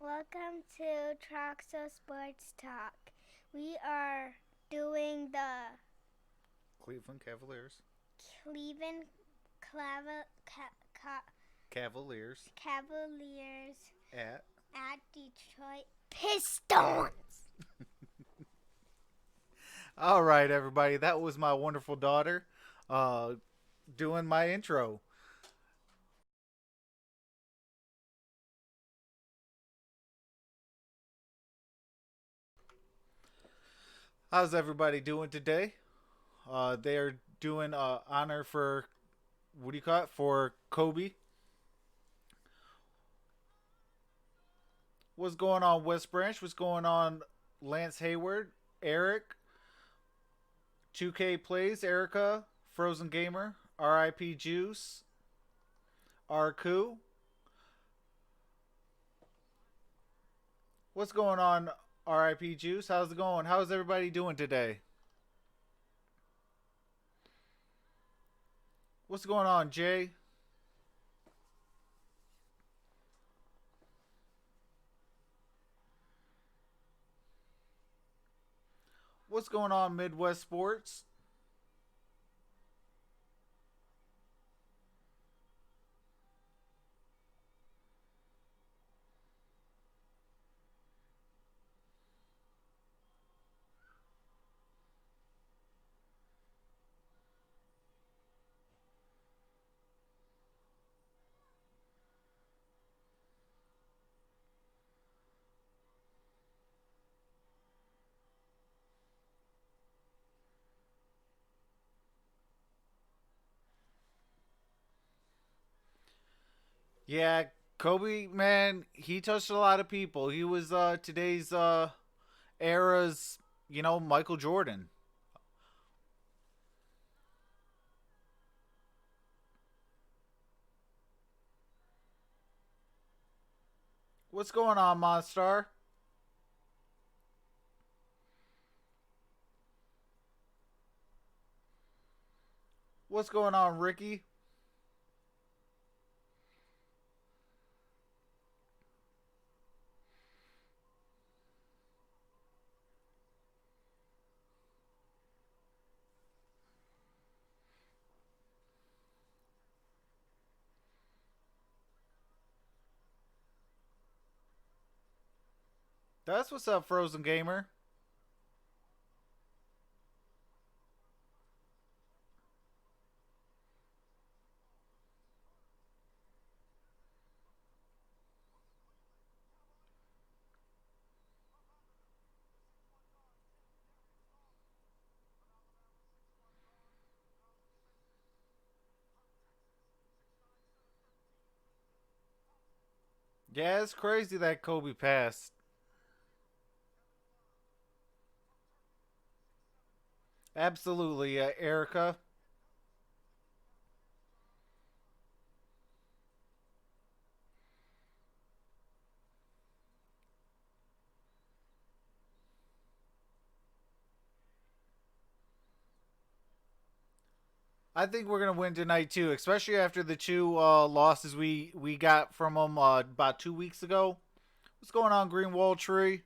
Welcome to Troxel Sports Talk. We are doing the Cleveland Cavaliers. Cleveland Cavaliers Cavaliers at. at Detroit Pistons. All right, everybody. That was my wonderful daughter doing my intro. How's everybody doing today? They are doing honor for, what do you call it? For Kobe. What's going on, West Branch? What's going on, Lance Hayward? Eric? 2K Plays? Erica? Frozen Gamer? RIP Juice? Arku? What's going on, RIP Juice? How's it going? How's everybody doing today? What's going on, Jay? What's going on, Midwest Sports? Yeah, Kobe, man, he touched a lot of people. He was today's era's, Michael Jordan. What's going on, MonStar? What's going on, Ricky? That's what's up, Frozen Gamer. Yeah, it's crazy that Kobe passed. Absolutely, Erica. I think we're gonna win tonight too, especially after the two losses we got from them about 2 weeks ago. What's going on, Greenwald Tree?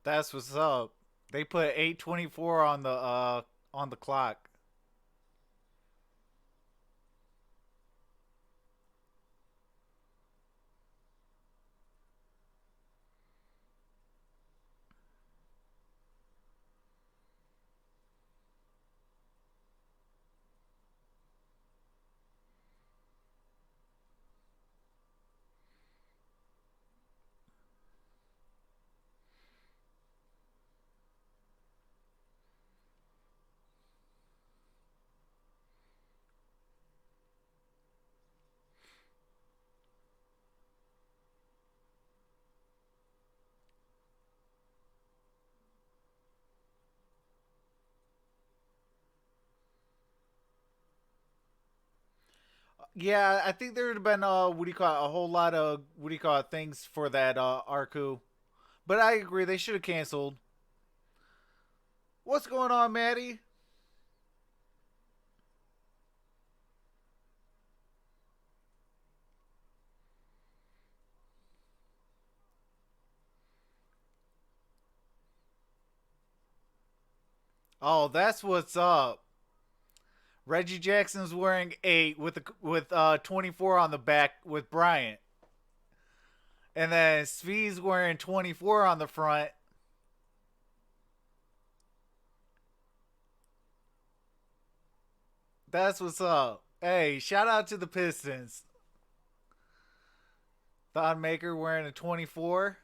That's what's up. They put 8:24 on the clock. Yeah, I think there would have been what do you call it, a whole lot of what do you call it, things for that Arku. But I agree, they should have canceled. What's going on, Maddie? Oh, that's what's up. Reggie Jackson's wearing 8 with 24 on the back with Bryant. And then Svee's wearing 24 on the front. That's what's up. Hey, shout out to the Pistons. Thon Maker wearing a 24.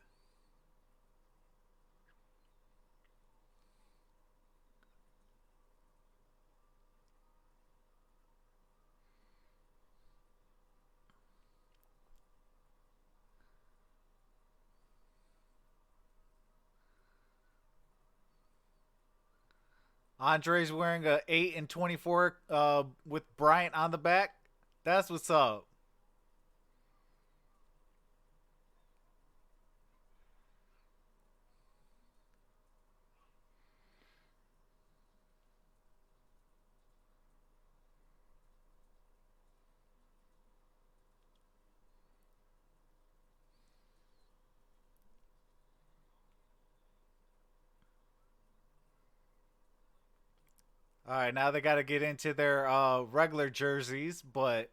Andre's wearing a 8 and 24 with Bryant on the back. That's what's up. All right, now they got to get into their regular jerseys, but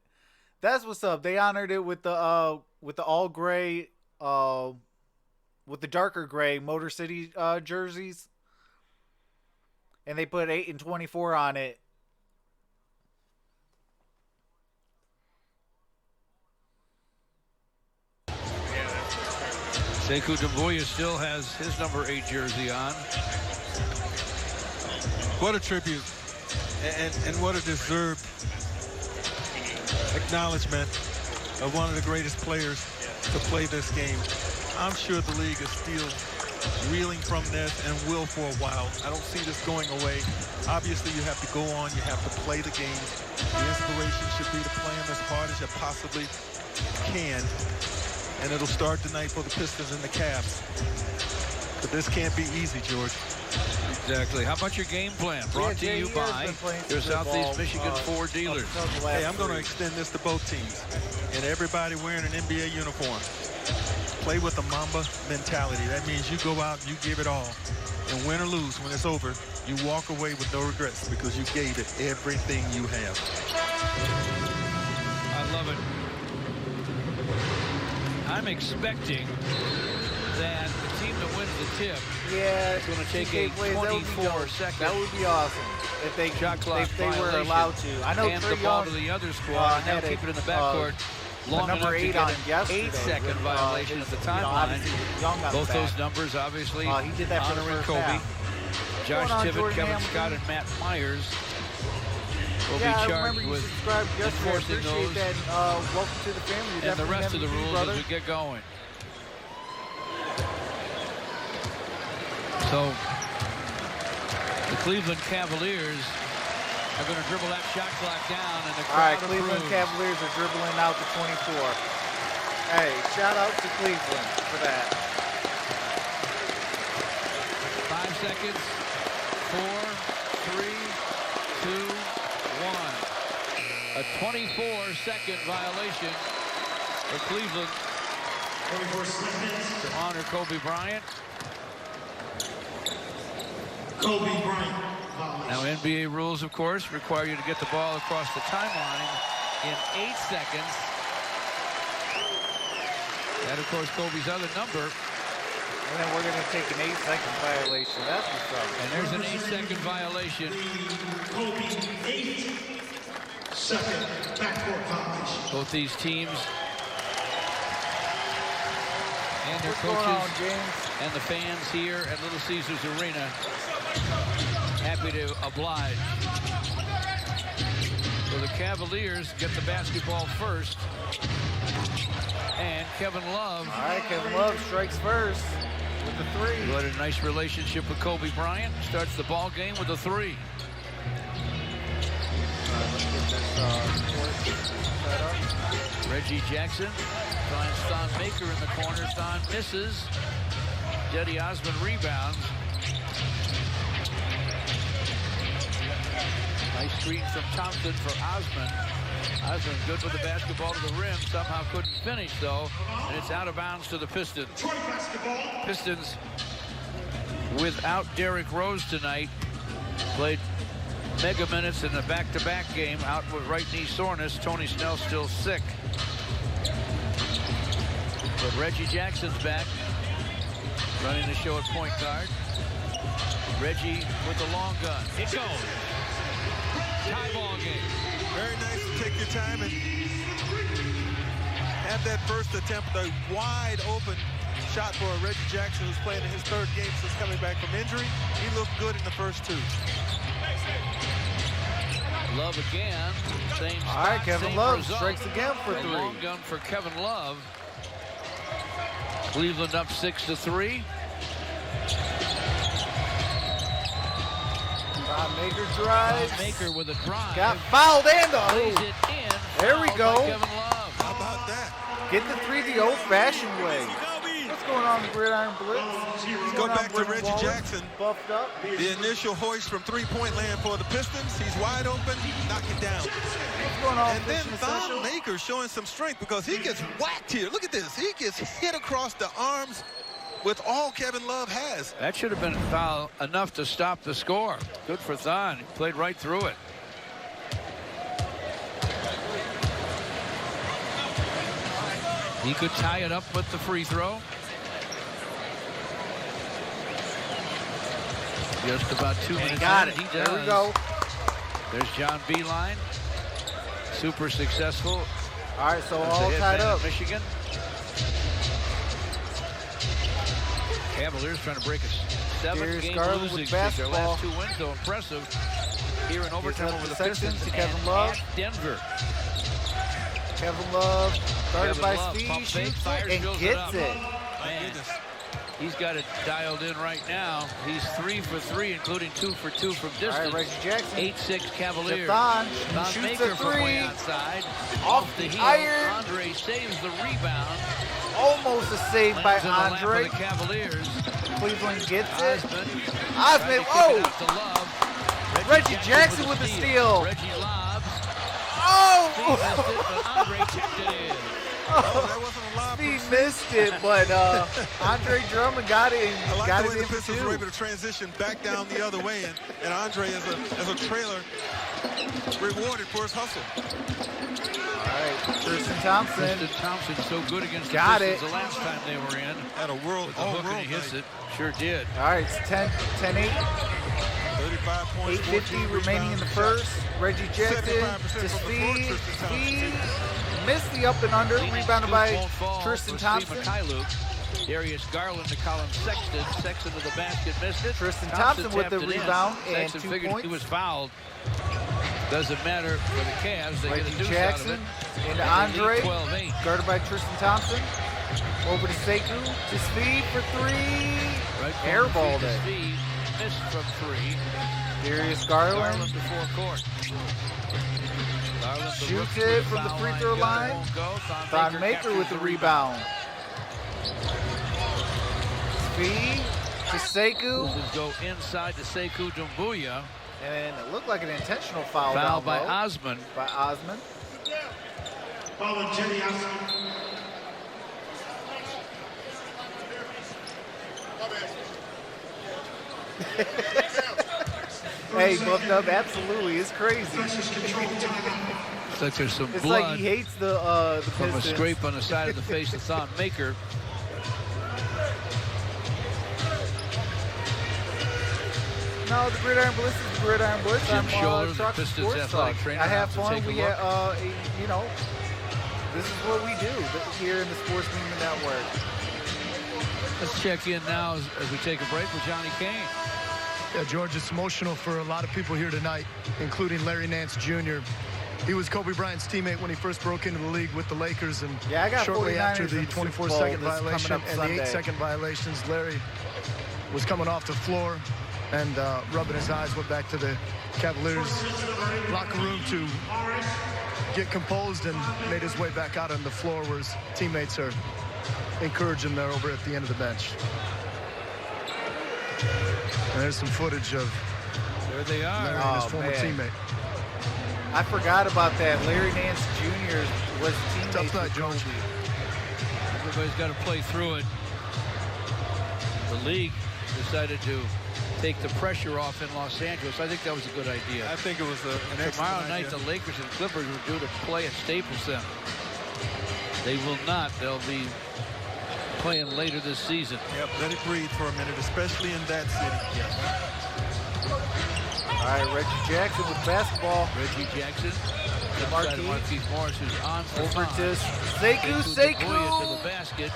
that's what's up. They honored it with the all gray with the darker gray Motor City jerseys, and they put 8 and 24 on it. Sekou Doumbouya still has his number 8 jersey on. What a tribute, and what a deserved acknowledgement of one of the greatest players to play this game. I'm sure the league is still reeling from this and will for a while. I don't see this going away. Obviously, you have to go on. You have to play the game. The inspiration should be to play them as hard as you possibly can. And it'll start tonight for the Pistons and the Cavs. But this can't be easy, George. Exactly. How about your game plan? Brought to you by your Southeast Michigan Ford dealers. Hey, I'm going to extend this to both teams. And everybody wearing an NBA uniform. Play with the Mamba mentality. That means you go out, you give it all. And win or lose, when it's over, you walk away with no regrets because you gave it everything you have. I love it. I'm expecting that the team that wins the tip is going to take a 24-second. That would be awesome if they were allowed to. I know hand the ball to the other squad and now keep it in the backcourt long enough to get an 8-second violation at the timeline. Both those numbers, obviously, he did that honoring Kobe. Josh Tibbett, Kevin Scott, and Matt Myers will be charged with enforcing those welcome to the family. and the rest of the rules as we get going. So the Cleveland Cavaliers are going to dribble that shot clock down, and the crowd approves. Cleveland Cavaliers are dribbling out the 24. Hey, shout out to Cleveland for that. 5 seconds. 4, 3, 2, 1. A 24-second violation for Cleveland 24 seconds. to honor Kobe Bryant. Kobe Bryant. Now, NBA rules, of course, require you to get the ball across the timeline in 8 seconds. That, of course, Kobe's other number. And then we're going to take an 8-second violation. That's what's up. And there's an 8-second violation. Kobe, 8-second backcourt violation. Both these teams and their What's going coaches on, James? and the fans here at Little Caesars Arena happy to oblige. So the Cavaliers get the basketball first. And Kevin Love. All right, Kevin Love strikes first with the 3. Who had a nice relationship with Kobe Bryant. Starts the ball game with a 3. Let's get this court set up. Reggie Jackson finds Thon Maker in the corner. Thon misses. Cedi Osman rebounds. Nice screen from Thompson for Osman. Osman good with the basketball to the rim. Somehow couldn't finish, though. And it's out of bounds to the Pistons. Pistons without Derrick Rose tonight. Played mega minutes in the back-to-back game. Out with right knee soreness. Tony Snell still sick. But Reggie Jackson's back. Running the show at point guard. Reggie with the long gun. It goes. Tie ball game. Very nice to take your time and have that first attempt, a wide open shot for Reggie Jackson, who's playing in his third game since coming back from injury. He looked good in the first two. Love again. Same spot, All right, Kevin same Love result. strikes again for A three. long gun for Kevin Love. Cleveland up 6-3. Maker drives. Maker with a drive. Got fouled and Plays oh, it in. There we Fouled go. by Kevin Love. How about that? get the three the old-fashioned way. What's going on in the Gridiron Blitz? Go back to Reggie Jackson. Buffed up. The initial hoist from three-point land for the Pistons. He's wide open. Knock it down. What's going on? And then Fishing Thon Essential? Maker showing some strength because he gets whacked here. Look at this. He gets hit across the arms with all Kevin Love has. That should have been foul enough to stop the score. Good for Thon. He played right through it. He could tie it up with the free throw. Just about 2 minutes. Got it. He There does. we go. There's John Beeline. Super successful. All right, so As all the tied headman up. of Michigan. Cavaliers trying to break a Darius 7-game Garland losing with streak. Their basketball. last 2 wins, though impressive. Here in overtime up over the the section Pistons to Kevin and Love. at Denver. Kevin Love, guarded Kevin by Love, Speed, pump fake, shoots fires, it, and fills it gets up. it. Man, he's got it dialed in right now. He's 3 for 3, including 2 for 2 from All distance. right, Reggie Jackson. 8-6 Cavaliers. Thon Thon shoots Maker a from way three. outside. Off the the heel. iron. Andre saves the rebound. Almost a save by Lands in the lap of Andre. the Cavaliers. Cleveland gets it. Osman. Osman, Oh! oh! Reggie Jackson with the steal. Reggie lobs. Oh! He missed it, but Andre tipped it in. Oh, that wasn't a lob. He missed it, but Andre Drummond got it and I like got the it way the in for Pistons were two. able to transition back down the other way, and Andre as a trailer rewarded for his hustle. All right, Tristan Thompson. Tristan Thompson so good against Got the it. Pistons the last time they were in. At a world, The hook and he hits it. Sure did. All right, it's 10-8. 35 points, 8:50 remaining in the first. Reggie Jackson 75% to from the Speed. court, Tristan Speed Thompson. missed the up and under. Rebounded by Won't fall Tristan with Thompson. Steve Mikhailuk. Darius Garland to Colin Sexton. Sexton to the basket, missed it. Tristan Thompson with the tapped it in. rebound and Sexton 2 figured points. he was fouled. Doesn't matter for the Cavs. They get a Reggie deuce Jackson out of it. into And they Andre. lead 12-8. Guarded by Tristan Thompson. Over to Sekou. To Speed for 3. Right corner Airballed feed to it. Speed. Missed from 3. Darius Garland. Garland before court. Garland, the Shoots rookie it with the from the foul free line throw gun. line. Won't go. Thon Maker captures with the rebound. Speed to Sekou. Losers go inside to Sekou Doumbouya. And it looked like an intentional foul Foul down by low Osman. by Osman. Following Cedi Osman. Hey, buffed up, absolutely, it's crazy. Precious control timeout. Looks like there's some It's blood like he hates the from a Pistons. scrape on the side of the face of Thon Maker. No, the Gridiron Blitz is the Gridiron Blitz. Jim I'm Scholler, the Troxel Pistons Sports athletic Talk. trainer, I have has to fun. take a We look. have, you know, this is what we do here in the Sports Media Network. Let's check in now as we take a break with Johnny Kane. Yeah, George, it's emotional for a lot of people here tonight, including Larry Nance Jr. He was Kobe Bryant's teammate when he first broke into the league with the Lakers, and Yeah, I got shortly 49ers after in the the Super 24-second Bowl. This is coming violation up and the Sunday. 8-second violations, Larry was coming off the floor and rubbing his eyes, went back to the Cavaliers locker room to get composed and made his way back out on the floor where his teammates are encouraging him there over at the end of the bench. And there's some footage of There they are. Larry and his Oh, former man. teammate. I forgot about that. Larry Nance Jr. was teammates Tough night, with George. Kobe. Everybody's got to play through it. The league decided to take the pressure off in Los Angeles. I think that was a good idea. I think it was an excellent Tomorrow night, idea. the Lakers and Clippers are due to play at Staples Center. They will not. They'll be playing later this season. Yep, let it breathe for a minute, especially in that city. Yes. All right, Reggie Jackson with basketball. Reggie Jackson. Marquise. Marquise Morris is on for Over five. to Sekou. To the Sekou. basket.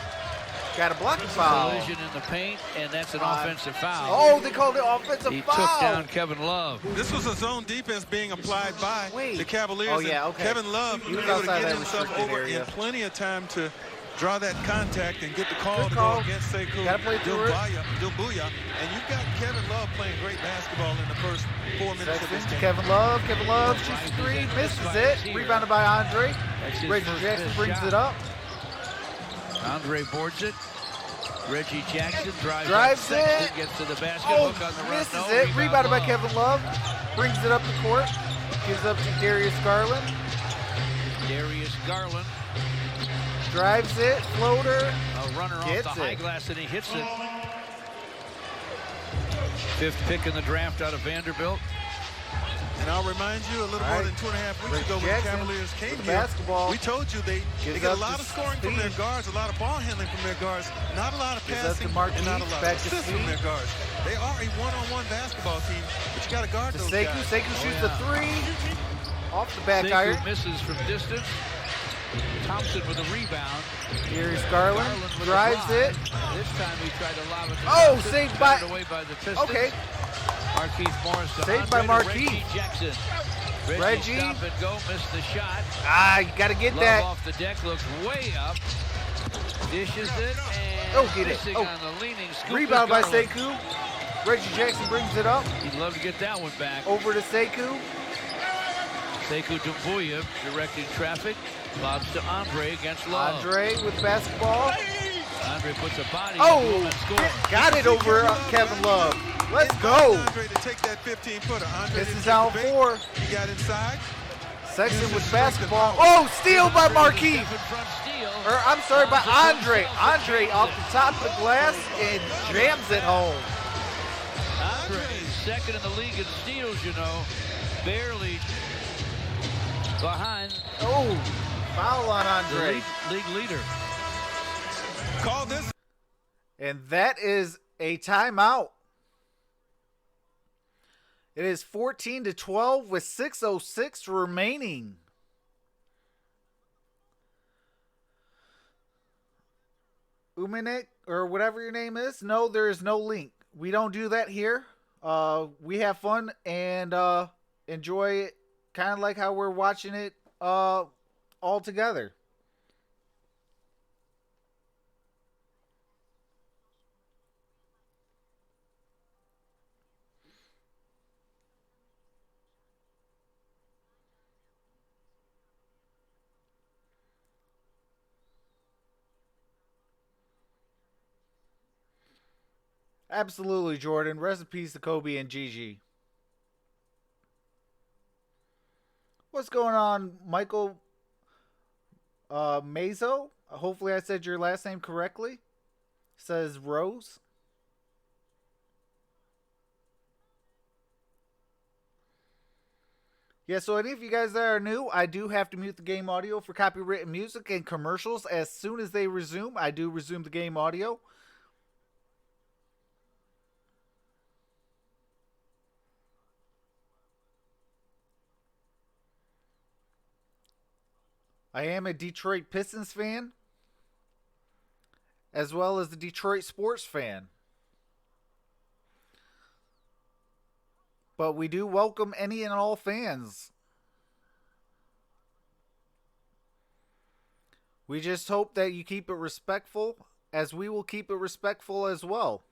Got a blocking foul. Collision in the paint, and that's an offensive foul. Oh, they called it offensive He foul. took down Kevin Love. This was a zone defense being applied by the Cavaliers. Oh, yeah, and okay. Kevin Love He was able to outside get that himself restricted over area. in plenty of time to draw that contact and get the call Good to call. go against Sekou Gotta play through it. Dilbuya. And you've got Kevin Love playing great basketball in the first 4 minutes of this Sexton to game. Kevin Love. Kevin Love shoots the three, misses it. Rebounded by Andre. That's his Reggie first Jackson missed brings shot. it up. Andre boards it. Reggie Jackson drives Drives up. Sexton it. gets to the basket. Oh, Hook on the run. misses No, it. rebound Rebounded by Love. Kevin Love. Brings it up the court. Gives up to Darius Garland. Darius Garland, Drives it. Floater. a runner off Gets the high it. glass, and he hits it. Fifth pick in the draft out of Vanderbilt. And I'll remind you, a little All more right. than 2.5 weeks Reggie ago when the Jackson Cavaliers came with the here, basketball. we told you they Gives get a up lot to of scoring from their Speed. guards, a lot of ball handling from their guards, not a lot of Gives up to passing, Marquise, and not a lot back of to assists from Speed. their guards. They are a one-on-one basketball team, but you got to guard To those Sekou. guys. Sekou shoots the three. Off the back Sekou iron. misses from distance. Thompson with a rebound. Here's Garland. Garland with Drives the it. drive. This time he tried to lob it to Oh, Thompson, saved by- batted away by the Pistons. Okay. Marquise Morris to Saved Andre by to Marquise. Reggie Jackson. Reggie. Stop and go, missed the shot. Ah, you got to get Love that. off the deck, looks way up. Dishes it and Oh, get it. missing Oh. on the leaning scoop. Rebound by is Garland. Sekou. Reggie Jackson brings it up. He'd love to get that one back. Over to Sekou. Sekou Doumbouya directing traffic. Lobs to Andre against Love. Andre with basketball. Andre puts a body Oh, into him and scores. got it over Kevin Love. Let's Invite go. Andre to take that 15-footer. Andre This didn't is take down the bait. 4. He got inside. Sexton with basketball. Oh, steal by Marquise. Step in front steal. Or I'm sorry, by Andre. Andre off the top of the glass and jams it home. Andre, second in the league in steals, you know. Barely behind Oh, foul on the Andre. league leader. Call this. And that is a timeout. It is 14-12 with 6:06 remaining. Umanik, or whatever your name is. No, there is no link. We don't do that here. We have fun and enjoy it kind of like how we're watching it all together. Absolutely, Jordan. Rest in peace to Kobe and Gigi. What's going on, Michael Mazo? Hopefully I said your last name correctly. Says Rose. Yeah, so any of you guys that are new, I do have to mute the game audio for copyrighted music and commercials. As soon as they resume, I do resume the game audio. I am a Detroit Pistons fan, as well as the Detroit sports fan. But we do welcome any and all fans. We just hope that you keep it respectful, as we will keep it respectful as well.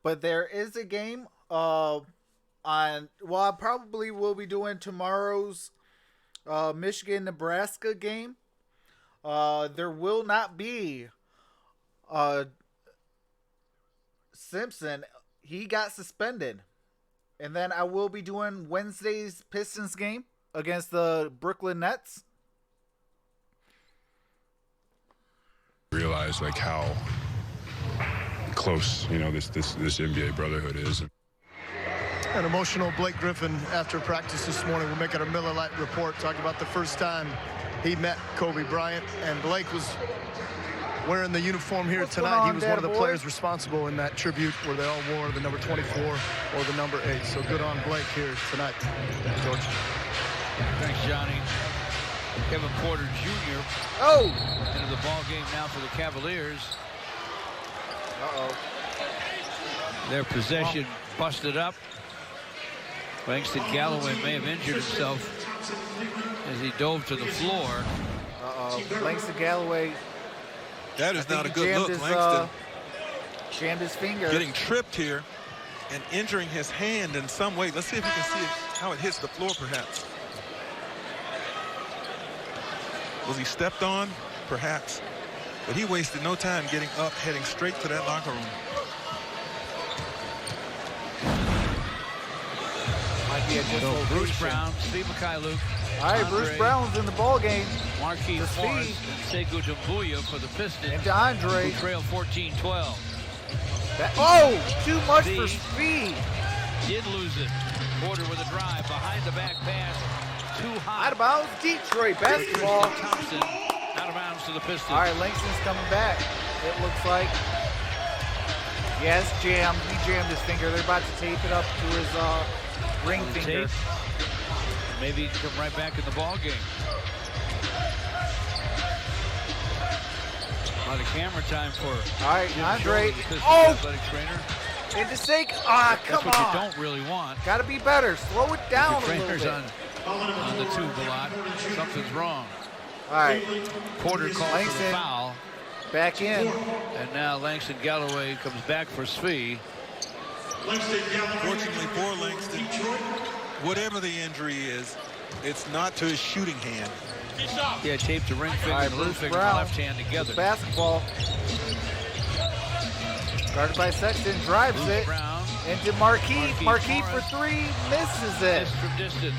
but there is a game on. Well, I probably will be doing tomorrow's Michigan-Nebraska game. There will not be Simpson. He got suspended. And then I will be doing Wednesday's Pistons game against the Brooklyn Nets. Realize like how close, this NBA brotherhood is. An emotional Blake Griffin after practice this morning. We're making a Miller Lite report talking about the first time he met Kobe Bryant, and Blake was wearing the uniform here tonight. He was one of the players responsible in that tribute where they all wore the number 24 or the number 8. So good on Blake here tonight, George. Thanks, Johnny. Kevin Porter Jr. into the ball game now for the Cavaliers. Their possession busted up. Langston Galloway may have injured himself as he dove to the floor. Langston Galloway. That is not a good look, Langston. Jammed his finger. Getting tripped here and injuring his hand in some way. Let's see if we can see how it hits the floor, perhaps. Was he stepped on? Perhaps. But he wasted no time getting up, heading straight to that locker room. Might be a dislocation. Bruce Brown, Steve Mikhailuk. All right, Bruce Brown's in the ball game. Marquise Morris and Sekou Doumbouya for the Pistons. And DeAndre. Who trail 14-12. Too much for speed. Did lose it. Porter with a drive behind the back pass. Too high. Out of bounds, Detroit basketball. Thompson out of bounds to the Pistons. All right, Langston's coming back. It looks like. Yes, jammed. He jammed his finger. They're about to tape it up to his ring finger. Maybe he can come right back in the ball game. A lot of camera time for. All right, Andre. Athletic trainer. Into sake. Come That's what on. you don't really want. Got to be better. Slow it down a little bit. On the tube a lot. Something's wrong. All right. Porter calls for the foul. Back in. And now Langston Galloway comes back for Svi. Fortunately for Langston, whatever the injury is, it's not to his shooting hand. Yeah, taped the ring finger and the little finger and left hand together. Basketball. Guarded by Sexton, drives Bruce it Brown. into Marquise. Marquise for three, misses it. Missed from distance.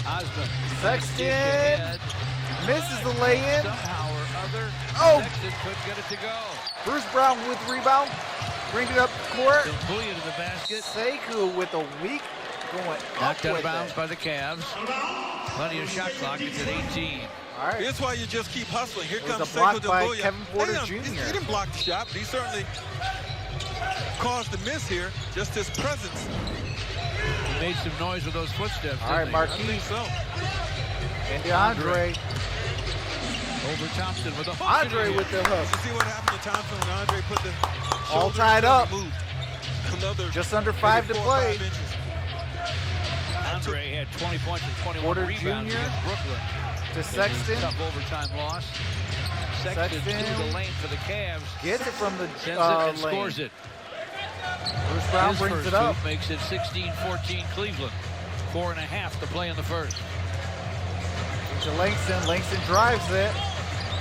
Osmond. Sexton misses the lay-in. Somehow or other, Sexton couldn't get it to go. Bruce Brown with rebound. Bring it up court. Doumbouya to the basket. Sekou with a weak going Knocked up out with of bounds it. by the Cavs. Plenty of shot clock. It's at 18. All right. Here's why you just keep hustling. Here comes a block Sekou by Doumbouya. Kevin Porter Jr. He didn't block the shot, but he certainly caused the miss here. Just his presence. He made some noise with those footsteps. All right, didn't he? I Marquise think so. and DeAndre. Over Thompson with a hook. Andre with the hook. You see what happened to Thompson when Andre put the All shoulder tied in up. and moved. Another Just under 5 to maybe 4 or play. 5 inches. Andre had 20 points and 21 Porter rebounds Jr. against Brooklyn. To In his Sexton. tough overtime loss. Sexton through the lane for the Cavs. Gets it from the Sends it and lane. scores it. Bruce Brown His brings first it up. hoop makes it 16-14 Cleveland. 4.5 to play in the first. To Langston. Langston drives it.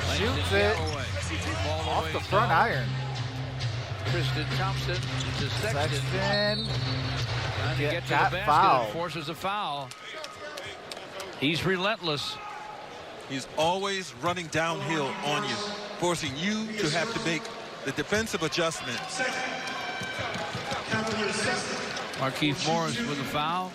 Langston Shoots it. Galloway. Ball Off away the front zone. iron. Tristan Thompson to Sexton. Sexton. Trying to get to the got basket fouled. and forces a foul. He's relentless. He's always running downhill on you, forcing you to have to make the defensive adjustment. Marquise Morris with a foul.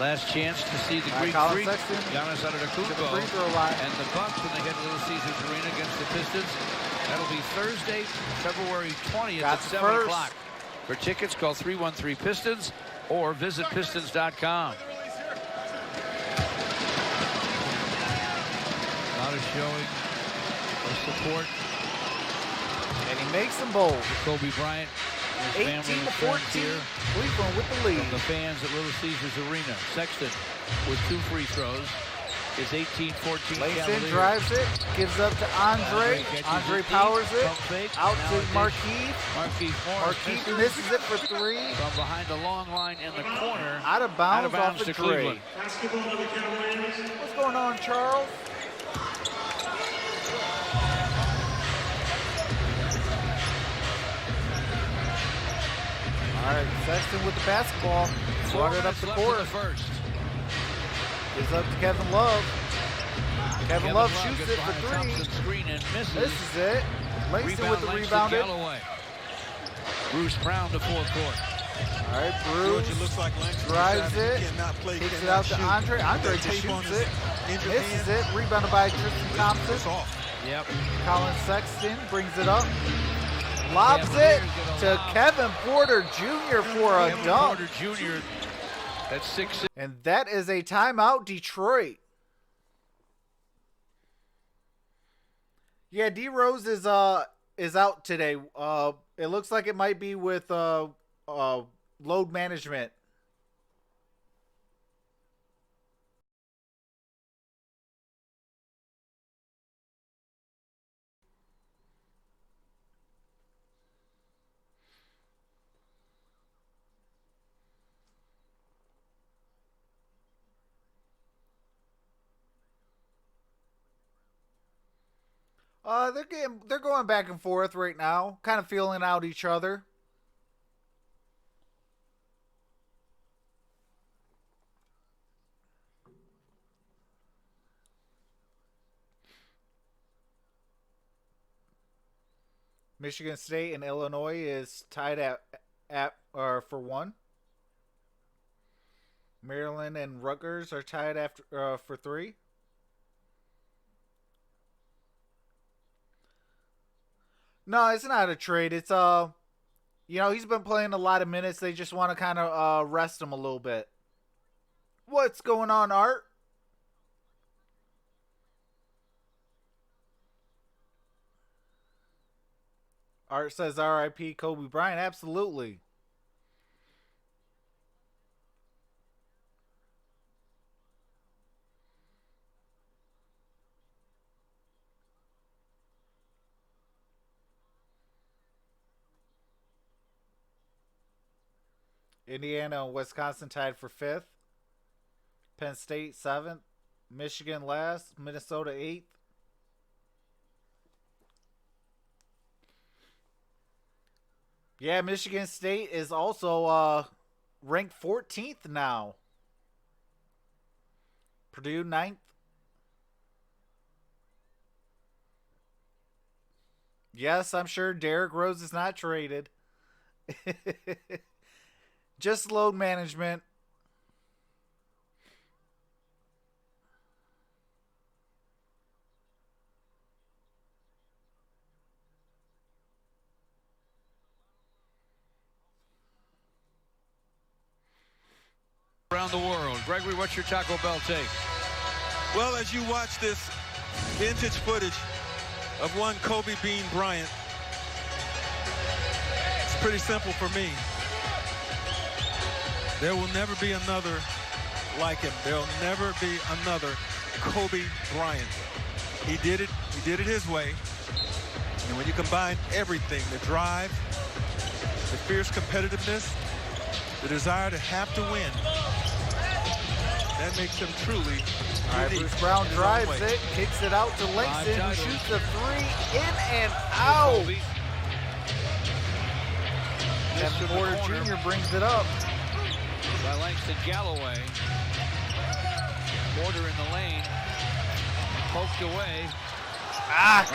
Last chance to see the Greek Colin Freak. Sexton Giannis to the Antetokounmpo. free throw line. And the Bucks when they head to Little Caesars Arena against the Pistons. That'll be Thursday, February 20th at Got 7 first. o'clock. For tickets, call 313-PISTONS or visit Pistons.com. A lot of showing of support And he makes them bold. for Kobe Bryant. His 18 family to and friends 14. here. Cleveland with the lead. From the fans at Little Caesars Arena. Sexton with 2 free throws. is 18-14 Langston Cavaliers. drives it, gives up to Andre. Andre powers it. Out to Markeith. Markeith misses it for three. From behind the long line in the corner. Out of bounds off the to Dre. Cleveland. Basketball to the Cavaliers. What's going on, Charles? All right, Sexton with the basketball. Swatted up the court. First. Gives up to Kevin Love. Kevin Love shoots it for three. Screen and misses. Misses it. Langston with the rebound. Bruce Brown to full court. All right, Bruce George, it looks like Langston drives it. cannot play, Kicks it out to Andre. Andre just shoots it. Misses it. Rebounded by Tristan Thompson. Yep. Colin Sexton brings it up. Lobs it to Kevin Porter Jr. for a dunk. Porter Jr. That's 6. And that is a timeout, Detroit. Yeah, D Rose is out today. It looks like it might be with load management. They're going back and forth right now, kind of feeling out each other. Michigan State and Illinois is tied at for 1. Maryland and Rutgers are tied after for 3. No, it's not a trade. It's he's been playing a lot of minutes. They just want to kind of rest him a little bit. What's going on, Art? Art says R.I.P. Kobe Bryant. Absolutely. Indiana and Wisconsin tied for 5th. Penn State 7th. Michigan last. Minnesota 8th. Yeah, Michigan State is also ranked 14th now. Purdue 9th. Yes, I'm sure Derrick Rose is not traded. Just load management. Around the world. Gregory, what's your Taco Bell take? Well, as you watch this vintage footage of one Kobe Bean Bryant, it's pretty simple for me. There will never be another like him. There'll never be another Kobe Bryant. He did it his way. And when you combine everything, the drive, the fierce competitiveness, the desire to have to win, that makes him truly all right, Bruce Brown drives it, kicks it out to Langston, who shoots a 3 in and out. Kevin Porter Jr. brings it up. By Langston Galloway. Porter in the lane. Poked away.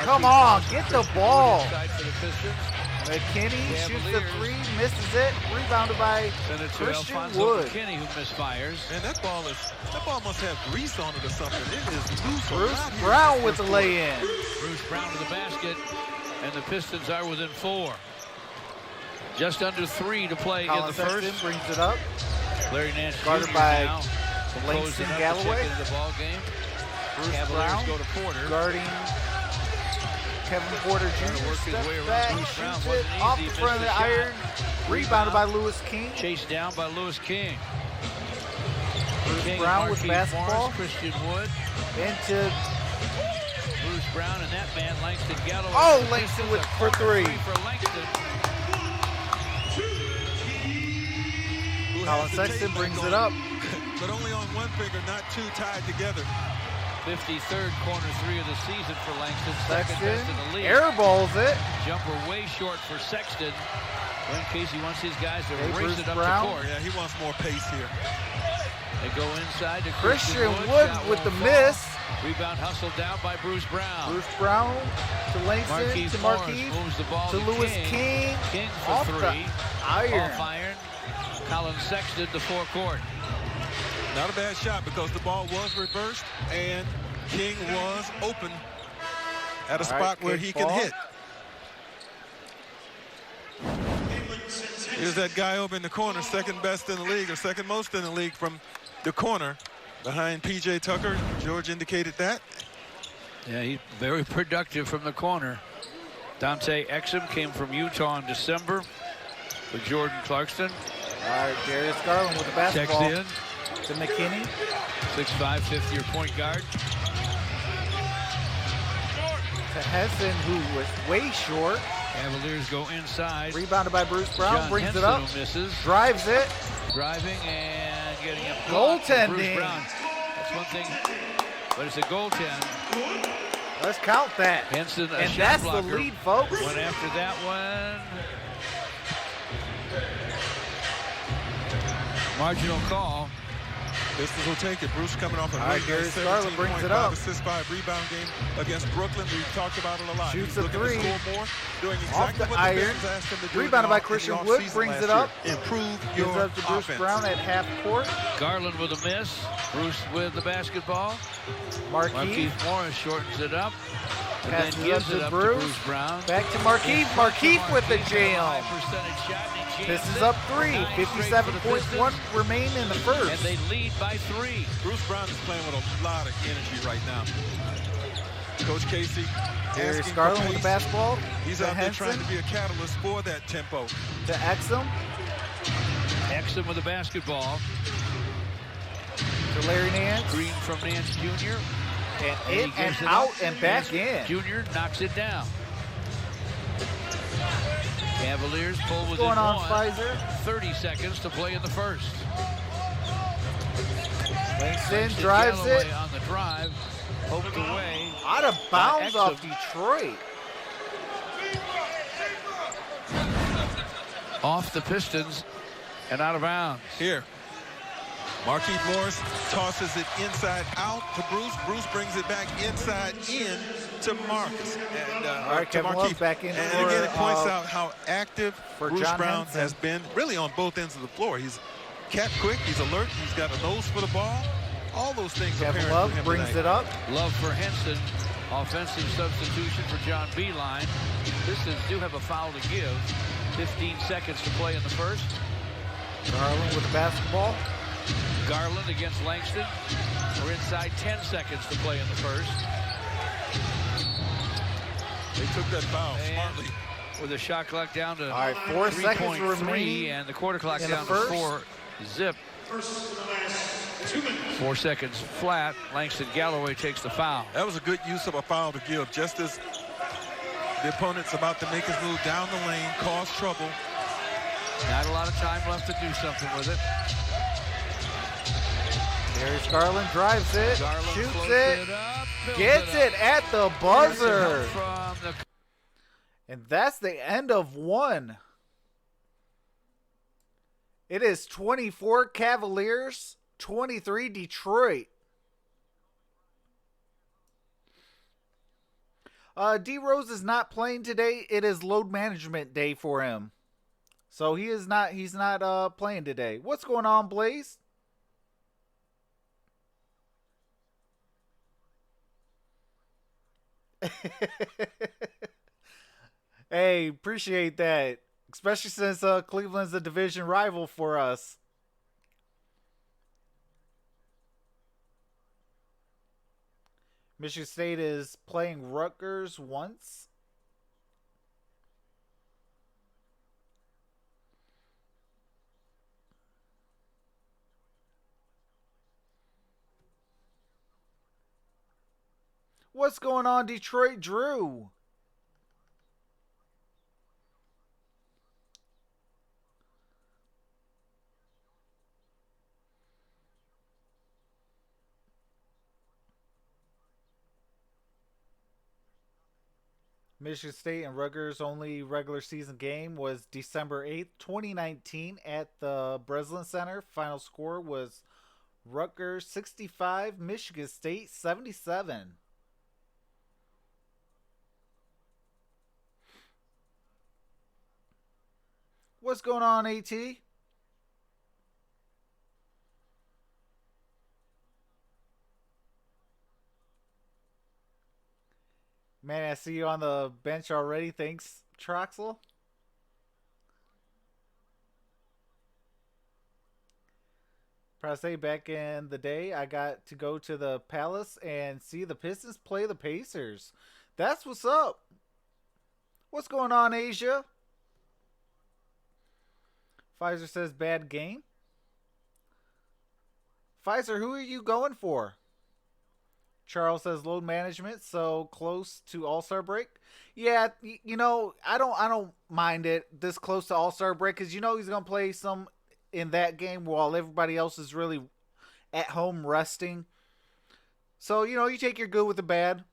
Come on, get the ball. For the Pistons. McKinney shoots the 3, misses it. Rebounded by Christian Wood. McKinney who misfires. Man, that ball must have grease on it or something. It is loose. Bruce Brown with the lay-in. Bruce Brown to the basket, and the Pistons are within 4. Just under 3 to play Colin in the Sexton first. brings it up. Larry Nance guarded Jr. by now Langston closing up Galloway. to check into the ball game. Bruce Cavaliers Brown go to Porter. guarding Kevin Porter Jr. to work his Steps way around back, Bruce Brown. shoots Wasn't it easy. off the Missed front of the the shot. iron. Rebounded by Lewis King. Chased down by Lewis King. Bruce King, Brown with Marquise basketball. Morris, Christian Wood, Into Bruce Brown, and that man, Langston Galloway. Oh, Langston with for three. For Langston. Colin Sexton brings it up. But only on one finger, not two tied together. 53rd corner three of the season for Langston. Second best in the league. Airballs it. Jumper way short for Sexton. Glenn Casey wants these guys to race it up Brown. the court. Yeah, he wants more pace here. They go inside to Christian Wood Wood with the miss. Rebound hustled down by Bruce Brown. Bruce Brown to Langston to Marquise moves the ball to Lewis King. King. King for Off three. the iron. Off iron. Colin Sexton to forecourt. Not a bad shot because the ball was reversed and King was open at a spot where he can hit. Here's that guy over in the corner, second best in the league or second most in the league from the corner behind P.J. Tucker. George indicated that. Yeah, he's very productive from the corner. Dante Exum came from Utah in December with Jordan Clarkson. All right, Darius Garland with the basketball. Checks in. To McKinney. 6'5", fifth-year point guard. To Hessen, who was way short. Cavaliers go inside. Rebounded by Bruce Brown. John Brings Henson it up. Misses. Drives it. Driving and getting a Goaltending. Bruce Brown. That's one thing, but it's a goaltend. Let's count that. Henson, and that's the lead, folks. Went after that one. Marginal call. Pistons will take it. Bruce coming off a great 17.5 assist, 5 rebound game against Brooklyn. We've talked about it a lot. Shoots He's a three. To score more, doing exactly off the what iron. The Pistons asked him to do. Rebounded by Christian Wood. Brings it up. Improve Gives your up to Bruce offense. Brown at half court. Garland with a miss. Bruce with the basketball. Marquise Morris shortens it up. And passes then gives it it up up to to Bruce Brown. Back to Marquise. Marquise with the jam. High percentage shot. Pistons up 3. 57.1 remain in the first. And they lead by 3. Bruce Brown is playing with a lot of energy right now. Coach Casey. Darius Garland with the basketball. He's out there trying to be a catalyst for that tempo. To Exum. Exum with the basketball. To Larry Nance. Green from Nance Jr. And in and out and back in. Jr. knocks it down. Cavaliers pull within going on, one. Pfizer? 30 seconds to play in the first. Langston drives it. On the drive. Poked away. Out of bounds off Detroit. Off the Pistons and out of bounds. Here. Marquise Morris tosses it inside out to Bruce. Bruce brings it back inside in to Marcus. And all right, to Kevin Love back in and for, again, it points out how active for Bruce John Brown Henson has been really on both ends of the floor. He's cat quick, he's alert, he's got a nose for the ball. All those things Kevin apparent Love to him brings tonight. it up. Love for Henson. Offensive substitution for John Beeline. Pistons do have a foul to give. 15 seconds to play in the first. Garland with the basketball. Garland against Langston. We're inside 10 seconds to play in the first. They took that foul smartly. With the shot clock down to all right, 4 seconds 3.3 remaining and the quarter clock in down the first. to 4 zip. 4 seconds flat. Langston Galloway takes the foul. That was a good use of a foul to give, just as the opponent's about to make his move down the lane, cause trouble. Not a lot of time left to do something with it. Darius Garland drives it, Garland shoots it, up, gets it at the buzzer. From the and that's the end of one. It is 24 Cavaliers, 23 Detroit. D Rose is not playing today. It is load management day for him. So he's not playing today. What's going on, Blaze? Hey, appreciate that. Especially since Cleveland's a division rival for us. Michigan State is playing Rutgers once. What's going on, Detroit Drew? Michigan State and Rutgers' only regular season game was December 8th, 2019 at the Breslin Center. Final score was Rutgers 65, Michigan State 77. What's going on, AT? Man, I see you on the bench already. Thanks, Troxel. Proud to say, back in the day, I got to go to the Palace and see the Pistons play the Pacers. That's what's up. What's going on, Asia? Pfizer says bad game. Pfizer, who are you going for? Charles says load management, so close to All-Star break. Yeah, you know, I don't mind it this close to All-Star break because you know he's gonna play some in that game while everybody else is really at home resting. So you know, you take your good with the bad.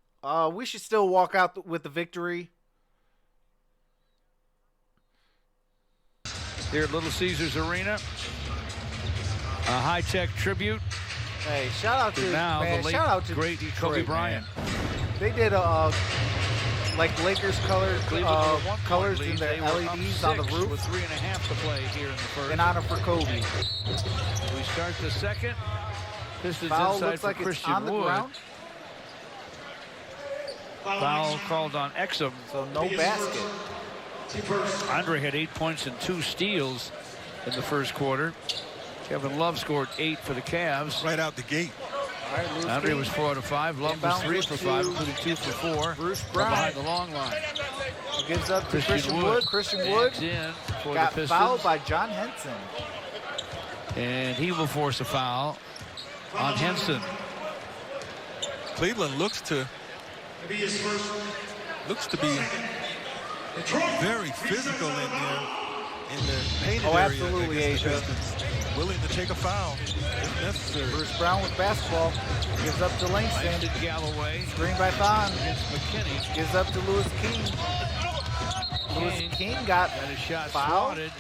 We should still walk out with the victory. Here at Little Caesars Arena, a high-tech tribute. Hey, shout out to man, the late, shout out to great Detroit, Kobe Bryant. Man. They did like Lakers colors in their LEDs on the roof. With 3.5 to play here in the first. In honor for Kobe. We start the second. Pistons Foul inside looks for like Christian it's on the Wood. ground. Foul called on Exum. So no basket. Andre had 8 points and 2 steals in the first quarter. Kevin Love scored 8 for the Cavs. Right out the gate. All right, Andre was 4 out of 5. Love was 3 for 5, including 2 for 4. Bruce From Brown behind the long line. gives up to Christian Wood. Christian Wood in for got the Pistons. fouled by John Henson. And he will force a foul on Henson. Cleveland looks to be very physical in there in the painted area. Absolutely, Asia. Willing to take a foul if necessary. Bruce Brown with basketball. Gives up to Langston. Langston Galloway. Screen by Thon. Against McKinney. Gives up to Lewis King. Lewis King got a shot fouled. swatted.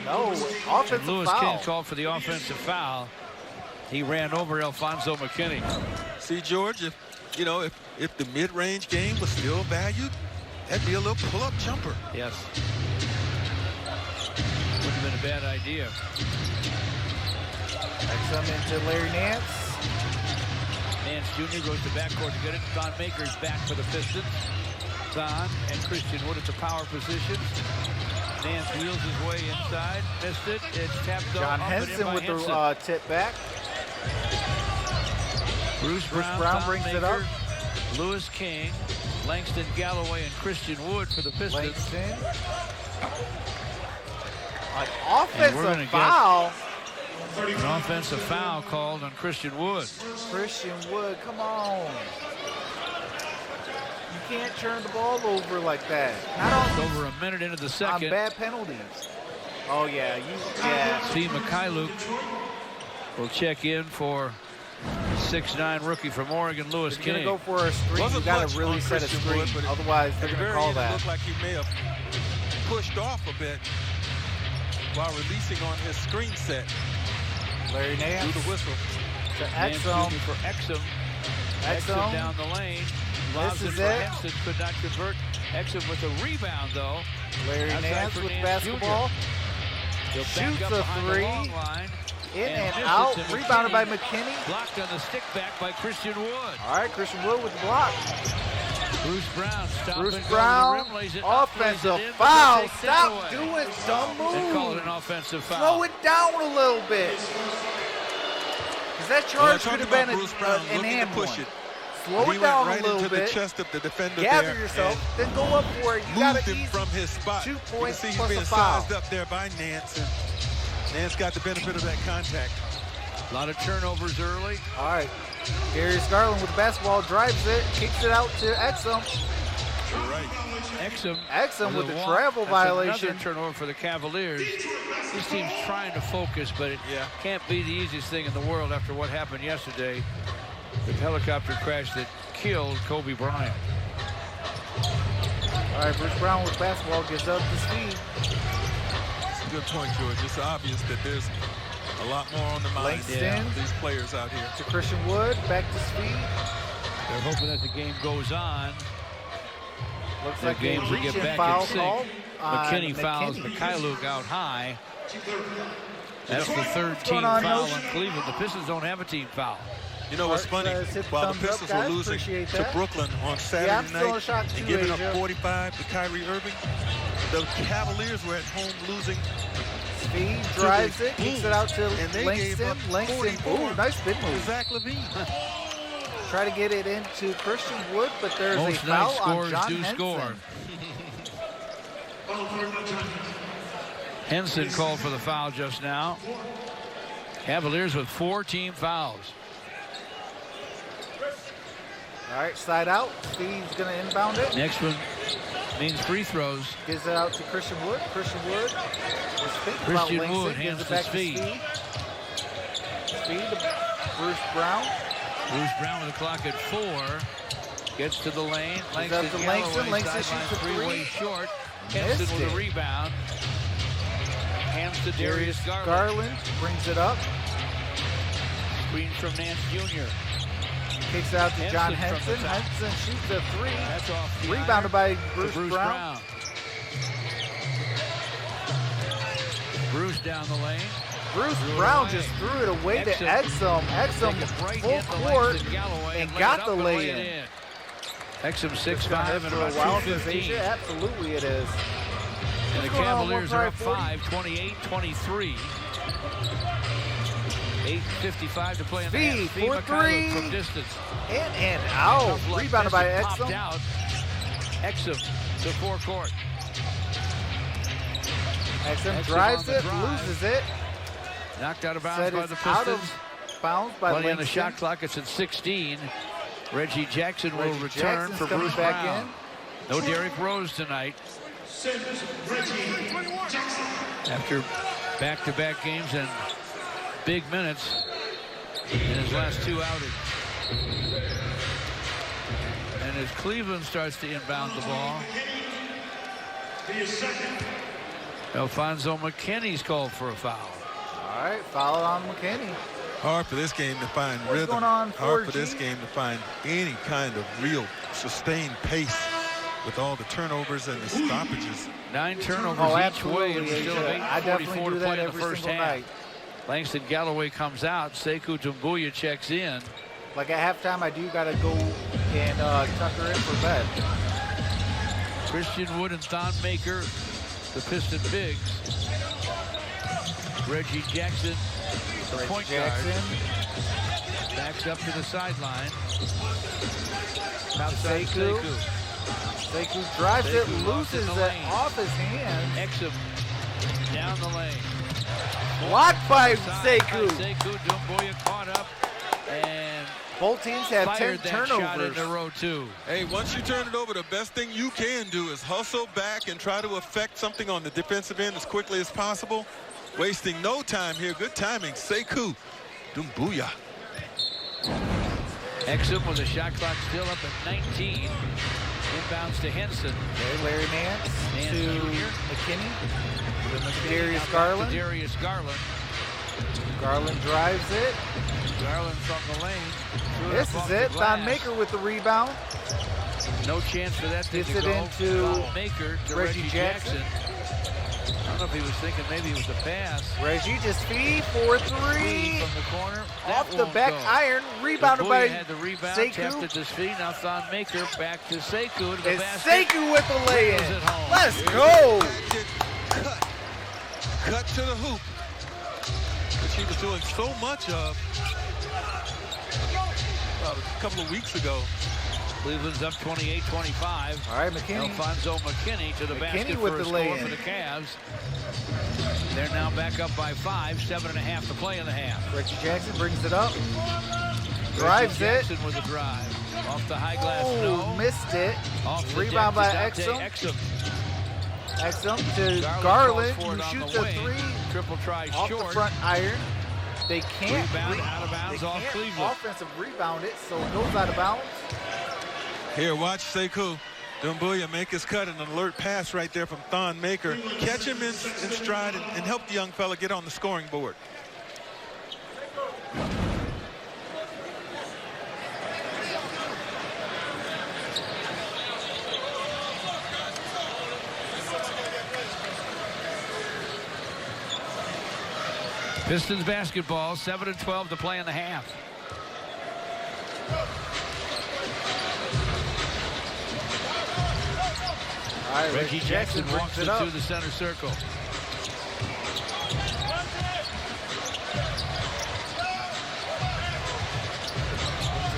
No, offensive Lewis foul. King called for the offensive foul. He ran over Alfonso McKinney. See, George, if the mid-range game was still valued, that'd be a little pull-up jumper. Yes. Wouldn't have been a bad idea. Exum into Larry Nance. Nance Jr. goes to backcourt to get it. Don Maker's back for the Pistons. Don and Christian Wood at the power positions. Nance wheels his way inside. Missed it. It's tapped John up Henson and in by with Henson. the tip back. Bruce Brown Brown brings Maker, it up. Lewis King, Langston Galloway, and Christian Wood for the Pistons. Langston. An And we're gonna offensive foul. An offensive foul called on Christian Wood. Christian Wood, come on. You can't turn the ball over like that. Not It's on, over a minute into the on second. bad penalties. Oh, yeah. Steve Mikhailuk will check in for 6'9" rookie from Oregon, Lewis If you're King. going to go for a screen, Wasn't you got much to really on set a Christian screen. Wood, but Otherwise, they're at the going to very call end, that. It looked like he may have pushed off a bit while releasing on his screen set. Larry Nance. Through the whistle. To Nance Exum. Jr. for Exum. Exum Exum. down the lane. Lobs This it is for it. Henson. Could not convert. Exum with a rebound, though. Larry Outside Nance for with Nance basketball. He'll Shoots back up a behind the three. long line. In and misses out. to Rebounded by McKinney. McKinney. Blocked on the stick back by Christian Wood. All right, Christian Wood with the block. Bruce Brown stopping. Bruce going to Brown, the rim, lays it up, lays offensive it in, but foul. they'll take that Stop away. doing dumb And call it moves. an offensive foul. Slow it down a little bit. Because that charge could have been Bruce Brown an looking to and push one. it. Slow He it down went right a little into bit. the chest of the defender Gather there yourself. and Then go up for it. You got moved to him from his spot. 2 You can points see he's plus being a foul. sized up there by Nance. And Nance got the benefit of that contact. A lot of turnovers early. All right. Darius Garland with the basketball, drives it, kicks it out to Exum. You're right. Exum with the walk. travel That's violation. Another turnover for the Cavaliers. This team's trying to focus, but it can't be the easiest thing in the world after what happened yesterday. The helicopter crash that killed Kobe Bryant. All right, Bruce Brown with basketball gets up to speed. That's a good point, George. It's obvious that there's a lot more on the mind of these players out here. To Christian Wood, back to speed. They're hoping that the game goes on. Looks The like games will get back foul in sync. call on McKinney fouls McKinney. Mikhailuk out high. That's the third team going on, foul Yoshi? on Cleveland. The Pistons don't have a team foul. You know what's Art funny? says hit While the thumbs up, Pistons guys. were losing Appreciate to that. Brooklyn on I'm Saturday still a night shot and too, giving up Asia. 45 to Kyrie Irving, the Cavaliers were at home losing. Speed drives it, kicks it out to And they gave Langston. up Langston, 44 ooh, nice spin to move. Zach LaVine. Try to get it into Christian Wood, but there's Most a foul night on scores John do Henson. score. Henson called for the foul just now. Cavaliers with 4 team fouls. All right, side out. Speed's going to inbound it. Next one means free throws. Gives it out to Christian Wood. Christian Wood is thinking about Christian Langston. Wood Gives hands it to back to Speed. Speed to Bruce Brown. Bruce Brown with the clock at 4. Gets to the lane. Gives out to Langston. Langston shoots a three-way three. short. Henson Missed with a it. rebound. Hands to Darius Garland. Garland brings it up. Screen from Nance Jr. Kicks out to John Henson from Henson. the top. Henson shoots a three. That's off the Rebounded by to Bruce Brown. Bruce down the lane. Bruce Threw it Brown away. just threw it away to Exum. Exum. Take it right Full into court Langston Galloway and lay got it the up and lay it lay-in. in. Exum It's 6'5" been and for a about while, 215. Asia. Absolutely it is. And the What's going on, Cavaliers are up 140? 5, 28-23. 8:55 to play in the Speed, half. Steve 4-3. Mikhailuk from distance. And out. Tough luck. Rebounded by Henson popped Exum. out. Exum to forecourt. Exum Exum drives on the it, drive. loses it. Knocked out of bounds Said by it's the out Pistons. of bounds by Plenty on the Langston. shot clock. It's at 16. Reggie Jackson will Reggie return Jackson's for coming Bruce back Brown. No Derrick Rose tonight. After back-to-back games and big minutes in his last 2 outings. And as Cleveland starts to inbound the ball, Alfonso McKinney's called for a foul. All right, foul on McKinney. Hard for this game to find What's rhythm. going on, Hard 4G? for this game to find any kind of real sustained pace with all the turnovers and the stoppages. 9 turnovers Oh, each way and absolutely. still have Asia. I 8:44 definitely to do that play in the every first single half. night. Langston Galloway comes out. Sekou Doumbouya checks in. Like at halftime, I do got to go and tuck her in for bed. Christian Wood and Thon Maker, the Piston bigs. Reggie Jackson, the point Jackson. guard, backs up to the sideline. Outside Sekou. Sekou. Sekou drives it, Sekou lost in loses the it lane. off his hands. Exum down the lane. Blocked by Outside Sekou. Sekou, Doumbouya caught up and Both teams have 10 fired that shot in turnovers. a row too. Hey, once you turn it over, the best thing you can do is hustle back and try to affect something on the defensive end as quickly as possible. Wasting no time here. Good timing. Sekou Doumbouya. Exum with the shot clock still up at 19. Inbounds to Henson. Okay, Larry Nance Nance to Jr. McKinney. Darius To Garland. Darius Garland. Garland drives it. Garland from the lane. Threw This up is off it. the Thon glass. Maker with the rebound. No chance for that thing Gets to it go. into Thon Maker to Reggie Reggie Jackson. Jackson. I don't know if he was thinking maybe it was a pass. Reggie just feed for three. From the corner. Off That the won't back go. iron. Rebounded Doumbouya by had the rebound, Sekou. tapped at his feet. Now Thon Maker back to Sekou to the It's basket. Sekou with the lay-in. Goes it home. Let's go. Cut to the hoop, which he was doing so much of about a couple of weeks ago. Cleveland's up 28-25. All right, McKinney. Alfonso McKinney to the basket with for a the score lay-in. for the Cavs. They're now back up by 5, 7.5 to play in the half. Reggie Jackson brings it up. Drives it. Jackson with a drive. Off the high glass, Oh, no. missed it. Off the Rebound deck by to Dante Exum. Exum. Exum to Garland Garland, calls for it who on shoots the a wing. three Triple try off short. the front iron. They can't Rebound out of bounds off Cleveland. offensive rebound it, so it goes out of bounds. Here, watch Sekou Doumbouya make his cut, an alert pass right there from Thon Maker. Catch him in stride and help the young fella get on the scoring board. Pistons basketball, 7-12 to play in the half. All right, Reggie Jackson walks brings it up. to the center circle.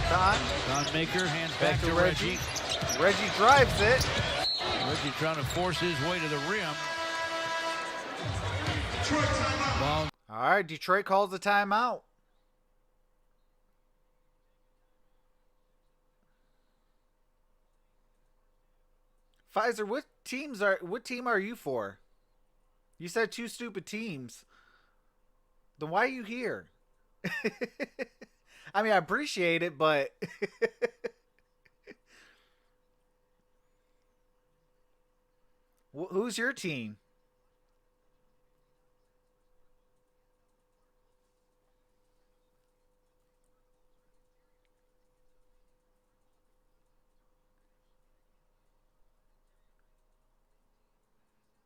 Don Maker hands back to Reggie. Reggie drives it. Reggie trying to force his way to the rim. Ball. All right, Detroit calls the timeout. Pfizer, what team are you for? You said two stupid teams. Then why are you here? I mean, I appreciate it, but who's your team?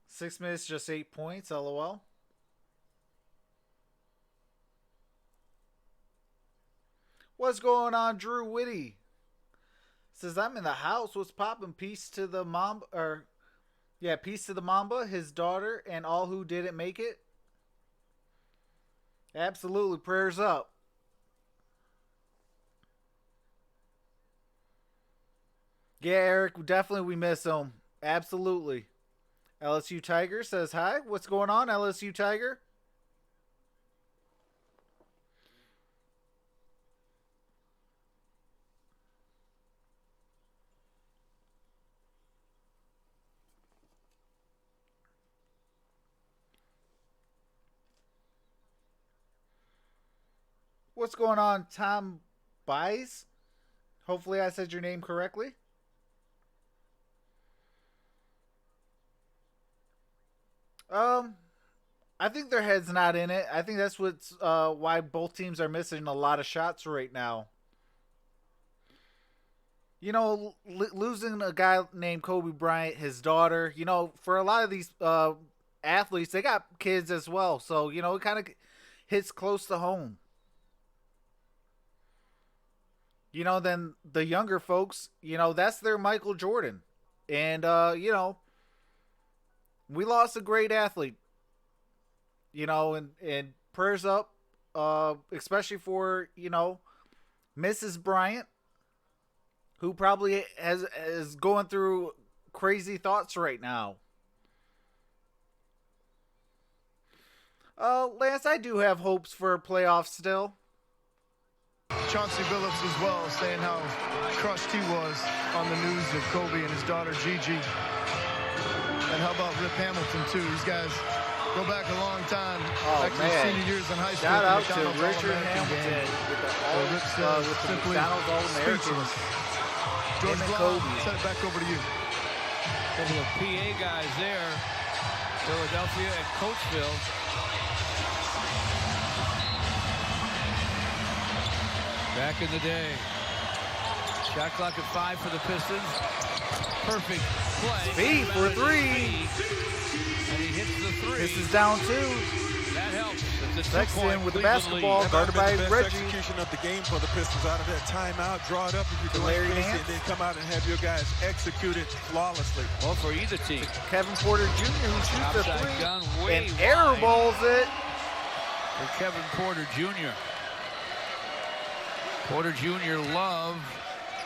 Six minutes, just 8 points, LOL. What's going on, Drew Whitty? Says, I'm in the house. What's poppin'? Peace to the Mamba, peace to the Mamba, his daughter, and all who didn't make it. Absolutely, prayers up. Yeah, Eric, definitely we miss him. Absolutely. LSU Tiger says hi. What's going on, LSU Tiger? What's going on, Tom Bies? Hopefully I said your name correctly. I think their head's not in it. I think that's what's why both teams are missing a lot of shots right now. You know, losing a guy named Kobe Bryant, his daughter, you know, for a lot of these athletes, they got kids as well. So, you know, it kind of hits close to home. You know, then the younger folks, you know, that's their Michael Jordan. And, you know, we lost a great athlete. You know, and prayers up, especially for, you know, Mrs. Bryant, who probably is going through crazy thoughts right now. Lance, I do have hopes for playoffs still. Chauncey Billups as well, saying how crushed he was on the news of Kobe and his daughter Gigi. And how about Rip Hamilton too? These guys go back a long time. Oh, back to the senior years in high school. Shout out the to McDonald's Richard All-American Hamilton game. with the Simply McDonald's All-Americans. George Him and Blount, Kobe. send it back over to you. Couple of PA guys there. Philadelphia and Coatesville. Back in the day. Shot clock at 5 for the Pistons. Perfect play. Speed for three. And he hits the three. This is down 2. That helps. It's a Sexton two-point with the Cleveland basketball. lead. Guarded by the best Reggie. execution of the game for the Pistons out of that timeout. Draw it up if you're Larry doing Nance. and then come out and have your guys execute it flawlessly. Well, for either team. Kevin Porter Jr. who shoots the Outside three gun way and wide. airballs it. For Kevin Porter Jr. Porter Jr. Love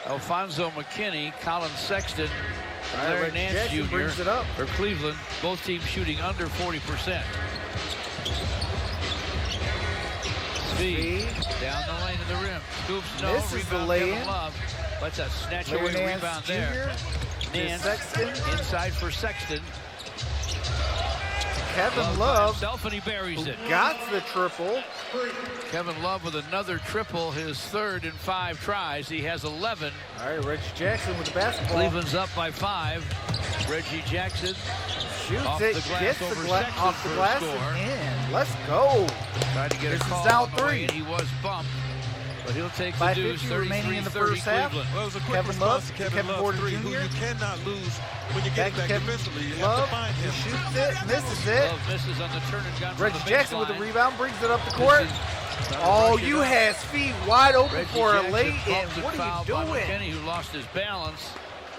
Alfonso McKinney, Colin Sexton, and Larry Reggie Nance Jackson Jr. brings it up. for Cleveland. Both teams shooting under 40%. Speed down the lane to the rim. Scoops, no. Misses the Rebound, lay-in. Kevin Love. Let's a snatch Larry away Nance rebound Jr. there. to Nance Sexton. inside for Sexton. Kevin Love by Love himself, and he buries it. got the triple. Kevin Love with another triple, his third in 5 tries. He has 11. All right, Reggie Jackson with the basketball. Cleveland's up by 5. Reggie Jackson Shoots off it, the glass gets the over glass Sexton off the for a glass score. and in. Let's go. Tried to get This a is call down on the way, 3. and he was bumped. But he'll take the deuce. 5:50 remaining in the first 33-30 half. Cleveland. Well, it was a quick Kevin response Love, to Kevin Kevin Love Porter 3, who Jr. you cannot lose when you Back get to back Kevin defensively. You have Love. to find He him. shoots it, misses it. Love misses on the turn and gun. from Reggie the Jackson with the baseline. rebound, brings it up the court. This is Oh, rush it you up. had feet wide open Reggie for a Jackson late in. bumps and What are fouled you by doing? McKinney, who lost his balance.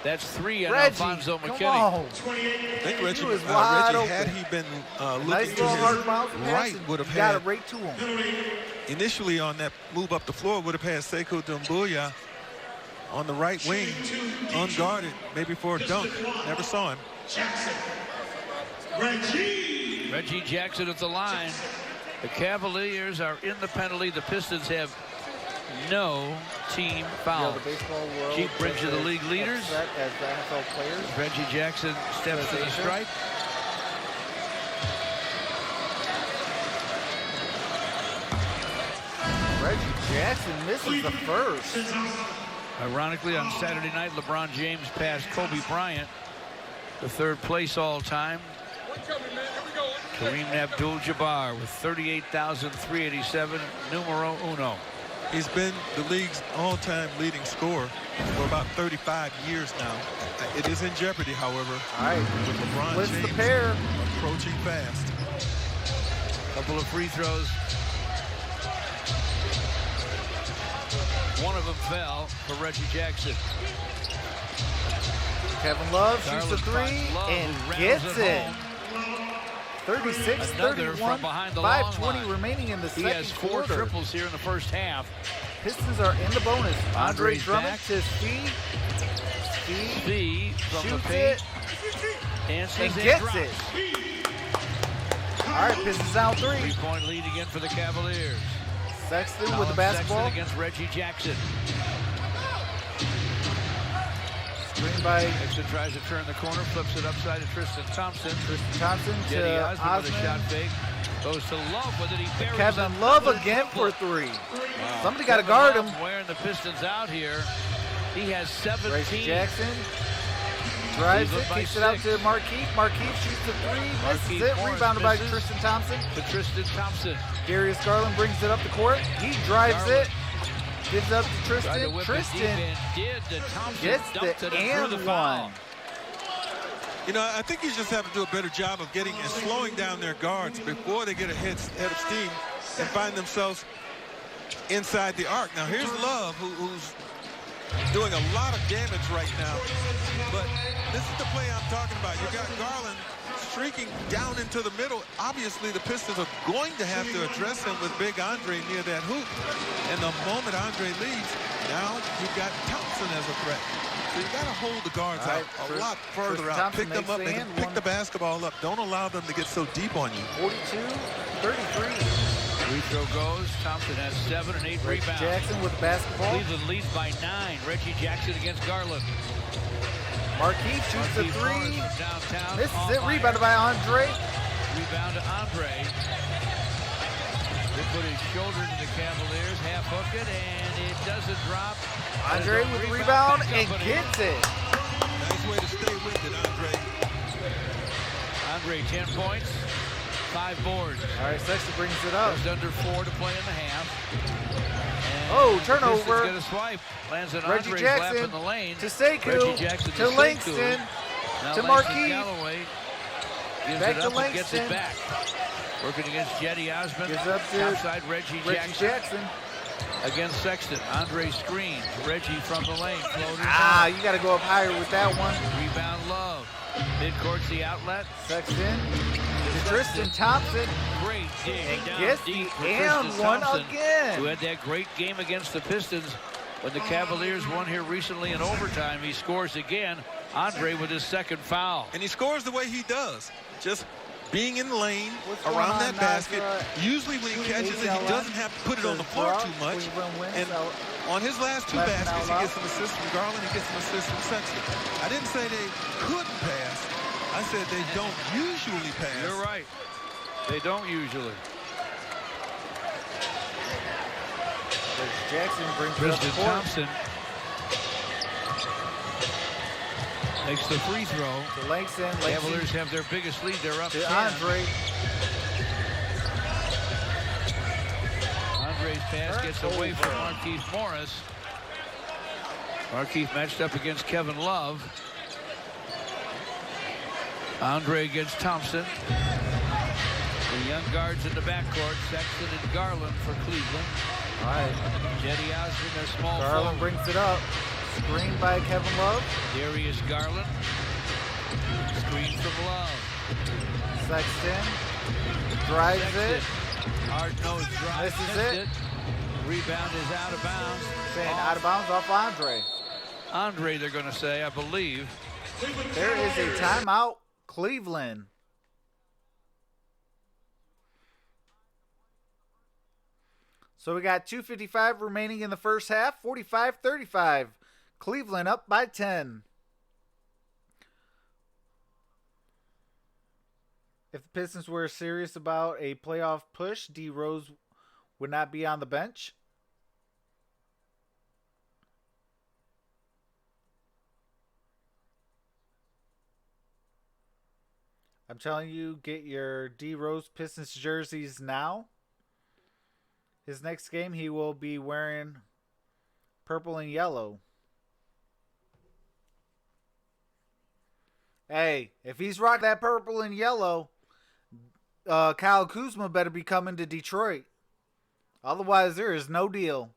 That's 3 on Reggie, Alfonso come McKinney. on. I think Reggie, was wide Reggie had open. he been Nice looking to little hard his bounce right, pass. would have Got it had, right to him. initially on that move up the floor, would have had Sekou Doumbouya on the right wing, unguarded, maybe for a dunk. Never saw him. Reggie Jackson at the line. The Cavaliers are in the penalty. The Pistons have no team foul. The baseball world Chief brings you the league leaders. upset as the NFL players. Reggie Jackson steps to the stripe. Reggie Jackson misses the first. Ironically, on Saturday night, LeBron James passed Kobe Bryant, the 3rd place all-time. Kareem Abdul-Jabbar with 38,387, numero uno. He's been the league's all-time leading scorer for about 35 years now. It is in jeopardy, however. All right, with LeBron blitz James the pair. approaching fast. Couple of free throws. One of them fell for Reggie Jackson. Kevin Love shoots Garland the 3 finds Love, and who gets rattles it. home. 36-31, from behind the long 5:20 line. remaining in the He second has 4 quarter. triples here in the first half. Pistons are in the bonus. Andre Andre's Drummond back. to Speed. B from the Shoots paint. it Dances and and gets drops. it. All right, Pistons down 3. 3-point lead again for the Cavaliers. Sexton Colin with the basketball. Sexton against Reggie Jackson. Screen by Sexton tries to turn the corner, flips it upside to Tristan Thompson. Tristan Thompson Jetty to Osmond with a shot Osmond. fake. Goes to Love with it. He buries Kevin it. Love again for 3. Wow. Somebody got to Kevin guard Love him. wearing the Pistons out here. He has 17. Reggie Jackson drives it, Cleveland by kicks it out 6. to Markeith. Markeith shoots the 3, Markeith misses it. Morris Rebounded by misses. Tristan Thompson. To Tristan Thompson. Darius Garland brings it up the court. He drives Garland. it, gives it up to Tried to Tristan. whip it deep Tristan and did. The Thompson gets dumped the it and threw the and foul. one. You know, I think you just have to do a better job of getting and slowing down their guards before they get a head of steam and find themselves inside the arc. Now, here's Love, who's doing a lot of damage right now. But this is the play I'm talking about. You got Garland streaking down into the middle. Obviously, the Pistons are going to have to address him with big Andre near that hoop. And the moment Andre leaves, now you've got Thompson as a threat. So you got to hold the guards All right, out a lot further Tristan out. Thompson Pick them makes up the and hand, pick one. the basketball up. Don't allow them to get so deep on you. 42-33. Free throw goes. Thompson has 7 and 8 Reggie rebounds. Jackson with the basketball. Cleveland leads by 9. Reggie Jackson against Garland. Markeith shoots the Markeith 3. Morris from downtown. Misses off it. iron. Rebounded by Andre. Rebound to Andre. They put his shoulder to the Cavaliers, half hook it, and it doesn't drop. Andre with the rebound picks and up gets it. Nice way to stay with it, Andre. Andre, 10 points, 5 boards. All right, Sexton brings it up. Just under 4 to play in the half. And Oh, the turnover. Pistons get a swipe. Lands on Reggie Andre's lap Jackson in the lane. to Sekou, Reggie Jackson to Langston, Now to Langston Markeith. Galloway gives Back it to up and gets it Langston. back. Working against Jetty Osmond. Gives up to Outside Reggie Jackson. Against Sexton. Andre screens. Reggie from the lane. Floating Ah, down. you got to go up higher with that one. Rebound Love. Midcourt's the outlet. Sexton to Tristan Thompson. Great dig And down gets deep the for and Tristan one Thompson, again. who had that great game against the Pistons When the Cavaliers won here recently in overtime, he scores again. Andre with his second foul. And he scores the way he does. Just being in the lane, What's around going on, that basket. Naza? Usually when he catches it, he doesn't have to put it on the floor too much. And on his last two baskets, he gets an assist from Garland, he gets an assist from Sexton. I didn't say they couldn't pass. I said they don't usually pass. You're right. They don't usually. Jackson brings it up Tristan the court. Thompson makes the free throw. To Langston. Cavaliers have their biggest lead. They're up 10. To Andre. Andre's pass gets away from Markieff Morris. Markieff matched up against Kevin Love. Andre against Thompson. The young guards in the backcourt, Sexton and Garland for Cleveland. All right. Jetty Osmond, their small Garland forward. brings it up. Screen by Kevin Love. Darius Garland. Screen from Love. Sexton. Drives Sexton. it. Hard nose drive. Misses Missed it. Rebound is out of bounds. Saying out of bounds off Andre. Andre, they're going to say, I believe. There is a timeout. Cleveland. So we got 2:55 remaining in the first half. 45-35. Cleveland up by 10. If the Pistons were serious about a playoff push, D. Rose would not be on the bench. I'm telling you, get your D. Rose Pistons jerseys now. His next game, he will be wearing purple and yellow. Hey, if he's rocking that purple and yellow, Kyle Kuzma better be coming to Detroit. Otherwise, there is no deal.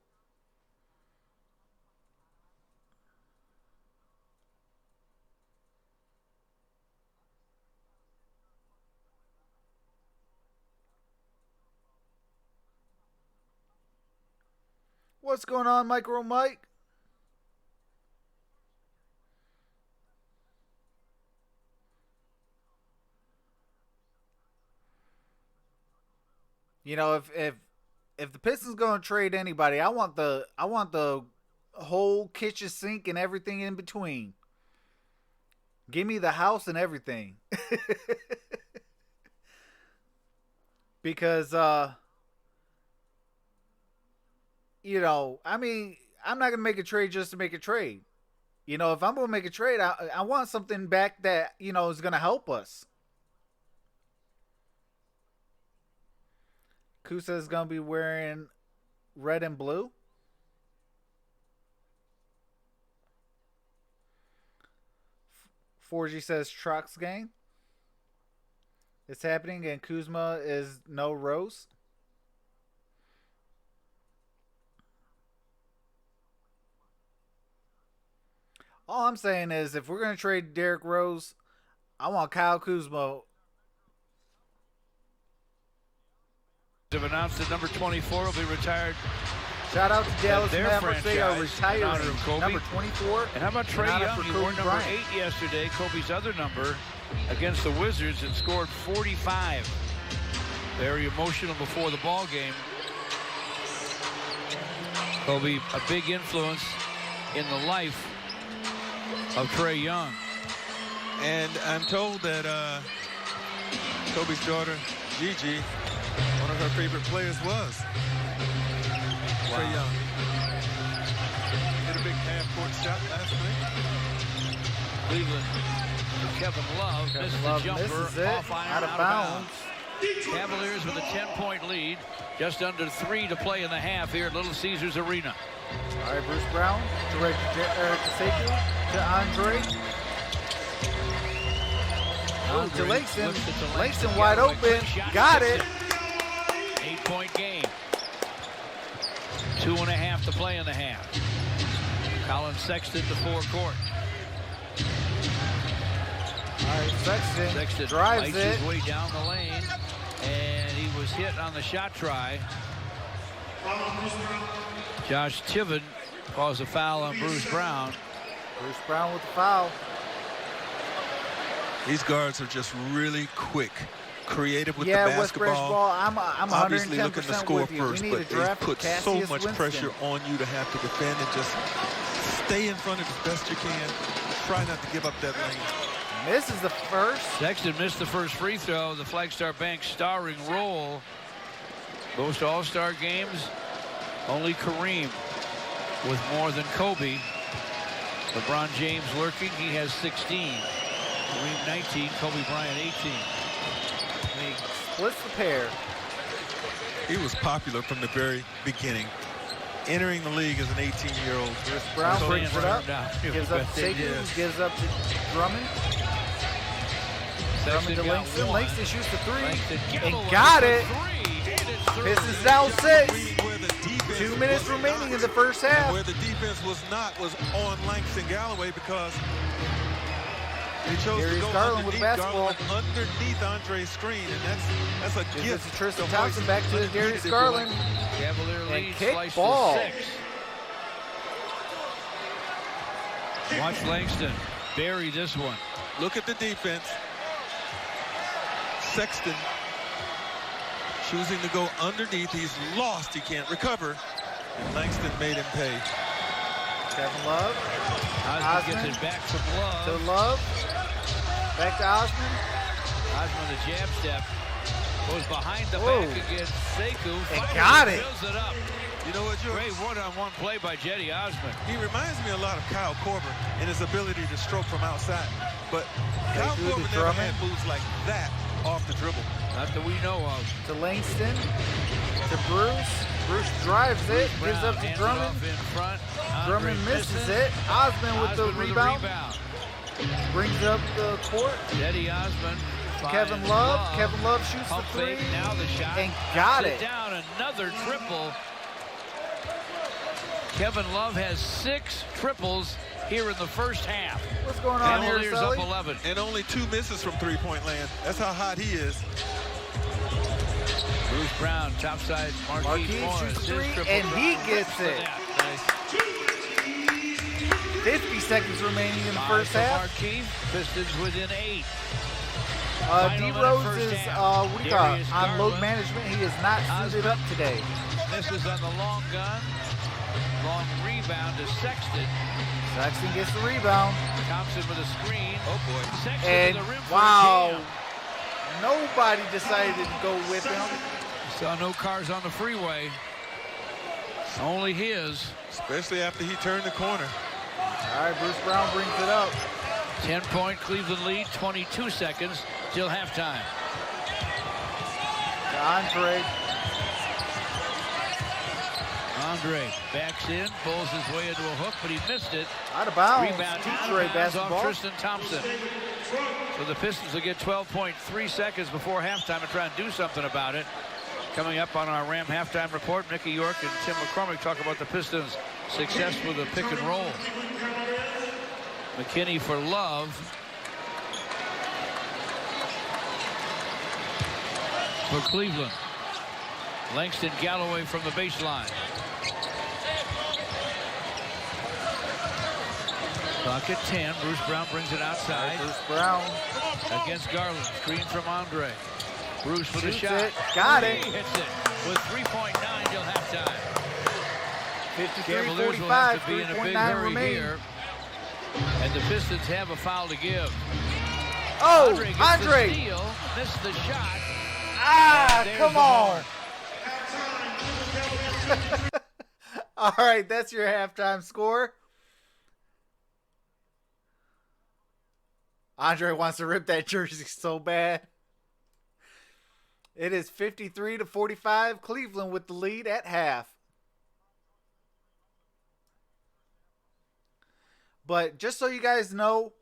What's going on, Micro Mike? You know, if the Pistons going to trade anybody, I want the whole kitchen sink and everything in between. Give me the house and everything. Because you know, I mean, I'm not going to make a trade just to make a trade. You know, if I'm going to make a trade, I want something back that, you know, is going to help us. Kusa is going to be wearing red and blue. Forgy says Trox game. It's happening, and Kuzma is no Rose. All I'm saying is, if we're going to trade Derrick Rose, I want Kyle Kuzma. They've announced that number 24 will be retired. Shout out to Dallas Their Mavericks. They are franchise in honor retiring of Kobe. number 24. And how about Trae honor Young? for He Kobe wore number Bryant. 8 yesterday, Kobe's other number, against the Wizards, and scored 45. Very emotional before the ball game. Kobe, a big influence in the life of Trae Young. And I'm told that Kobe's daughter, Gigi, one of her favorite players was Trae Young. Hit a big half-court shot last night. Cleveland, Kevin Love missed the jumper, off iron, out of bounds. Cavaliers with a 10-point lead. Just under 3 to play in the half here at Little Caesars Arena. All right, Bruce Brown to Eric Kaseki, to Andre. To Langston. Langston wide open. Got it. 8-point game. 2.5 to play in the half. Colin Sexton to forecourt. All right, Sexton drives bites it. his way down the lane, and he was hit on the shot try. Josh Tiven calls a foul on Bruce Brown. Bruce Brown with the foul. These guards are just really quick, creative with the West Branch basketball. ball. I'm Obviously 110% looking to score with you. first, We need but to they draft put so Cassius much Winston. pressure on you to have to defend and just stay in front of as best you can. Try not to give up that lane. Misses the first. Sexton missed the first free throw. The Flagstar Bank starring role. Most All-Star games, only Kareem with more than Kobe. LeBron James lurking. He has 16. Kareem 19. Kobe Bryant 18. And he splits the pair. He was popular from the very beginning. Entering the league as an 18-year-old. Bruce Brown So brings it up. down. Gives up to Sekou. Yes. Gives up to Drummond. Drummond to got Langston. one. Langston shoots the three. Langston And got it. Pistons Pistons down 6. Where the defense 2 minutes was remaining not. in the first half. Where the defense was not was on Langston Galloway because they chose Darius to go Garland with underneath basketball. Garland underneath Andre's screen, and that's a Gives gift. it to Tristan to Thompson. Hoist Back to undefeated Darius if you Garland. want. Cavalier And lead kick sliced ball. to 6. Watch Langston bury this one. Look at the defense. Sexton choosing to go underneath. He's lost. He can't recover. And Langston made him pay. Kevin Love. Osman Osman gets it back from to Love. Love. Back to Osman. Osman the jab step. Goes behind the Whoa. back against Sekou. Finally got it. Fills it up. You know what, George? Great one-on-one play by Jetty Osman. He reminds me a lot of Kyle Korver in his ability to stroke from outside. But Kyle do the Korver never Drummond. had moves like that off the dribble. Not that we know of. To Langston. To Bruce. Bruce drives it. Gives up to Hands it Drummond. off in front. Drummond Andre misses misses. it. Osman with the Osman rebound. Brings up the court. Jetty Osman. Kevin finds Love. Kevin Love shoots Pump the three. fake, now the shot. And got Knocks it. down, another triple. Kevin Love has 6 triples here in the first half. What's going on here, Cavaliers up Sully? 11. And only 2 misses from three-point land. That's how hot he is. Bruce Brown, topside, Marquise Marquise Morris. shoots his three, triple and he down. gets For it. that. 50 seconds remaining in the Five first for half. Marquise. Pistons within 8. D Final Rose minute first is half. what do you call it? Darius On load Garland. management. He is not suited up today. Misses on the long gun. Long rebound to Sexton. Sexton gets the rebound. Thompson with a screen. Oh, boy. Sexton And to the rim for a wow, jam. nobody decided to go with him. Saw no cars on the freeway. Only his. Especially after he turned the corner. All right, Bruce Brown brings it up. 10-point Cleveland lead, 22 seconds till halftime. To Andre. Andre backs in, pulls his way into a hook, but he missed it. Out of bounds. Rebound out of Detroit bounds basketball. off Tristan Thompson. So the Pistons will get 12.3 seconds before halftime and try and do something about it. Coming up on our Ram halftime report, Mickey York and Tim McCormick talk about the Pistons' success with a pick and roll. McKinney for Love. For Cleveland. Langston Galloway from the baseline. Clock at 10. Bruce Brown brings it outside. Bruce Brown Against Garland. Screen from Andre. Bruce with a shoots shot. it. Got He it. hits it with 3.9 till halftime. 53-45. Cavaliers will have to be in a big 3.9 hurry remaining. here. And the Pistons have a foul to give. Oh, Gets Andre. the steal, missed the shot. Ah, There's come the on. All right, that's your halftime score. Andre wants to rip that jersey so bad. It is 53-45. Cleveland with the lead at half. But just so you guys know,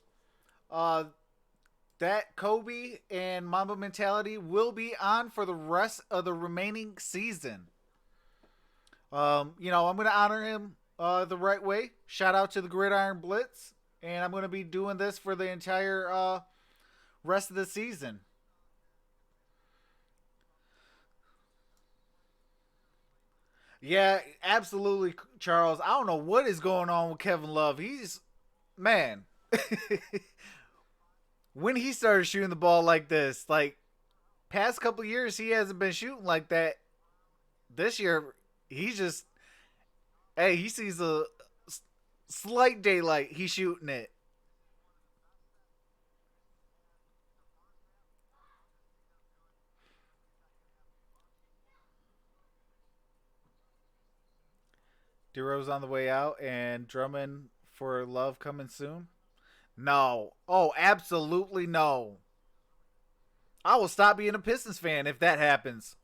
that Kobe and Mamba mentality will be on for the rest of the remaining season. I'm going to honor him the right way. Shout out to the Gridiron Blitz. And I'm going to be doing this for the entire rest of the season. Yeah, absolutely, Charles. I don't know what is going on with Kevin Love. He's man. When he started shooting the ball like this, like past couple years, he hasn't been shooting like that. This year, he's just hey, he sees a slight daylight. He's shooting it. Duro's on the way out, and Drummond for Love coming soon. No. Oh, absolutely no. I will stop being a Pistons fan if that happens.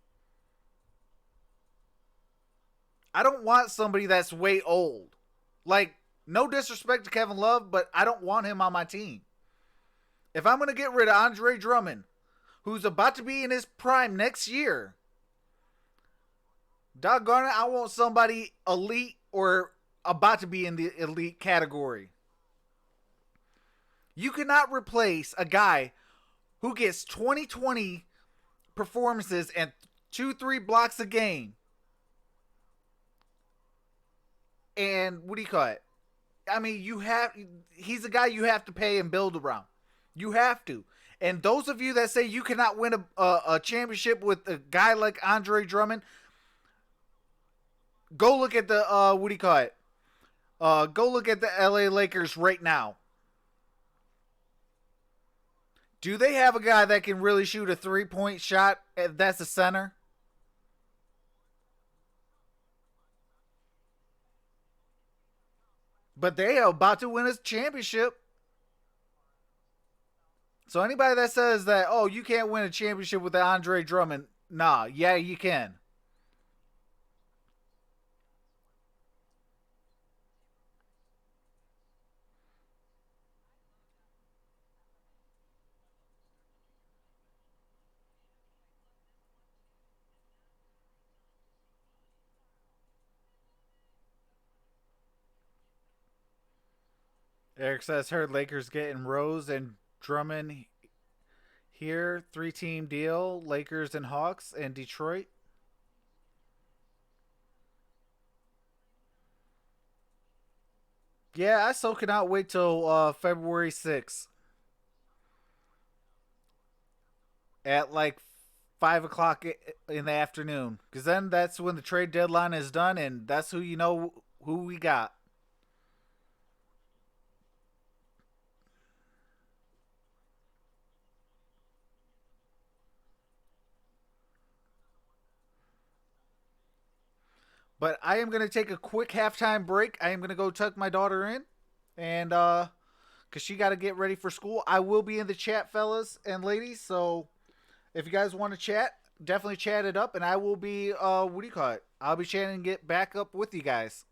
I don't want somebody that's way old. Like, no disrespect to Kevin Love, but I don't want him on my team. If I'm going to get rid of Andre Drummond, who's about to be in his prime next year, doggone it, I want somebody elite or about to be in the elite category. You cannot replace a guy who gets 20-20 performances and 2-3 blocks a game. And what do you call it? I mean, he's a guy you have to pay and build around. You have to. And those of you that say you cannot win a championship with a guy like Andre Drummond, go look at the what do you call it? Go look at the LA Lakers right now. Do they have a guy that can really shoot a 3-point shot if that's a center? But they are about to win a championship. So anybody that says that, oh, you can't win a championship with Andre Drummond, nah, yeah, you can. Eric says, heard Lakers getting Rose and Drummond here. 3-team deal. Lakers and Hawks and Detroit. Yeah, I still cannot wait till February 6th at like 5 o'clock in the afternoon. Because then that's when the trade deadline is done, and that's who you know who we got. But I am going to take a quick halftime break. I am going to go tuck my daughter in. And, because she got to get ready for school. I will be in the chat, fellas and ladies. So if you guys want to chat, definitely chat it up. And I will be, what do you call it? I'll be chatting and get back up with you guys.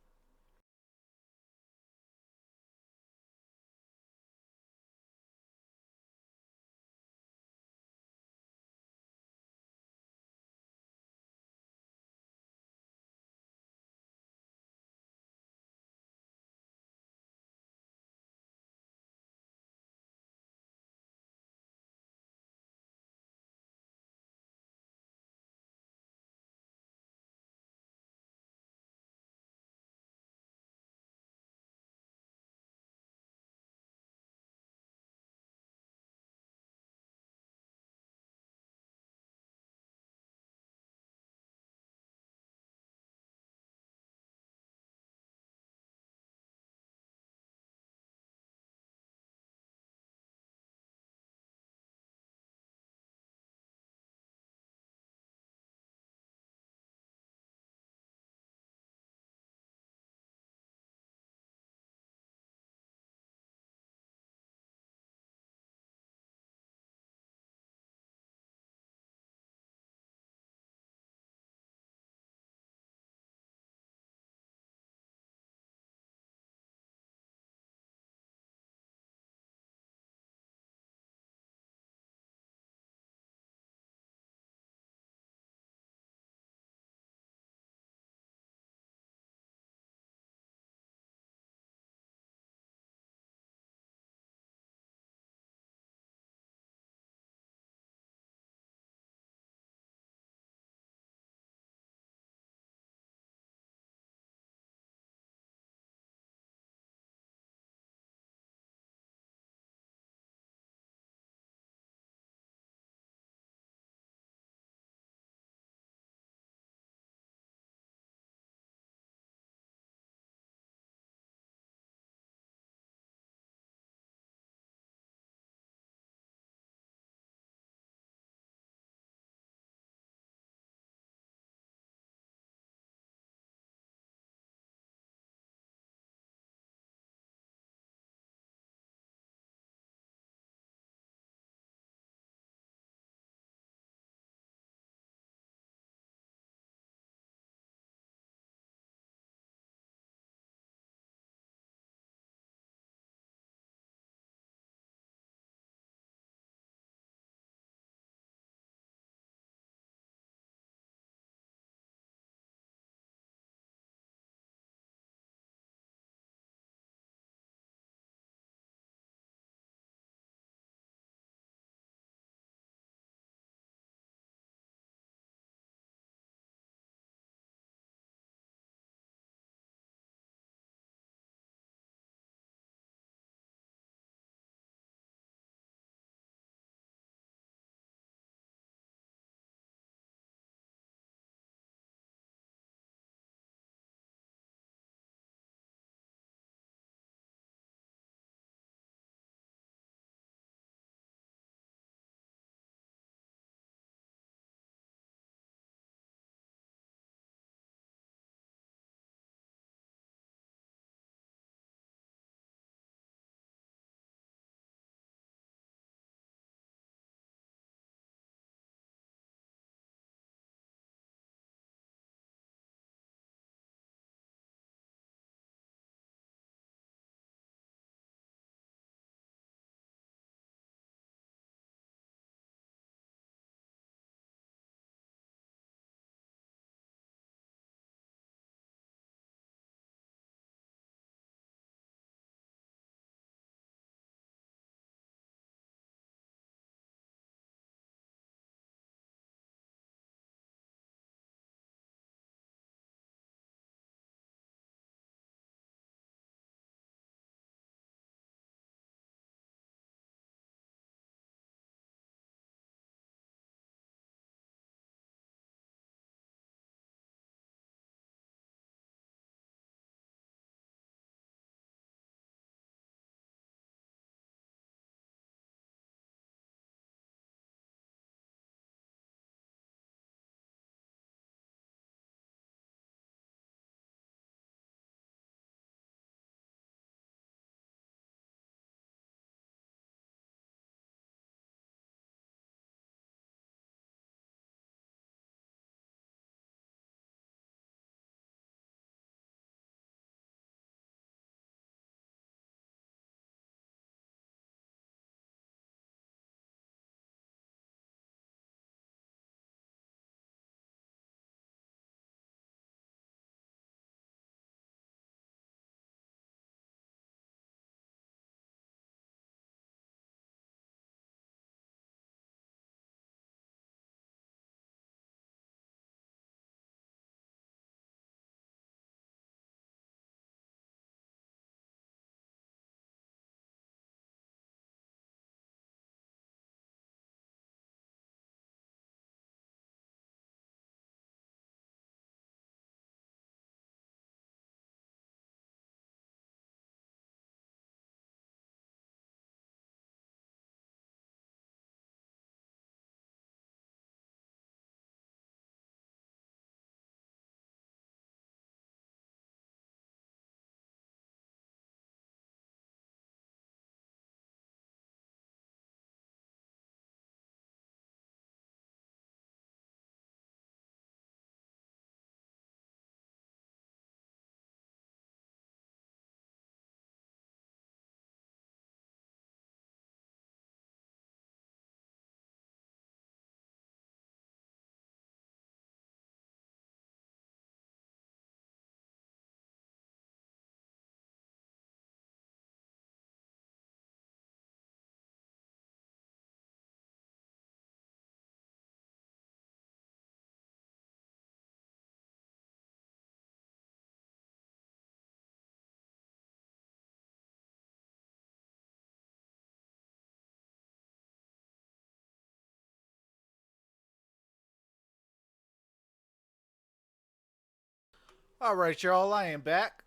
All right, y'all, I am back.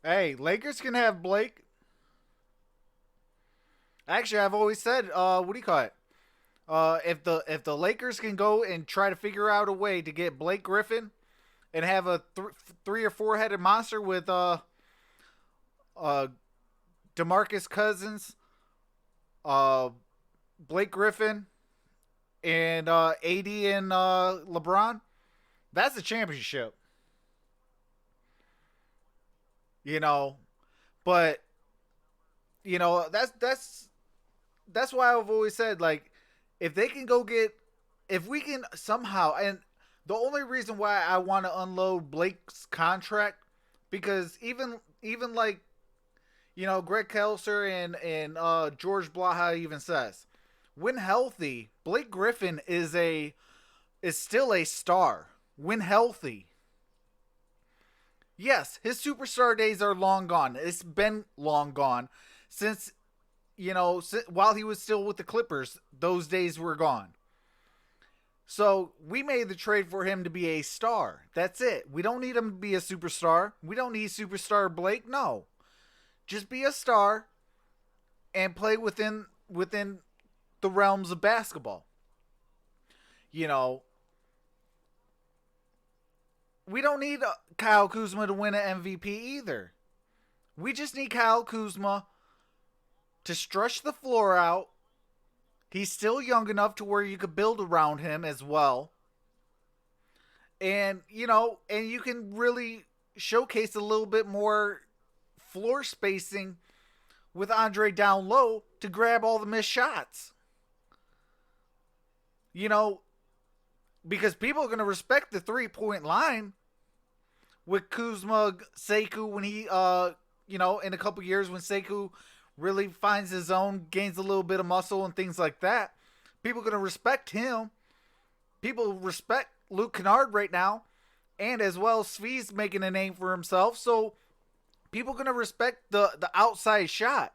Hey, Lakers can have Blake. Actually, I've always said, what do you call it? If the Lakers can go and try to figure out a way to get Blake Griffin and have a 3 or 4 headed monster with DeMarcus Cousins, Blake Griffin, and AD and LeBron, that's a championship. But that's why I've always said, like, if they can go get, if we can somehow, and the only reason why I want to unload Blake's contract, because even like, Greg Kelser and George Blaha even says, when healthy, Blake Griffin is still a star. When healthy. Yes, his superstar days are long gone. It's been long gone since, while he was still with the Clippers, those days were gone. So we made the trade for him to be a star. That's it. We don't need him to be a superstar. We don't need superstar Blake. No. Just be a star and play within the realms of basketball. We don't need Kyle Kuzma to win an MVP either. We just need Kyle Kuzma to stretch the floor out. He's still young enough to where you could build around him as well. And, and you can really showcase a little bit more floor spacing with Andre down low to grab all the missed shots. Because people are going to respect the 3-point line with Kuzma, Sekou, when he, in a couple years when Sekou really finds his own, gains a little bit of muscle and things like that. People are going to respect him. People respect Luke Kennard right now. And as well, Svee's making a name for himself. So people are going to respect the outside shot.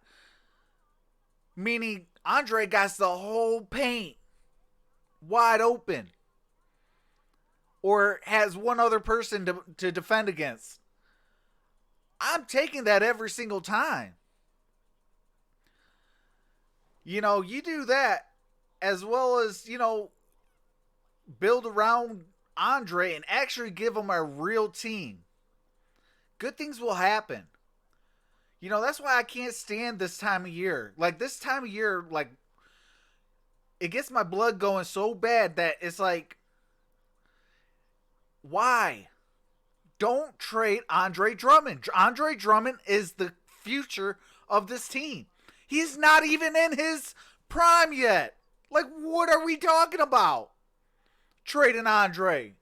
Meaning Andre got the whole paint wide open. Or has one other person to defend against. I'm taking that every single time. You do that as well as, build around Andre and actually give him a real team. Good things will happen. That's why I can't stand this time of year. Like, this time of year, like, it gets my blood going so bad that it's like, why? Don't trade Andre Drummond. Andre Drummond is the future of this team. He's not even in his prime yet. Like, what are we talking about? Trading Andre.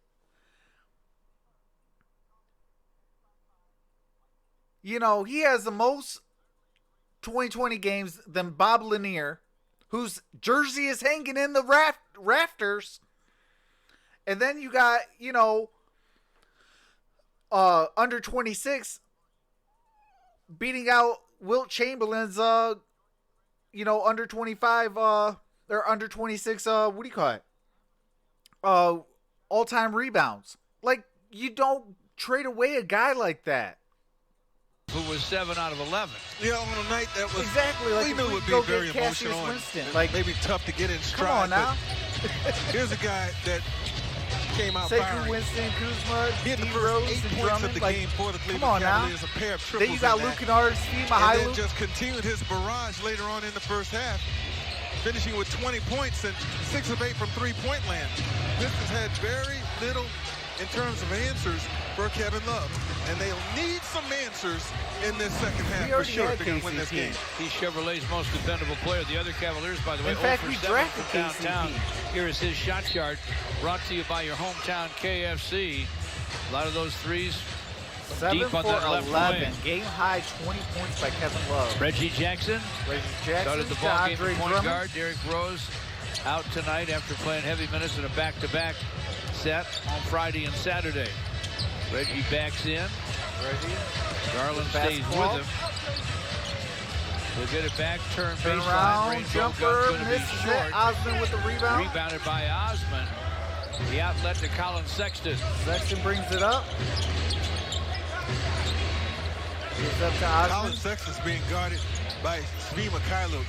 He has the most 2020 games than Bob Lanier, whose jersey is hanging in the rafters. And then you got, under 26 beating out Wilt Chamberlain's, under 25, or under 26, what do you call it? All-time rebounds. Like, you don't trade away a guy like that. Who was 7 out of 11. Yeah, on a night that was exactly like we knew it would be very emotional and like, maybe tough to get in stride. Come on now. Here's a guy that came out Sekou, firing. Winston, Kuzma, hit the D. first Rose, 8 and points Drummond. of the Like, game for the come Cleveland on now. Cavaliers, a pair of triples. Then you got in Luke that. Kennard, Steve And Mahailu. then just continued his barrage later on in the first half, finishing with 20 points and 6 of 8 from three-point land. This has had very little in terms of answers for Kevin Love. And they'll need some answers in this second half for sure if they're going to win this game. He's Chevrolet's most dependable player. The other Cavaliers, by the way, In fact, 0 we for 7 drafted from downtown. KCP. Here is his shot chart, brought to you by your hometown KFC. A lot of those threes 7 deep for on that left 11. wing. Game high 20 points by Kevin Love. Reggie Jackson started the ball game at point guard. Derrick Rose out tonight after playing heavy minutes in a back-to-back set on Friday and Saturday. Reggie backs in. Reggie. Garland stays with him. We'll get it back, turn baseline, around, range jumper, going to be misses short. it. Osmond with the rebound. Rebounded by Osmond. The outlet to Colin Sexton. Sexton brings it up. Gives up to Osmond. Colin Sexton's being guarded by Svi Mikhailuk.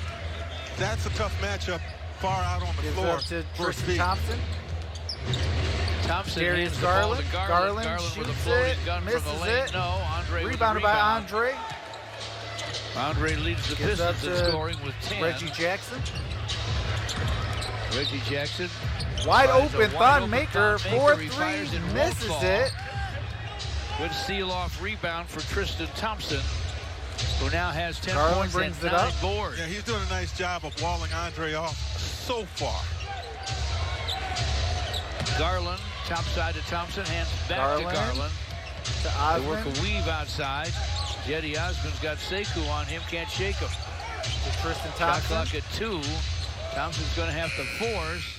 That's a tough matchup far out on the Gives floor up to for Tristan Svi. Thompson. Thompson Darius hands the ball Garland. to Garland with a shoots floating it, gun from misses the lane. it. No, Andre with the Rebounded by rebound. Andre. Andre leads the Gives up Pistons in to scoring with 10. Reggie Jackson. Reggie Jackson. Wide finds a open, wide Thon open Maker, Thon Maker. He 4-3, fires and won't misses fall. it. Good seal-off rebound for Tristan Thompson, who now has 10 Garland points brings and it 9 up. boards. Yeah, he's doing a nice job of walling Andre off so far. Garland, top side to Thompson, hands back Garland to Garland. To They work Osmond. a weave outside. Jetty Osmond's got Sekou on him, can't shake him. To Tristan Shot Thompson. clock at 2. Thompson's going to have to force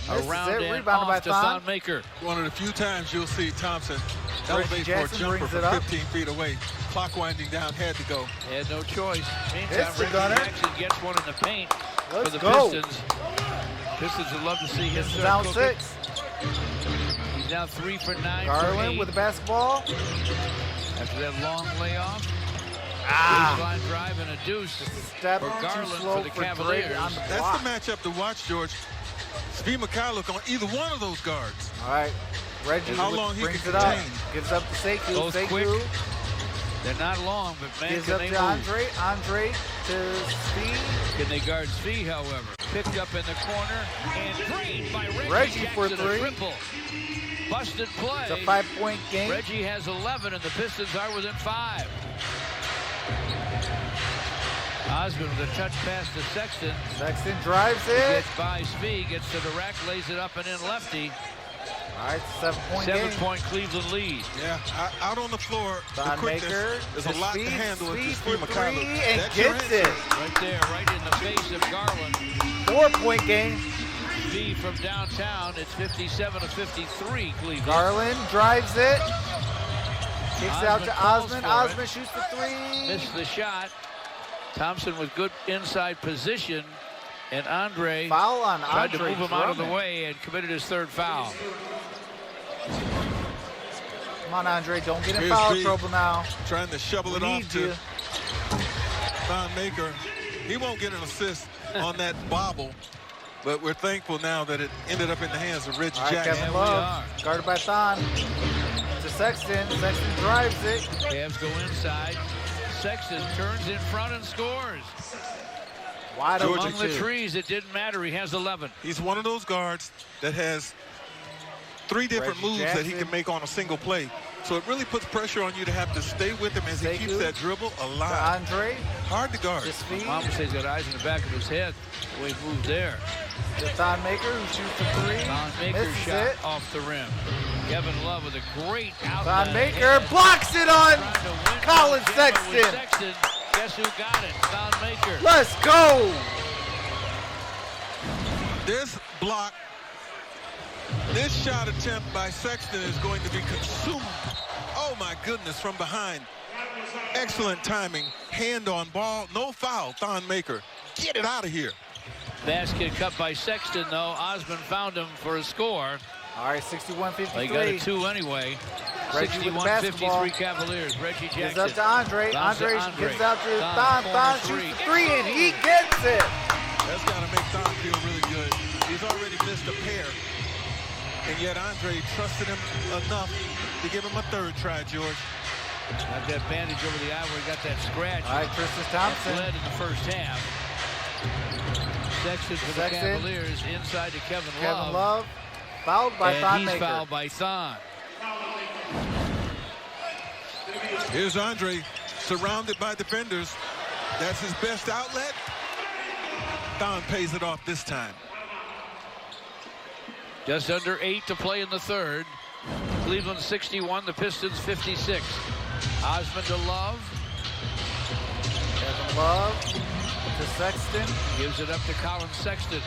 a Misses round it. and Rebounded by off to Thon. Thon Maker. One of the few times you'll see Thompson elevate for a Jackson jumper brings it from up. 15 feet away. Clock winding down, had to go. He had no choice. Meantime, Hits the Reggie gunner. Jackson gets one in the paint Let's for the go. Pistons. Pistons would love to see him This is start down cooking. 6. He's now 3 for 9 for Garland 8 with the basketball. after that long layoff. Ah. Baseline drive and a deuce Step for too Garland slow for the for Cavaliers. Drake on the That's block. the matchup to watch, George. Svi Mikhailuk on either one of those guards. All right. Reggie How long he brings can it up. contain. Gives up to Sekou. Both Sekou quick. They're not long, but man, gives can up they to move. Andre. Andre to Speed. Can they guard Svi, however? Picked up in the corner and drained by Reggie Jackson. for A 3. triple. Busted play. It's a 5-point game. Reggie has 11, and the Pistons are within 5. Osmond with a touch pass to Sexton. Sexton drives He it. gets by Svi, gets to the rack, lays it up and in lefty. All right, 7-point game. 7-point Cleveland lead. Yeah, out on the floor, Thon the quickness Maker is a to lot to Speed. handle at Speed this for Svi 3 Mikhailuk. and That's your gets answer. it. Right there, right in the face of Garland. 4-point game. Svi from downtown, it's 57 to 53, Cleveland. Garland drives it. Kicks out Osmond to calls Osmond. for it. Osmond shoots the 3. Missed the shot. Thompson with good inside position, and Andre Foul on tried Andre to move him out of the Drummond. way and committed his 3rd foul. Come on, Andre. Don't get in Here's foul Svi trouble now. Trying to shovel it We off need to you. Thon Maker. He won't get an assist on that bobble, but we're thankful now that it ended up in the hands of Reggie All right, Jackson. Kevin we Love. are. Guarded by Thon. To Sexton. Sexton drives it. Cavs go inside. Sexton turns in front and scores. Wide Georgia open. Among the two. trees, it didn't matter. He has 11. He's one of those guards that has 3 different Reggie moves that he Jackson. can make on a single play. So it really puts pressure on you to have to stay with him as he Sekou. keeps that dribble To alive. Andre. Hard to guard. To Speed. Mama says he's got eyes in the back of his head. The way he moved there. To Thon Maker, who shoots the 3. Thon Maker Misses shot it. off the rim. Kevin Love with a great outlet. Thon Maker ahead. blocks it on Trying to win Colin the jumper with Sexton. Sexton. Guess who got it? Thon Maker. Let's go. This block, this shot attempt by Sexton is going to be consumed. Oh my goodness, from behind. Excellent timing. Hand on ball, no foul. Thon Maker, get it out of here. Basket cut by Sexton, though. Osmond found him for a score. All right, 61-53. They got a 2 anyway. Reggie with the basketball. 61-53 Cavaliers. Reggie Jackson. Gives up to Andre. Bounce to Andre gives out to Thon, Thon. corner Thon three. shoots the 3, and he gets it. That's got to make Thon feel really good. He's already missed a pair. And yet Andre trusted him enough to give him a 3rd try, George. Got that bandage over the eye where he got that scratch. All right, Tristan Thompson. Bled in the first half. Sexton for the Sexton. Cavaliers inside to Kevin Love. Fouled by and Thon he's Maker. fouled by Thon. Here's Andre, surrounded by defenders. That's his best outlet. Thon pays it off this time. Just under 8 to play in the 3rd. Cleveland 61, the Pistons 56. Osmond to Love. Kevin Love to Sexton. Gives it up to Colin Sexton.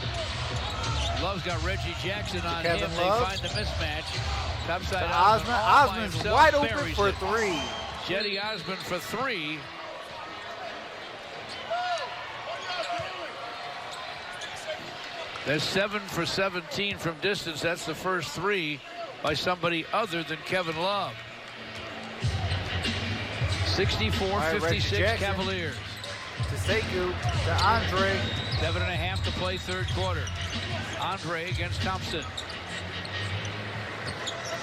Love's got Reggie Jackson on him. Kevin They Love. find the mismatch. Topside To Osmond. Osmond. all by Osmond's himself, wide open buries for it. 3. Jetty Osmond for 3. They're 7 for 17 from distance. That's the first 3 by somebody other than Kevin Love. 64-56 Cavaliers. To Sekou, to Andre. 7.5 to play third quarter. Andre against Thompson.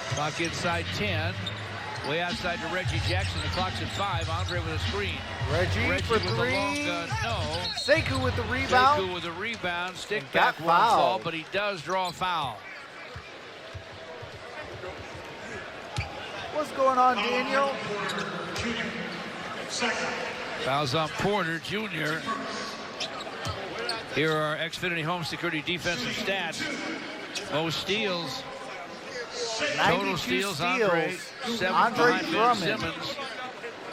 Clock inside 10. Way outside to Reggie Jackson. The clock's at 5. Andre with a screen. Reggie for with 3. the long gun. No. Sekou with the rebound. Sekou with a rebound. Stick And back got won't fall, fouled. but he does draw a foul. What's going on, Daniel? Fouls on Porter Jr. Here are Xfinity Home Security defensive stats. Most steals. Total 92 steals. Andre 7 Andre behind Ben Drummond. Simmons.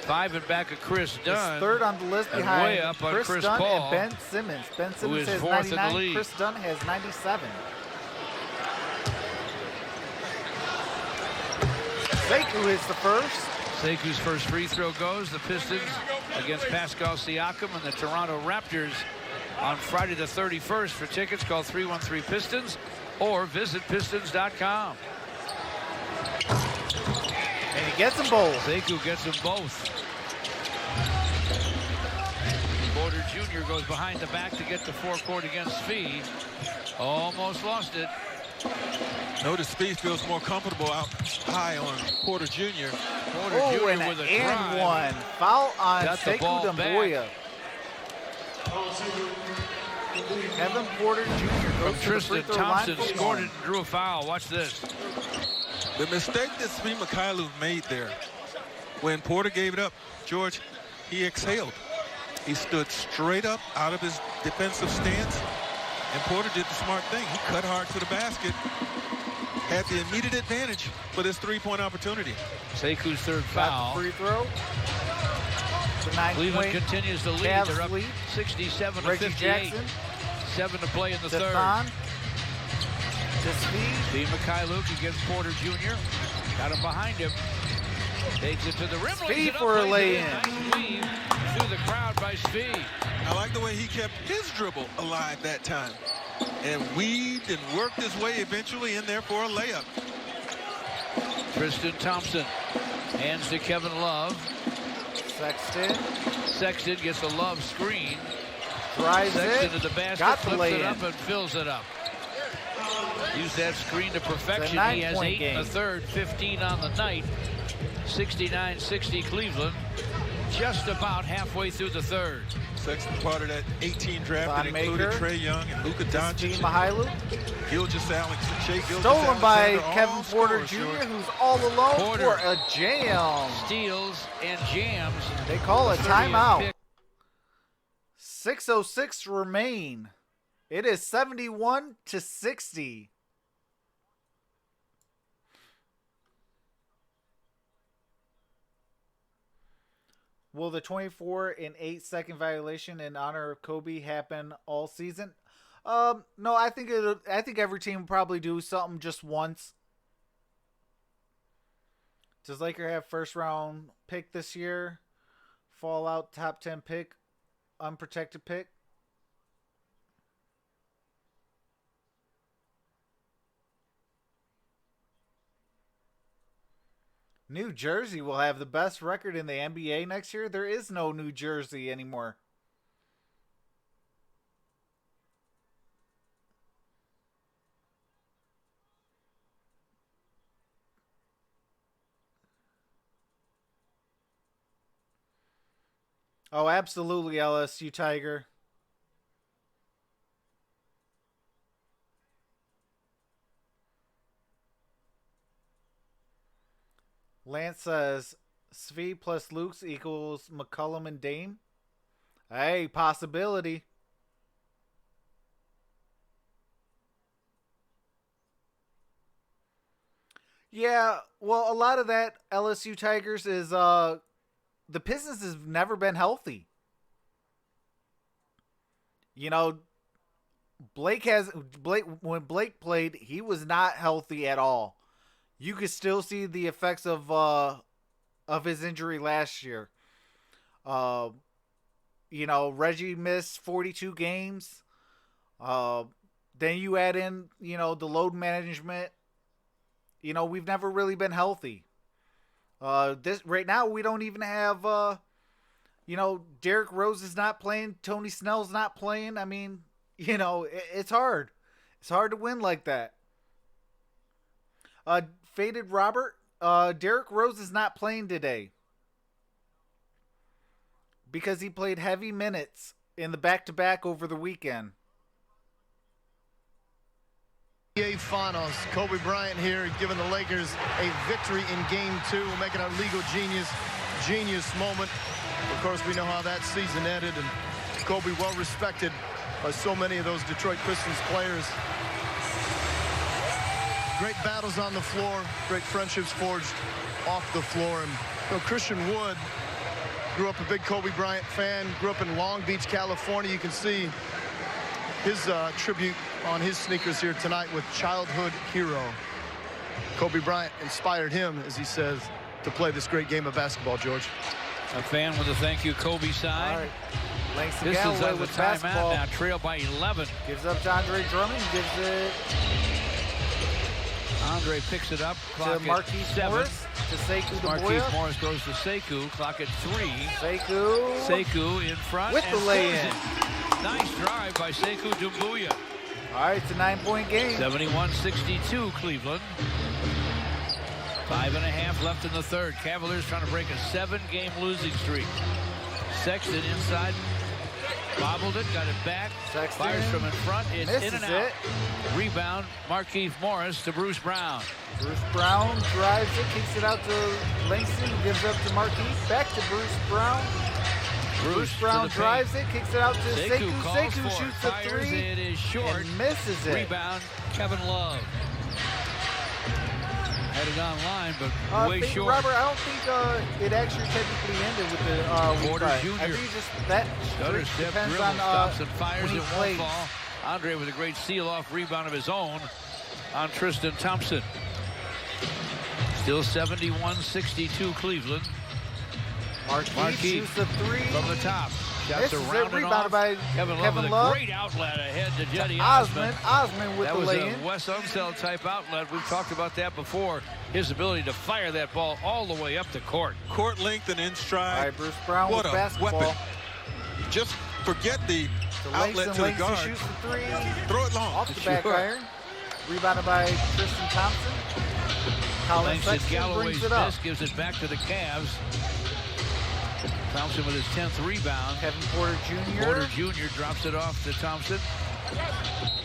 5 and back of Chris Is Dunn. third on the list And behind way up on Chris Dunn Paul, and Ben Simmons. Ben Simmons is has fourth in the 99. league. Chris Dunn has 97. Sekou is the first. Sekou's first free throw goes. The Pistons against Pascal Siakam and the Toronto Raptors on Friday the 31st. For tickets, call 313-PISTONS or visit pistons.com. And he gets them both. Sekou gets them both. Porter Jr. goes behind the back to get the forecourt against Fee. Almost lost it. Notice Speed feels more comfortable out high on Porter Jr. Porter Oh, Jr. and with a an drive. and one. Foul on Got the Sekou ball Doumbouya. Kevin Porter Jr. goes to the free Tristan throw line Thompson for scored it one. and drew a foul. Watch this. The mistake that Svi Mykhailiuk made there, when Porter gave it up, George, he exhaled. He stood straight up out of his defensive stance, and Porter did the smart thing. He cut hard to the basket, had the immediate advantage for this three-point opportunity. Sekou's third Got foul. the free throw. The 9 Cleveland point continues to lead. Cavs They're up lead. 67 to Reggie 58. Jackson. 7 to play in the third. Stefan. To Speed. Steve Mykhailiuk against Porter Jr. Got him behind him. Takes it to the rim. Speed lays it up, for a lays it in. lay-in. Nice weave through the crowd by Speed. I like the way he kept his dribble alive that time and weaved and worked his way eventually in there for a layup. Tristan Thompson hands to Kevin Love. Sexton. Sexton gets a Love screen. Drives Sexton it. to the basket, Got the flips it lay-in. up and fills it up. Use that screen to perfection. It's a He has 9-point 8 in the game. third, 15 on the night. 69-60 Cleveland. Just about halfway through the third. Sexton part of that 18 draft that Thon included Maker. Trae Young and Luka Steve Doncic, Mykhailiuk. Shea Gilgeous Stolen by Alexander, Kevin all Porter scorers, Jr., George. who's all alone Porter. for a jam. Steals and jams. They call a The 30th timeout. pick. 6:06 remain. It is 71 to 60. Will the 24 and 8-second violation in honor of Kobe happen all season? No, I think every team will probably do something just once. Does Laker have first round pick this year? Fallout top 10 pick, unprotected pick? New Jersey will have the best record in the NBA next year. There is no New Jersey anymore. Oh, absolutely, LSU Tiger. Lance says Svi plus Luke's equals McCollum and Dame. Hey, possibility. Yeah, well, a lot of that LSU Tigers is the Pistons has never been healthy. You know, when Blake played, he was not healthy at all. You could still see the effects of his injury last year. You know, Reggie missed 42 games. Then you add in, you know, the load management. You know, we've never really been healthy. This right now, we don't even have, you know, Derrick Rose is not playing. Tony Snell's not playing. I mean, you know, it's hard. It's hard to win like that. Faded Robert, Derrick Rose is not playing today because he played heavy minutes in the back-to-back over the weekend. NBA Finals. Kobe Bryant here giving the Lakers a victory in Game 2, making a legal genius moment. Of course, we know how that season ended, and Kobe well respected by so many of those Detroit Pistons players. Great battles on the floor, great friendships forged off the floor. And you know, Christian Wood grew up a big Kobe Bryant fan, grew up in Long Beach, California. You can see his tribute on his sneakers here tonight with childhood hero. Kobe Bryant inspired him, as he says, to play this great game of basketball, George. A fan with a thank you Kobe sign. All right. Langston Pistons Galloway have with the basketball. timeout now, trail by 11. Gives up to Andre Drummond. Gives it Andre picks it up. Clock to at Marquise 7. Morris. To Sekou Marquise Doumbouya. Morris goes to Sekou. Clock at 3. Sekou in front. with the and lay-in. scores it. Nice drive by Sekou Doumbouya. All right, it's a 9-point game. 71-62 Cleveland. 5.5 left in the third. Cavaliers trying to break a 7-game losing streak. Sexton inside. Bobbled it, got it back. Sexton fires from in front. It's misses in and out. it. Rebound, Markieff Morris to Bruce Brown. Bruce Brown drives it, kicks it out to Langston, gives up to Marquise. Back to Bruce Brown. Bruce Brown drives it, kicks it out to Sekou. Sekou shoots the fires, 3 it is short. and misses it. Rebound, Kevin Love. Had it online, but way short. Robert, I don't think it actually technically ended with the Porter weak side. Jr. I think just that Stutter step, depends dribble, on stops and fires. when It he won't plays. fall. Andre with a great seal-off rebound of his own on Tristan Thompson. Still 71-62 Cleveland. Marquise shoots the 3 from the top. Shots This are is it, rounded rebounded off. by Kevin Love Kevin with Love. a great outlet ahead to Jetty Osman. Osman. Osman with That the was lay-in. a Wes Unseld type outlet. We've talked about that before. His ability to fire that ball all the way up the court. Court length and in stride. All right, Bruce Brown What with a basketball. weapon. Just forget the outlet to the guard. Shoots the 3 Throw it long. off the back iron. Rebounded by Tristan Thompson. Colin Langston Sexton Galloway's brings it up. miss gives it back to the Cavs. Thompson with his 10th rebound. Kevin Porter Jr. Porter Jr. drops it off to Thompson.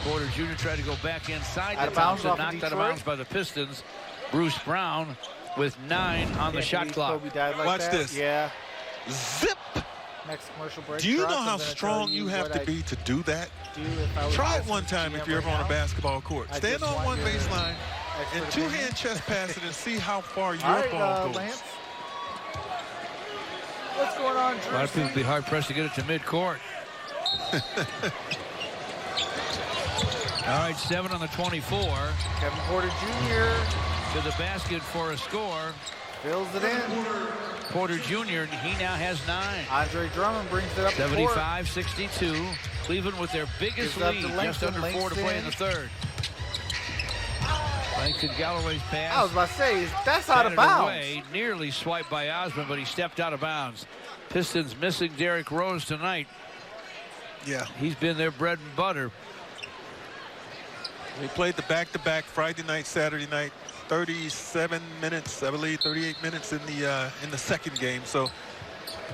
Porter Jr. tried to go back inside Out to of bounds Thompson, off of knocked out of Detroit. bounds by the Pistons. Bruce Brown with 9 on the Can't shot believe clock. Kobe died like Watch that. this. Yeah. Zip. Next commercial break. Do you Trox, know I'm how gonna strong tell you have what to I be to do that? do if I was Try it the one time GM if you're ever right on a now. basketball court. I Stand just on want one your baseline expert and opinion. two-hand chest pass it and see how far your All right, ball goes. Lance. What's going on, Drew? A lot of people would be hard-pressed to get it to midcourt. All right, 7 on the 24. Kevin Porter Jr. To the basket for a score. fills it in. Porter Jr., he now has 9. Andre Drummond brings it up to 75-62. Cleveland with their biggest Gives up lead, to just Langston. under 4 to play in the third. Langston Galloway's pass. I was about to say, that's out of batted bounds. away, nearly swiped by Osman, but he stepped out of bounds. Pistons missing Derrick Rose tonight. Yeah. He's been their bread and butter. They played the back-to-back Friday night, Saturday night, 37 minutes, I believe, 38 minutes in the second game. So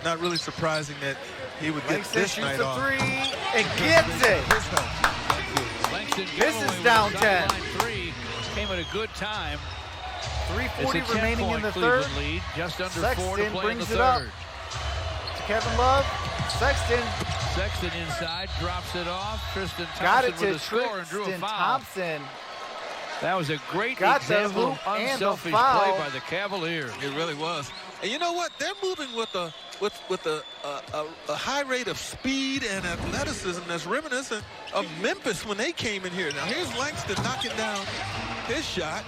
not really surprising that he would get Langston this shoots night the off. 3 and gets it. His help. Langston This Galloway is with down a 10. sideline 3 came at a good time. 3:40 It's a remaining in 10-point the Cleveland third. lead, just under 4 to Sexton play in the brings it up. third. To Kevin Love. Sexton Sexton inside, drops it off. Tristan got Thompson it to with a score and drew a Tristan foul. Thompson. That was a great Got the example of hoop and the unselfish foul. play by the Cavaliers. It really was. And you know what? They're moving with a high rate of speed and athleticism that's reminiscent of Memphis when they came in here. Now here's Langston knocking down his shot.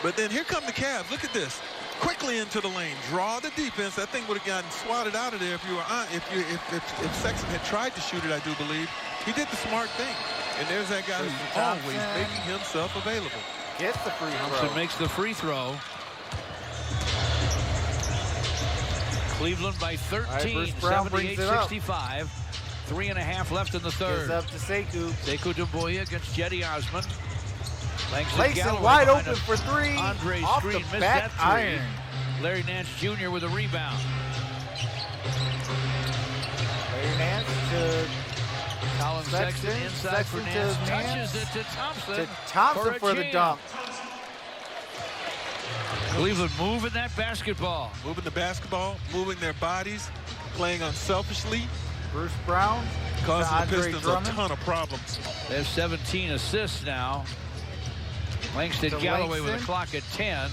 But then here come the Cavs. Look at this. Quickly into the lane. Draw the defense. That thing would have gotten swatted out of there if Sexton had tried to shoot it, I do believe. He did the smart thing. And there's that guy who's always making himself available. Gets the free throw. Thompson makes the free throw. Cleveland by 13, 78-65. 3.5 left in the third. Gives up to Sekou. Sekou Doumbouya against Jetty Osman. Langston wide open for three. Andre Off Screen the missed back that three. iron. Larry Nance Jr. with a rebound. Larry Nance to Colin Sexton inside for Nance. to Touches it to Thompson. To Thompson for the jam. dump. Cleveland moving that basketball. Moving the basketball, moving their bodies, playing unselfishly. Bruce Brown causing the Pistons Drummond. a ton of problems. They have 17 assists now. Langston Galloway with a clock at 10.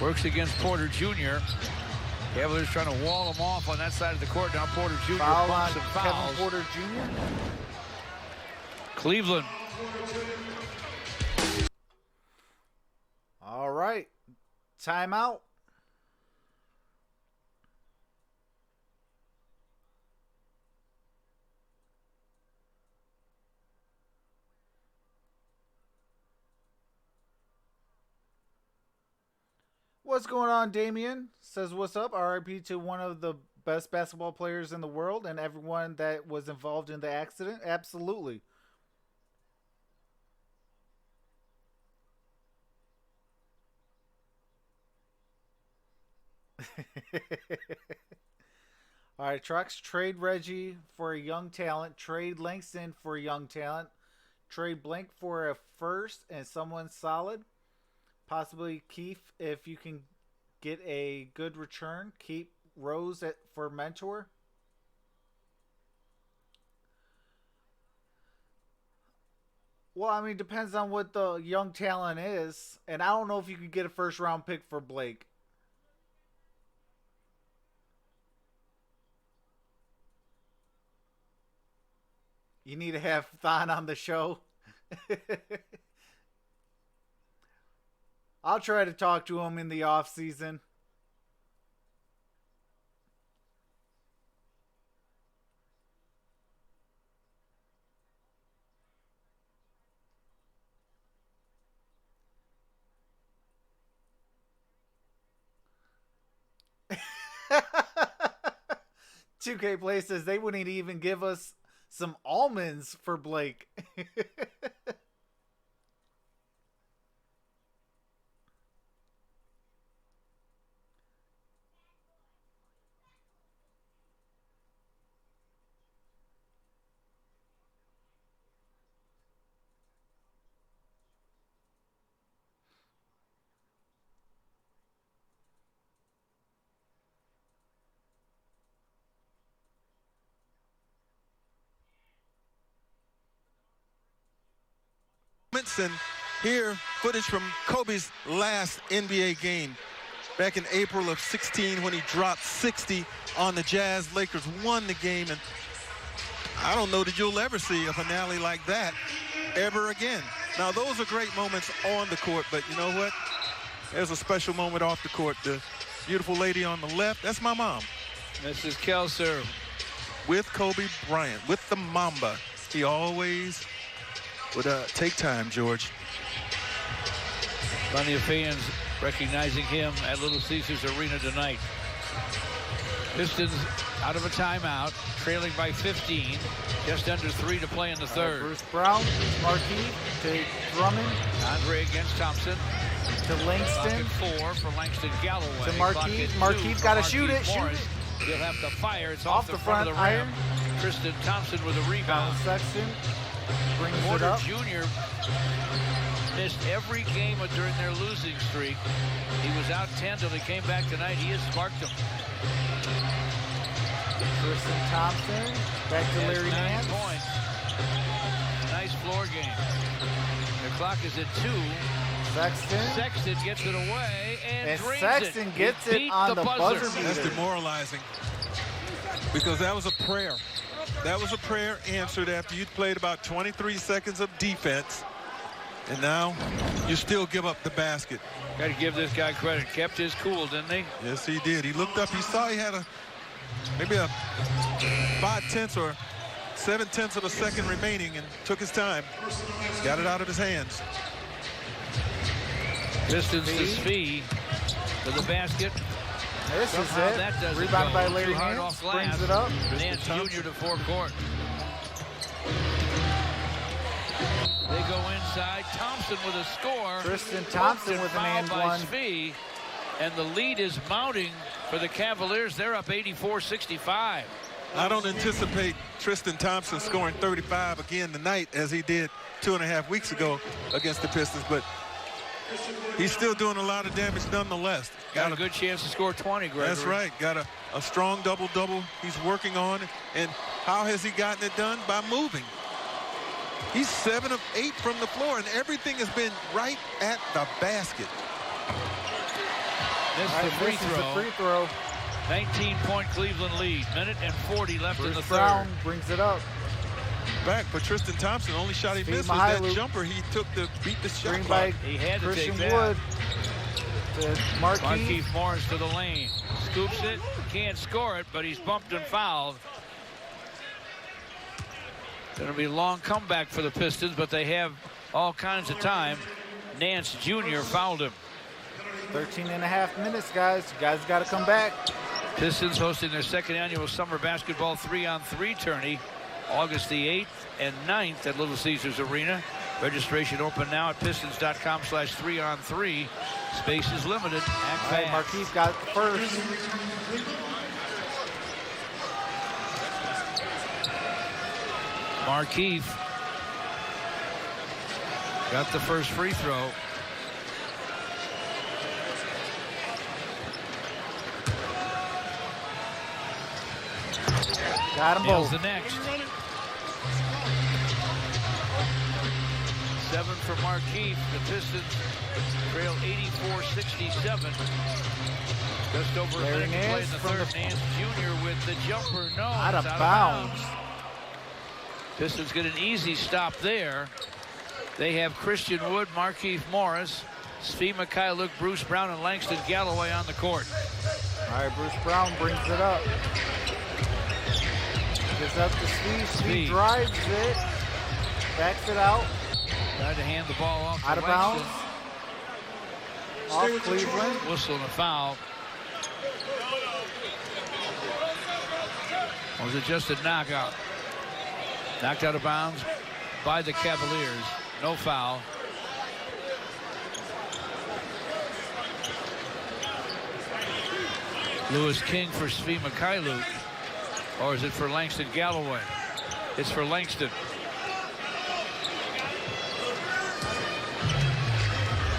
Works against Porter Jr. Cavaliers trying to wall him off on that side of the court. Now Porter Jr. Foul on bumps and fouls. Kevin Porter Jr. Cleveland. All right. Timeout. What's going on, Damien? Says, what's up? RIP to one of the best basketball players in the world and everyone that was involved in the accident. Absolutely. All right, Trox, trade Reggie for a young talent. Trade Langston for a young talent. Trade Blank for a first and someone solid. Possibly Keith if you can get a good return. Keep Rose for mentor. Well, I mean, depends on what the young talent is. And I don't know if you could get a first-round pick for Blake. You need to have Thon on the show. I'll try to talk to him in the off season. $2K Play says they wouldn't even give us some almonds for Blake. And here, footage from Kobe's last NBA game back in April of 16 when he dropped 60 on the Jazz. Lakers won the game, and I don't know that you'll ever see a finale like that ever again. Now, those are great moments on the court, but you know what? There's a special moment off the court. The beautiful lady on the left, that's my mom. Mrs. Kelser. With Kobe Bryant, with the Mamba. He always would take time, George. Plenty of fans recognizing him at Little Caesars Arena tonight. Pistons out of a timeout, trailing by 15. Just under 3 to play in the third. Bruce Brown, Marquis to Drummond. Andre against Thompson. To Langston. 4 for Langston Galloway. To Marquis. Marquis got to shoot it. He'll have to fire. It's off the front of the rim. Tristan Thompson with a rebound. Sexton brings it Porter up. Jr. missed every game during their losing streak. He was out 10 till he came back tonight. He has sparked them. Tristan Thompson. Back to Larry Nance. 9 points. Nice floor game. The clock is at 2. Sexton gets it away and drains Sexton it. gets it on the buzzer beater. That's demoralizing because that was a prayer. That was a prayer answered after you'd played about 23 seconds of defense, and now you still give up the basket. Got to give this guy credit. Kept his cool, didn't he? Yes, he did. He looked up. He saw he had maybe a 5/10 or 7/10 of a second remaining and took his time. Got it out of his hands. Pistons to Svi to the basket. This Somehow is that it. doesn't Rebounded go. by Larry Too hard Nance. off glass. Brings it up. Nance Jr. to forecourt. They go inside. Thompson with a score. Tristan Thompson with an and fouled by one. Svi, and the lead is mounting for the Cavaliers. They're up 84-65. I don't anticipate Tristan Thompson scoring 35 again tonight as he did 2.5 weeks ago against the Pistons, but he's still doing a lot of damage nonetheless. Got a good chance to score 20, Gregory. That's right. Got a strong double-double he's working on. And how has he gotten it done? By moving. He's 7 of 8 from the floor, and everything has been right at the basket. This is the This is the free throw. 19-point Cleveland lead. Minute and 40 left in the Bruce third. Brown brings it up. Back for Tristan Thompson. Only shot he Steve missed was that Mihailuk. jumper he took to beat the shot Screen clock. by He had to Christian take that. Wood. To Markieff. Markieff Morris to the lane. Scoops it. Can't score it, but he's bumped and fouled. Going to be a long comeback for the Pistons, but they have all kinds of time. Nance Jr. fouled him. 13.5 minutes, guys. You guys got to come back. Pistons hosting their second annual summer basketball 3-on-3 tourney, August the 8th and 9th at Little Caesars Arena. Registration open now at pistons.com/3-on-3. Space is limited. Act All right, fast. Markieff got the first. Markieff got the first free throw. Got them Nails both. the next. 7 for Markieff. The Pistons trail 84-67. Just over a Larry minute to play in Nance the from third. the- Nance Jr. with the jumper. No, Out of it's bounds. Pistons get an easy stop there. They have Christian Wood, Markieff Morris, Svi Mikhailuk, Bruce Brown, and Langston Galloway on the court. All right, Bruce Brown brings it up. Gives up to Steve. Svi. Steve drives it. Backs it out. Tried to hand the ball off to Out of bounds. Langston. Off Cleveland. Whistle and a foul. Or was it just a knockout? Knocked out of bounds by the Cavaliers. No foul. Lewis King for Svi Mikhailuk. Or is it for Langston Galloway? It's for Langston.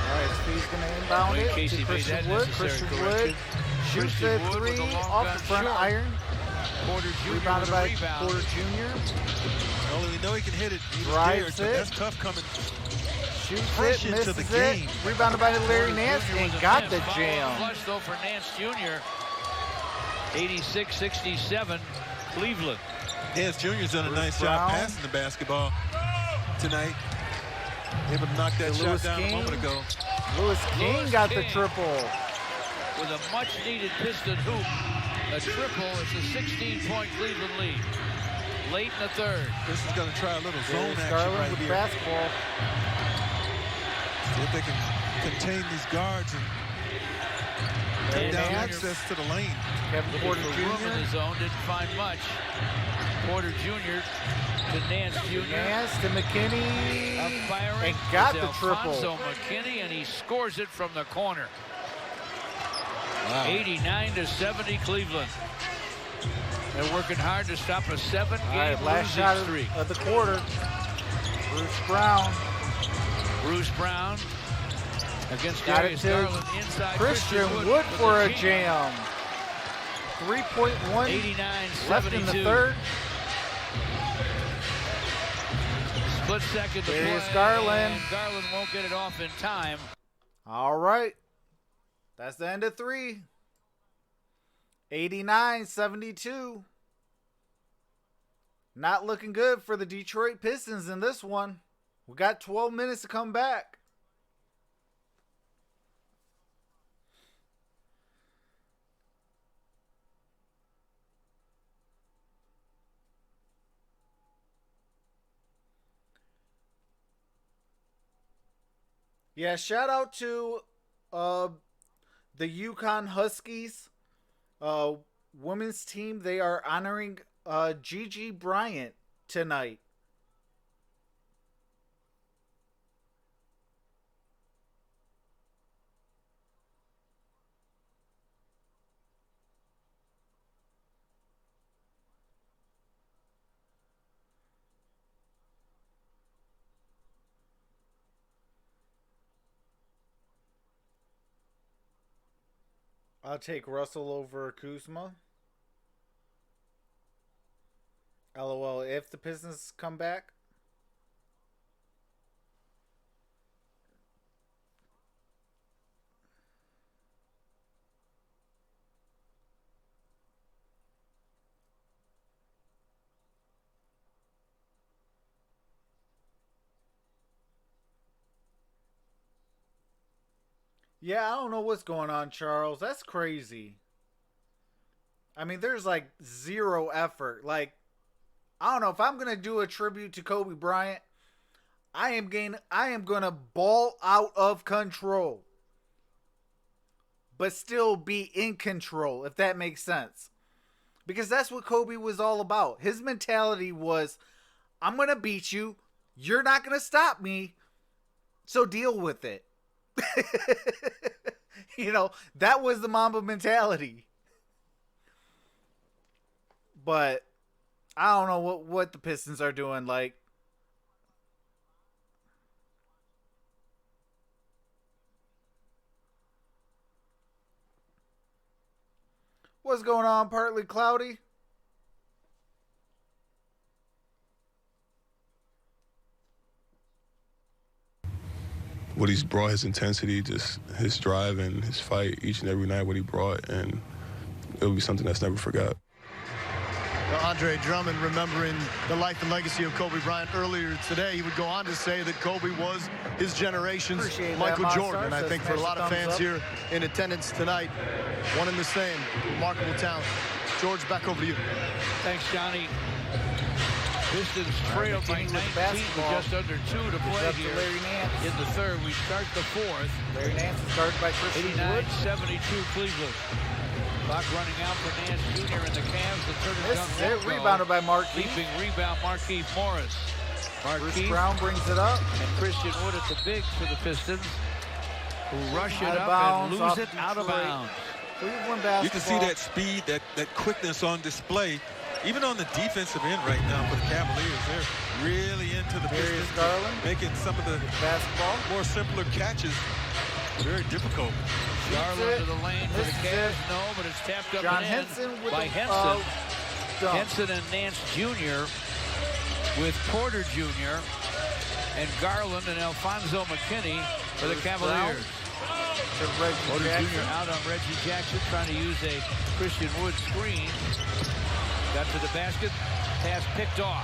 All right, Steve's going to inbound Wayne it Casey to made Christian that Wood. necessary Christian correction. Wood shoots Christian it Wood with three a long off gun the front short. iron. Porter Jr. Rebounded with a by rebound. Porter Jr. Well, we know he can hit it. He was Drives dared, but it. that's tough coming. Shoots Fresh it, into misses the it. game. Rebounded by Larry Porter Nance Jr. and with a got miss. the Foul jam. Flush though for Nance Jr. 86-67 Cleveland. Nance Jr.'s done a Bruce nice Brown. job passing the basketball tonight. Able to knock that To shot Lewis down King. a moment ago. Lewis King Lewis got the King. triple. With a much-needed Piston hoop. A triple. It's a 16-point Cleveland lead. Late in the third. This is going to try a little zone Darius action Garland right with here. basketball. See if they can contain these guards and Larry cut down Nance, access to the lane. Kevin Looking Porter for room in the Jr. zone. Didn't find much. Porter Jr. to Nance Jr. Nance to McKinney. Up firing. And got It's the triple. Alfonso McKinney, and he scores it from the corner. Wow. 89-70 Cleveland. They're working hard to stop a All 7-game right, last losing shot streak. of the quarter. Bruce Brown Bruce Brown against got it Darius to Garland inside. Christian Wood with for the a jam. 3.1 left in the 89-72. third. Split second to Darius play, Garland. and Garland won't get it off in time. All right. That's the end of three. 89-72. Not looking good for the Detroit Pistons in this one. We got 12 minutes to come back. Yeah, shout out to the Yukon Huskies women's team. They are honoring Gigi Bryant tonight. I'll take Russell over Kuzma. LOL, if the Pistons come back. Yeah, I don't know what's going on, Charles. That's crazy. I mean, there's like zero effort. Like, I don't know if I'm gonna do a tribute to Kobe Bryant. I am gonna ball out of control, but still be in control, if that makes sense. Because that's what Kobe was all about. His mentality was, I'm gonna beat you. You're not gonna stop me. So deal with it. You know, that was the Mamba mentality. But I don't know what the Pistons are doing. Like, what's going on? Partly cloudy. What he's brought, his intensity, just his drive and his fight each and every night, what he brought, and it'll be something that's never forgot. Andre Drummond remembering the life and legacy of Kobe Bryant earlier today. He would go on to say that Kobe was his generation's Appreciate Michael that, Jordan. MonStar. And I So think for a lot of smash the fans thumbs here in attendance tonight, one and the same. Remarkable talent. George, back over to you. Thanks, Johnny. Pistons trail by 19 with just under 2 to play here in the third. We start the fourth. Larry Nance is guarded by Christian Wood. 89-72 Cleveland. Clock running out for Nance Jr. and the Cavs. The third This is it. Rebounded by Marquise. Leaping rebound, Marquise Morris. Bruce Brown brings it up. And Christian Wood at the bigs for the Pistons, who rush it Out of up bounds, and off lose it out of Detroit. bounds. Cleveland basketball. You can see that speed, that quickness on display. Even on the defensive end right now for the Cavaliers, they're really into the Darius Pistons, Garland. making some of the Basketball. more simpler catches very difficult. Garland to the lane for This the is Cavs. it. No, but it's tapped up John and Henson in with by the Henson. dunk. Henson and Nance Jr. with Porter Jr. and Garland and Alfonso McKinney for the Cavaliers. To Reggie Porter Jackson. Jr. out on Reggie Jackson, trying to use a Christian Wood screen. Got to the basket. Pass picked off.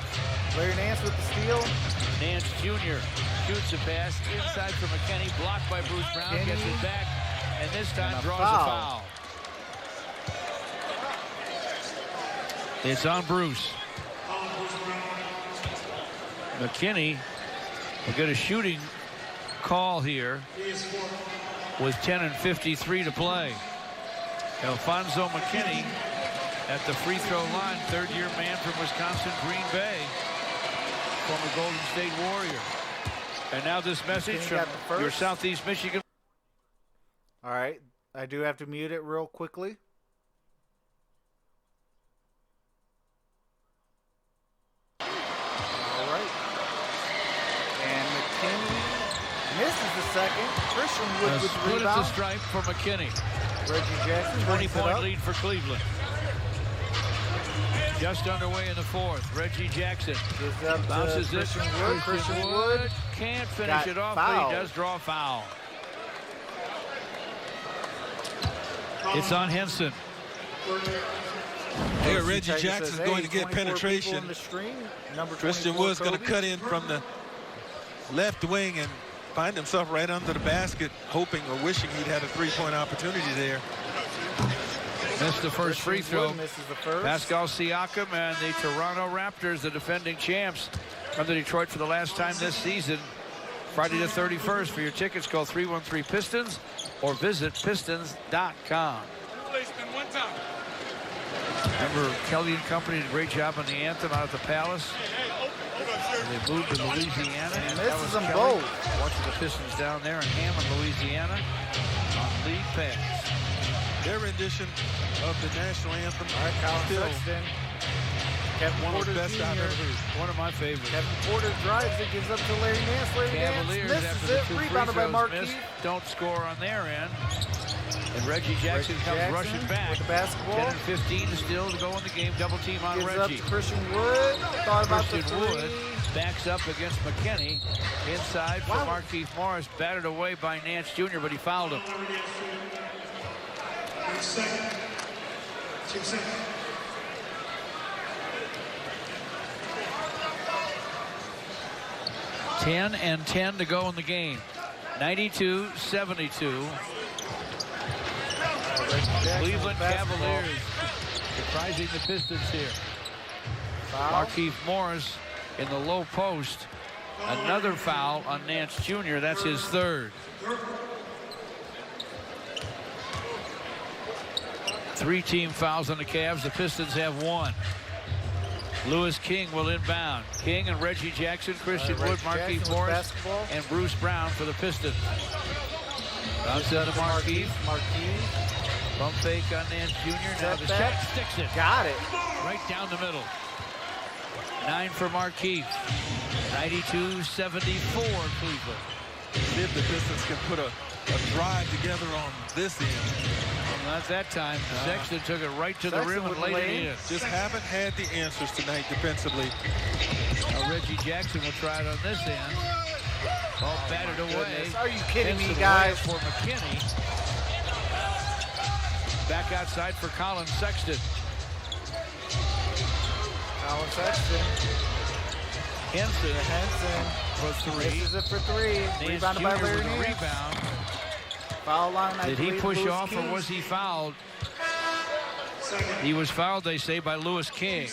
Larry Nance with the steal. Nance Jr. shoots a pass inside for McKinney. Blocked by Bruce Brown. McKinney. Gets it back. And this time And a draws foul. a foul. It's on Bruce. McKinney will get a shooting call here with 10:53 to play. Alfonso McKinney at the free throw line, third-year man from Wisconsin, Green Bay, former Golden State Warrior. And now this message McKinney from got the first. your Southeast Michigan. All right. I do have to mute it real quickly. All right. And McKinney misses the second. Christian Wood A with the split at the rebound. stripe for McKinney. Reggie Jackson brings it 20-point up. lead for Cleveland. Just underway in the fourth. Reggie Jackson Gives up to bounces it. Christian Wood. Christian Wood. Can't finish got it off, but fouled. he does draw a foul. It's on Henson. Here, Reggie Tiger Jackson's says, going hey, to get 24 people penetration. in the screen. Number Christian 24, Wood's going to Kobe. cut in from the left wing and find himself right under the basket, hoping or wishing he'd had a three-point opportunity there. Missed the first free Christian throw. Wood misses the first. Pascal Siakam and the Toronto Raptors, the defending champs, come to Detroit for the last time this season. Friday the 31st. For your tickets, call 313-PISTONS or visit pistons.com. Remember, Kelly and Company did a great job on the anthem out at the Palace. They moved to Louisiana. And that misses was them Kelly both. watching the Pistons down there in Hammond, Louisiana on league pass. Their rendition of the national anthem Colin is still Sexton. Kevin one of Porter the best I've Jr. ever heard. One of my favorites. Kevin Porter drives it, gives up to Larry Nance. Larry Cavaliers, Nance after misses the it. two free Rebounded by throws Marquis. missed, don't score on their end. And Reggie Jackson comes rushing back. with the basketball. 10 and 15 still to go in the game. Double team on Gives Reggie. up to Christian Wood. Thought about the Christian three. Wood backs up against McKinney. Inside for Wow. Marquise Morris. Battered away by Nance Jr., but he fouled him. 2 seconds. 10 and 10 to go in the game. 92-72. Cleveland Cavaliers surprising the Pistons here. Foul. Marquise Morris in the low post. Another foul on Nance Jr. That's his third. 3 team fouls on the Cavs. The Pistons have 1. Lewis King will inbound. King and Reggie Jackson, Christian Wood, Marquise Morris, and Bruce Brown for the Pistons. Bounce into Marquise. Bump fake on Nance Jr. Now the shot sticks it. Got it. Right down the middle. 9 for Marquise. 92-74 Cleveland. See if the Pistons can put a drive together on this end. Well, not that time. Sexton took it right to the Sexton rim and with laid the it lane. in. Just haven't had the answers tonight defensively. Now Reggie Jackson will try it on this end. Ball batted away. Goodness. Are you kidding Hits me, it guys? away for McKinney. Back outside for Colin Sexton. Colin Sexton. Henson for 3. Misses it for 3. Nance Rebounded by Jr. Larry with a Nance. rebound. Foul line, I Did he believe, push Lewis off King. or was he fouled? He was fouled, they say, by Lewis King.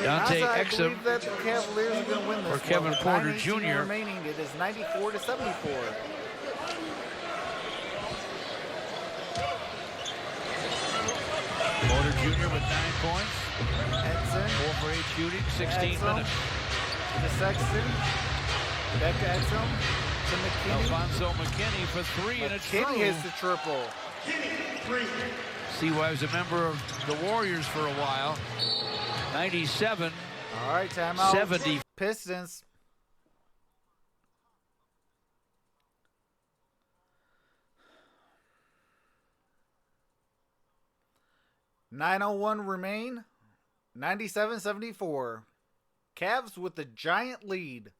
Dante I Exum believe that the Cavaliers are going to win this or Kevin one. Porter 9:18 Jr. remaining. It is 94-74. Porter Jr. with 9 points. Henson 4 for 8 shooting, 16 Exum. minutes. to Sexton. Back to Exum. To McKinney. Alfonso McKinney for 3, and it's McKinney through. hits the triple. See why he was a member of the Warriors for a while. 97, All right, timeout. 70. Pistons. .901 remain. 97-74. Cavs with the giant lead.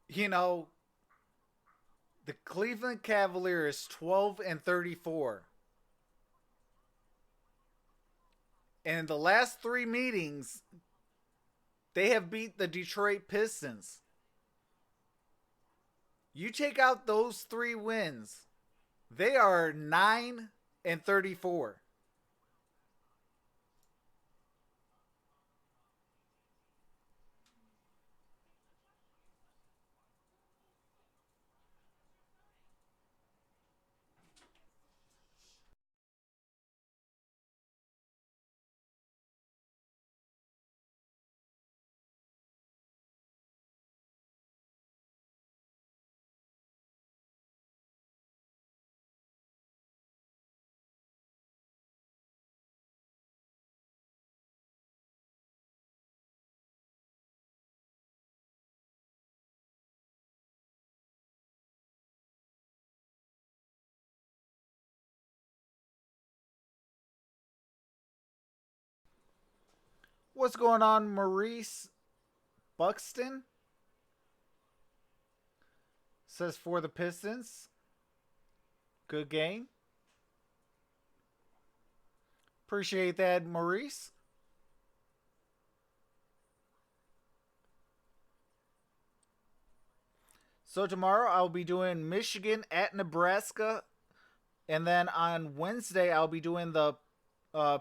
You know, the Cleveland Cavaliers 12-34. And in the last 3 meetings, they have beat the Detroit Pistons. You take out those 3 wins, they are 9-34. What's going on, Maurice Buxton? Says for the Pistons. Good game. Appreciate that, Maurice. So tomorrow I'll be doing Michigan at Nebraska. And then on Wednesday I'll be doing the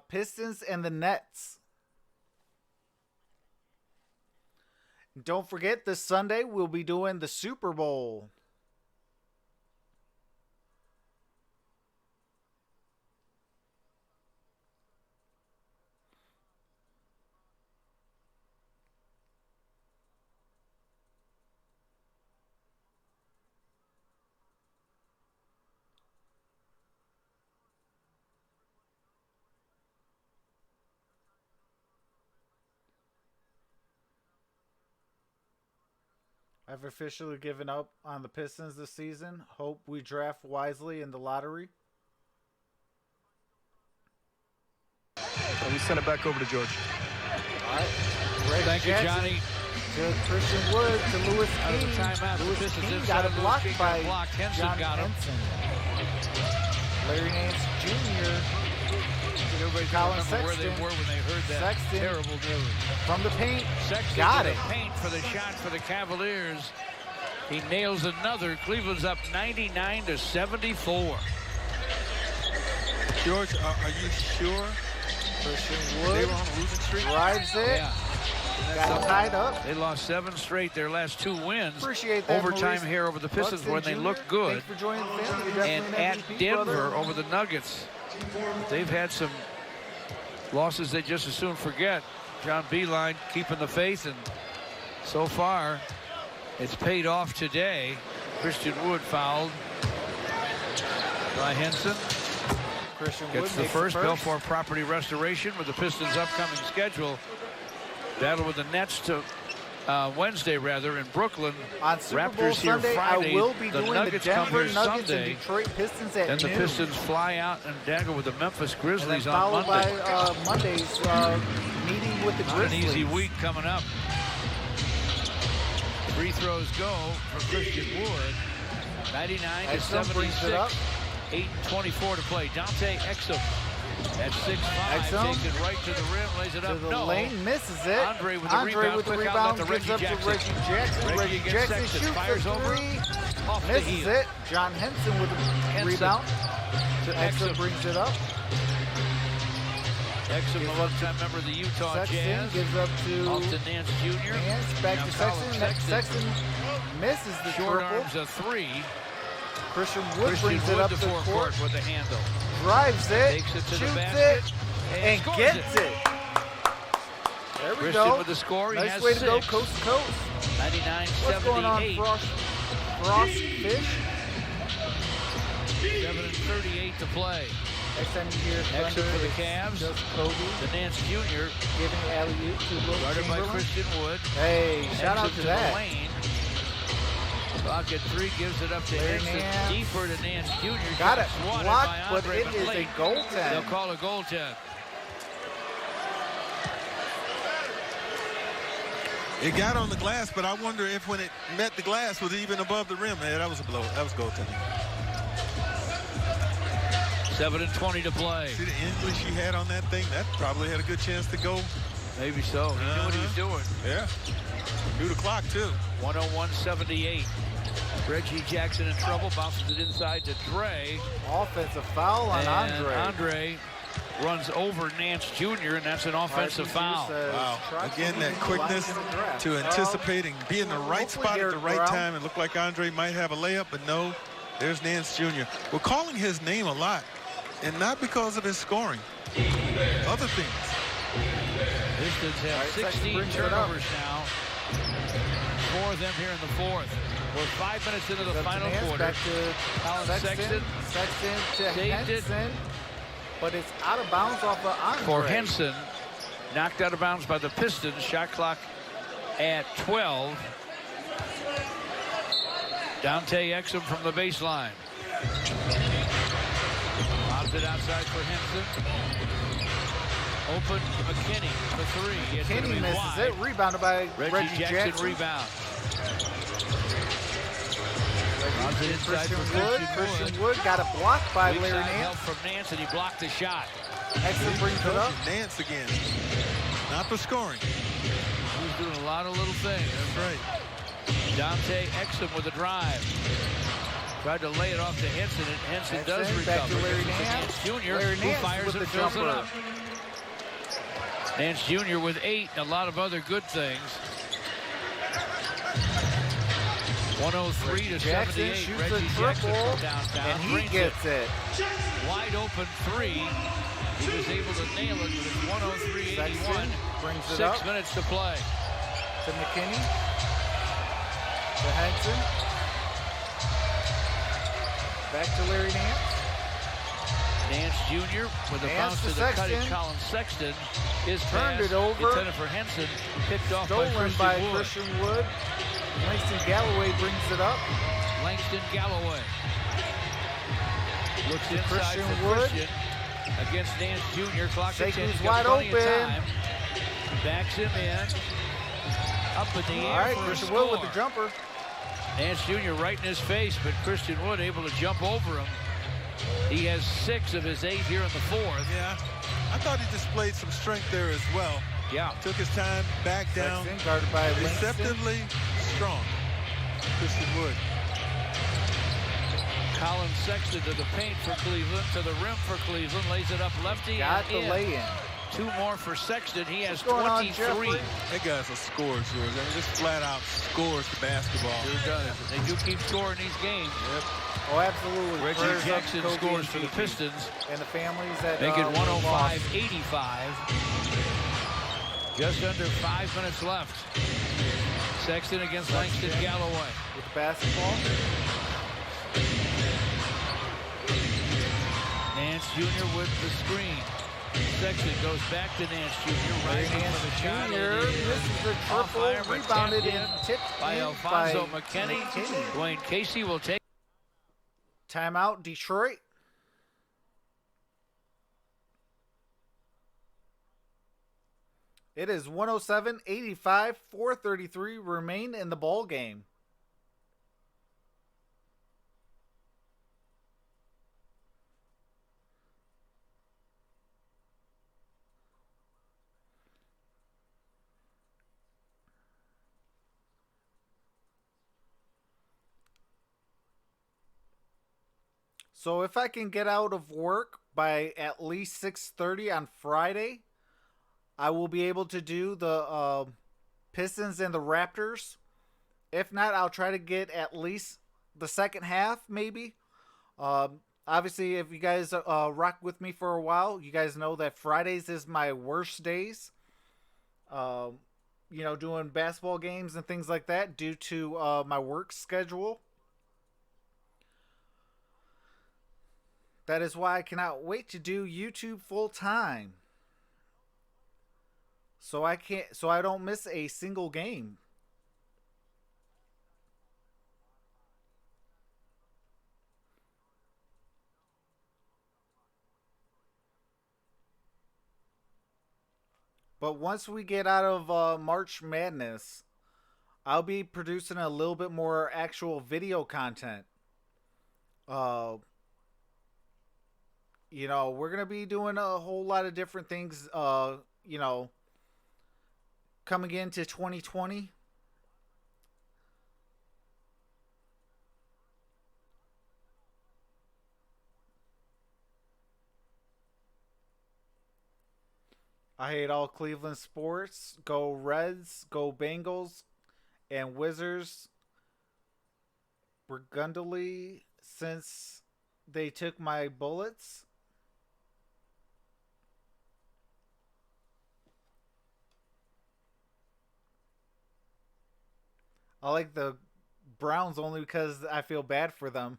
Pistons and the Nets. Don't forget, this Sunday we'll be doing the Super Bowl. I've officially given up on the Pistons this season. Hope we draft wisely in the lottery. And we send it back over to George. All right. Greg Thank you, Jackson Johnny. To Christian Wood to Lewis Out of the King. timeout, the Lewis Pistons King inside got of it Lewis blocked King by got blocked. Henson John got him. Henson. Larry Nance Jr. Everybody Colin remember where they Sexton. were when they heard that Sexton. terrible news. From the paint. Sexton Got to it. the paint for the shot for the Cavaliers. He nails another. Cleveland's up 99-74. George, are you sure Christian they Wood were on a losing streak? drives it. Yeah. Got it tied up. They lost 7 straight, their last 2 wins. Appreciate that, Overtime Maurice here over the Pistons Buxton when they Jr. look good. Thanks for joining the family. You're And definitely at an MVP, Denver brother. over the Nuggets. They've had some losses they just as soon forget. John Beilein keeping the faith, and so far it's paid off today. Christian Wood fouled by Henson. Christian Wood Gets the makes first. Belfort Property Restoration with the Pistons' upcoming schedule. Battle with the Nets to Wednesday, rather, in Brooklyn. On Super Bowl Raptors here Sunday, Friday. I will be the doing Nuggets the come Denver here Nuggets Sunday. and Detroit Pistons at Then the noon. Pistons fly out and dangle with the Memphis And Grizzlies then on followed Monday. by Monday's meeting with the Not an Grizzlies. easy week coming up. Free throws go for Christian Wood. 99-76. 8:24 to play. Dante Exum at 6'5", Exum takes it right to the rim, lays it to up. the No. lane, misses it. Andre with the rebound. with the Quick outlet rebound, to gives up Reggie to Reggie Jackson. Reggie against Jackson Sexton, shoots fires a over. three, Off the misses heel. it. John Henson with the Henson rebound. to Exum Exum. brings it up. Exum, Gives a up longtime member of the Utah Sexton Jazz. gives up to Off to Nance Jr. Nance, back Now to Colin Sexton. Sexton misses the Short triple. arms a 3. Christian Wood Christian brings Wood it up to the court. forecourt with the handle. Drives it, Takes it to the shoots basket, it, and and scores gets it. it. There we Christian go. with the score. He Nice has way to go, 6. coast to coast. 99-78. What's going on, Frost Fish? 7:38 to play. Next time you hear Exit Thunder, for the it's Cavs. just Kobe To Nance Jr. giving alley-oop to Will Guarded by Chamberlain. Christian Wood. Hey, shout out Exit to the that. lane. Clock at 3, gives it up to Larry Henson. Nance. Deeper to Nance Jr. Got it Swatted blocked, by but Andre, it is a late. goaltend. They'll call a goaltend. It got on the glass, but I wonder if when it met the glass was even above the rim. Yeah, that was a blow. That was goaltending. 7:20 to play. See the English he had on that thing? That probably had a good chance to go. Maybe so. He knew what he was doing. Yeah. Knew the clock, too. 101-78. Reggie Jackson in trouble. Bounces it inside to Dre. Offensive foul on And Andre. Andre runs over Nance Jr., and that's an offensive foul. Wow. Troxel Again, that leads the quickness line in the draft. to anticipating, be in the right hopefully spot at Derek the right Brown. time. It looked like Andre might have a layup, but no, there's Nance Jr. We're calling his name a lot, and not because of his scoring. Other things. Pistons have Right, Sexton 16 brings it up. turnovers now. 4 of them here in the 4th. We're 5 minutes into the Up to final Nance, quarter. back to Colin Sexton. Sexton to Saved it. Henson. But it's out of bounds off of Andre. For Henson, knocked out of bounds by the Pistons. Shot clock at 12. Dante Exum from the baseline. Lobs it outside for Henson. Open McKinney for 3. It's gonna Kenny be misses wide. it. Rebounded by Reggie Jackson rebound. Lobs it inside Christian for Wood. Christian Wood got it blocked by Weak Larry side help Nance. from Nance, and he blocked the shot. Exum brings it up. Nance again. Not for scoring. He's doing a lot of little things. That's right. Dante Exum with a drive. Tried to lay it off to Henson, and Henson does back to recover. Larry Nance Nance. Jr., Larry who Nance fires with and the fills it jumper. up. Nance Jr. with 8, and a lot of other good things. 103 to Jackson 78. shoots Reggie a Jackson triple, from downtown. and he brings gets it. Wide open 3. He was able to nail it, but it's 103-81. Sexton brings it 6 up minutes to play. to McKinney. To Henson. Back to Larry Nance. Nance Jr. with a Nance bounce to to the cutting Sexton. Colin Sexton. His Turned pass it over. intended for Henson. Picked off Stolen by by Christian Wood. Christian Wood. Langston Galloway brings it up. Langston Galloway. Looks inside Christian for Wood. Christian against Nance Jr. Clock at 10. Shaky's He's got wide plenty of open. time. Backs him in. Up in the All air right, for Christian a score. Wood with the jumper. Nance Jr. right in his face, but Christian Wood able to jump over him. He has 6 of his 8 here in the 4th. Yeah, I thought he displayed some strength there as well. Yeah. Took his time, back down, Sexton guarded by Langston. deceptively strong. Christian Wood. Colin Sexton to the paint for Cleveland, to the rim for Cleveland, lays it up lefty. Got and the lay-in. 2 more for Sexton. He has What's going on, 23. Jeffrey? That guy's a scorer, George. I mean, just flat out scores the basketball. Who does? They do keep scoring these games. Yep. Oh, absolutely. Reggie Prayers up to Jackson Kobe scores and for the Gigi Pistons. and the families that Make it were lost. 105-85. Just under 5 minutes left. Sexton against Langston Galloway. With the basketball. Nance Jr. with the screen. Sexton goes back to Nance Jr. Larry Right Nance for the shot. Jr. Misses the Off iron, triple. but Rebounded tapped and in tipped by in Alfonso by McKinney. McKinney. Dwayne Casey will take. Timeout, Detroit. It is 107-85, 4:33 remain in the ball game. So if I can get out of work by at least 6:30 on Friday, I will be able to do the Pistons and the Raptors. If not, I'll try to get at least the second half, maybe. Obviously, if you guys rock with me for a while, you guys know that Fridays is my worst days. You know, doing basketball games and things like that due to my work schedule. That is why I cannot wait to do YouTube full time. So I don't miss a single game. But once we get out of March Madness, I'll be producing a little bit more actual video content. You know, we're going to be doing a whole lot of different things, you know, coming into 2020. I hate all Cleveland sports. Go Reds, go Bengals, and Wizards. Burgundy since they took my bullets. I like the Browns only because I feel bad for them.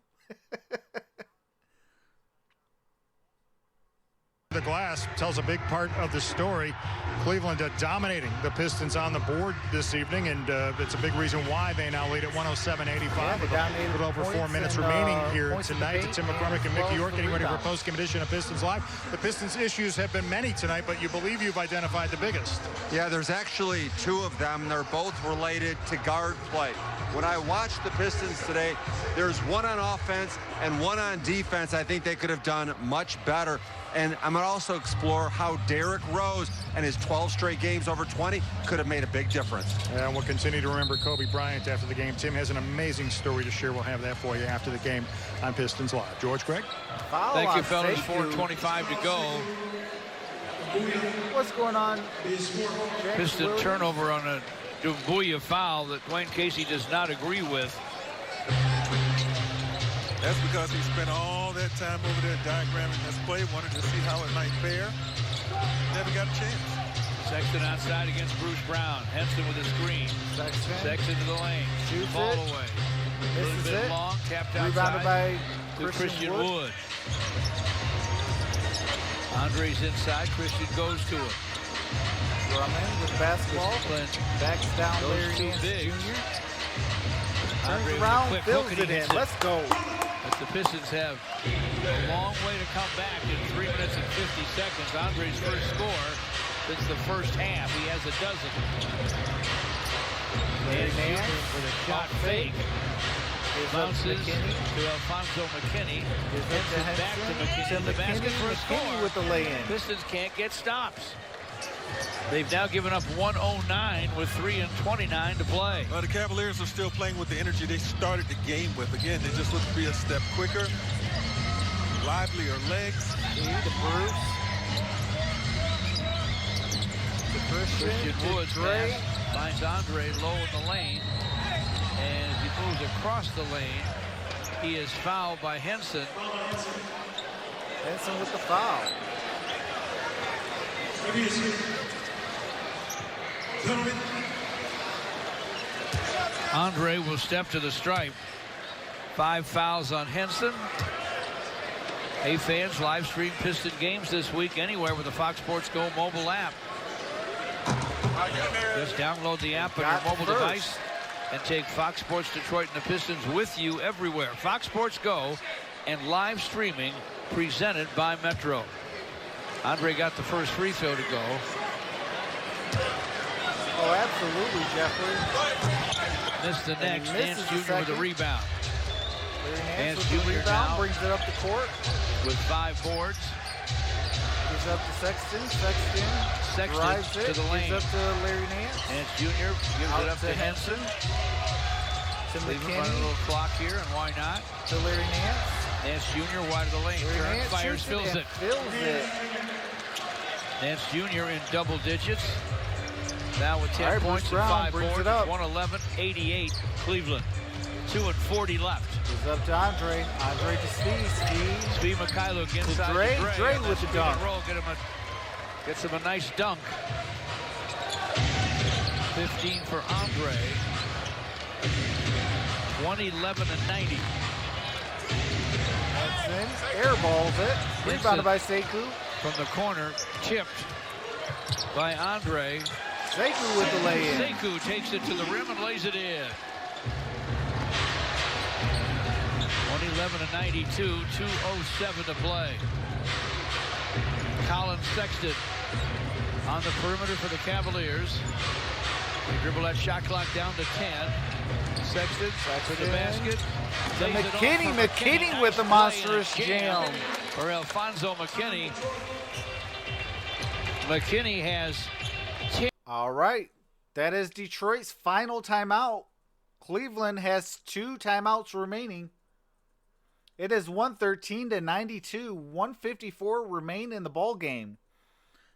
The glass tells a big part of the story. Cleveland dominating the Pistons on the board this evening, and it's a big reason why they now lead at 107-85 with a little over 4 minutes remaining here tonight. To Tim McCormick and Mickey York getting ready for a post-game edition of Pistons Live. The Pistons issues have been many tonight, but you believe you've identified the biggest. Yeah, there's actually 2 of them. They're both related to guard play. when I watched the Pistons today, there's one on offense and one on defense. I think they could have done much better. And I'm going to also explore how Derrick Rose and his 12 straight games over 20 could have made a big difference. And we'll continue to remember Kobe Bryant after the game. Tim has an amazing story to share. We'll have that for you after the game on Pistons Live. George, Greg? Thank you, fellas. 4:25 to go. What's going on? Piston turnover on a Dumbuya foul that Dwayne Casey does not agree with. That's because he spent all that time over there diagramming this play, wanted to see how it might fare. Never got a chance. Sexton outside against Bruce Brown. Henson with a screen. Sexton to the lane. Shoots ball it. away. This A little is bit it. long. Tapped Rebounded outside by to Christian Wood. Wood. Andre's inside. Christian goes to it. Drummond with the basketball. Backs down Those Larry two Nance bigs. Jr. Turns Andre with a around, quick fills hook, and it he in. hits it. Let's go. But the Pistons have a long way to come back in 3 minutes and 50 seconds. Andre's first score since the first half. He has a dozen. Larry And Nance Jr. with a shot fake. Bounces to Alfonso McKinney. Henson back to McKinney in the basket for a score. with the lay-in. Pistons can't get stops. They've now given up 109 with 3:29 to play. Well, the Cavaliers are still playing with the energy they started the game with. Again, they just look to be a step quicker, livelier legs. To Bruce. To Christian Woods Dre. finds Andre low in the lane. And as he moves across the lane, he is fouled by Henson. Henson with the foul. Andre will step to the stripe. 5 fouls on Henson. Hey fans, live stream Piston games this week anywhere with the Fox Sports Go mobile app. Just download the app on your mobile device and take Fox Sports Detroit and the Pistons with you everywhere. Fox Sports Go and live streaming presented by Metro. Andre got the first free throw to go. Oh, absolutely, Jeffrey. Missed the next. Nance Jr. with a second. rebound. Nance Nance with the Jr. rebound, now brings it up the court. with 5 boards. Gives up to Sexton. Sexton drives it. to the lane. Gives up to Larry Nance. Nance Jr. gives Out it up to Henson. To Leaving running a McKinney. little clock here, and why not? To Larry Nance. Nance Jr. wide of the lane. Larry Turns, Nance fires, shoots fills and it. Fills it. Nance Jr. in double digits. Now with 10 All right, Bruce points and Brown 5 brings boards. it up. 111-88 Cleveland. 2:40 left. Gives up to Andre. Andre to Steve. Steve Mikhailuk inside Dre. to Dre on that with the spin dunk. and roll. Gets him a nice dunk. 15 for Andre. 111-90. Henson airballs it. Rebounded by Sekou. From the corner, tipped by Andre. Sekou with the lay-in. Sekou takes it to the rim and lays it in. 111-92, 2:07 to play. Colin Sexton on the perimeter for the Cavaliers. They dribble that shot clock down to 10. Sexton to the basket. To Lays it off McKinney. for McKinney Nice with the play monstrous and a jam. For Alfonso McKinney. McKinney has 10. All right. That is Detroit's final timeout. Cleveland has 2 timeouts remaining. It is 113-92. 154 remain in the ball game.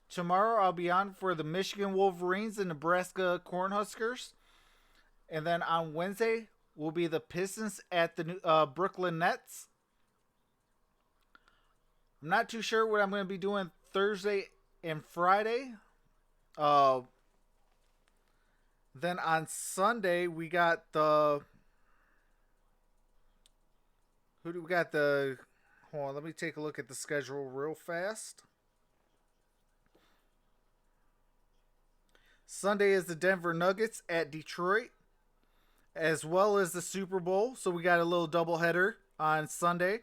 Tomorrow I'll be on for the Michigan Wolverines and Nebraska Cornhuskers. And then on Wednesday will be the Pistons at the Brooklyn Nets. I'm not too sure what I'm going to be doing Thursday and Friday. Then on Sunday we got the... Who do we got the... Hold on, let me take a look at the schedule real fast. Sunday is the Denver Nuggets at Detroit, as well as the Super Bowl. So we got a little doubleheader on Sunday.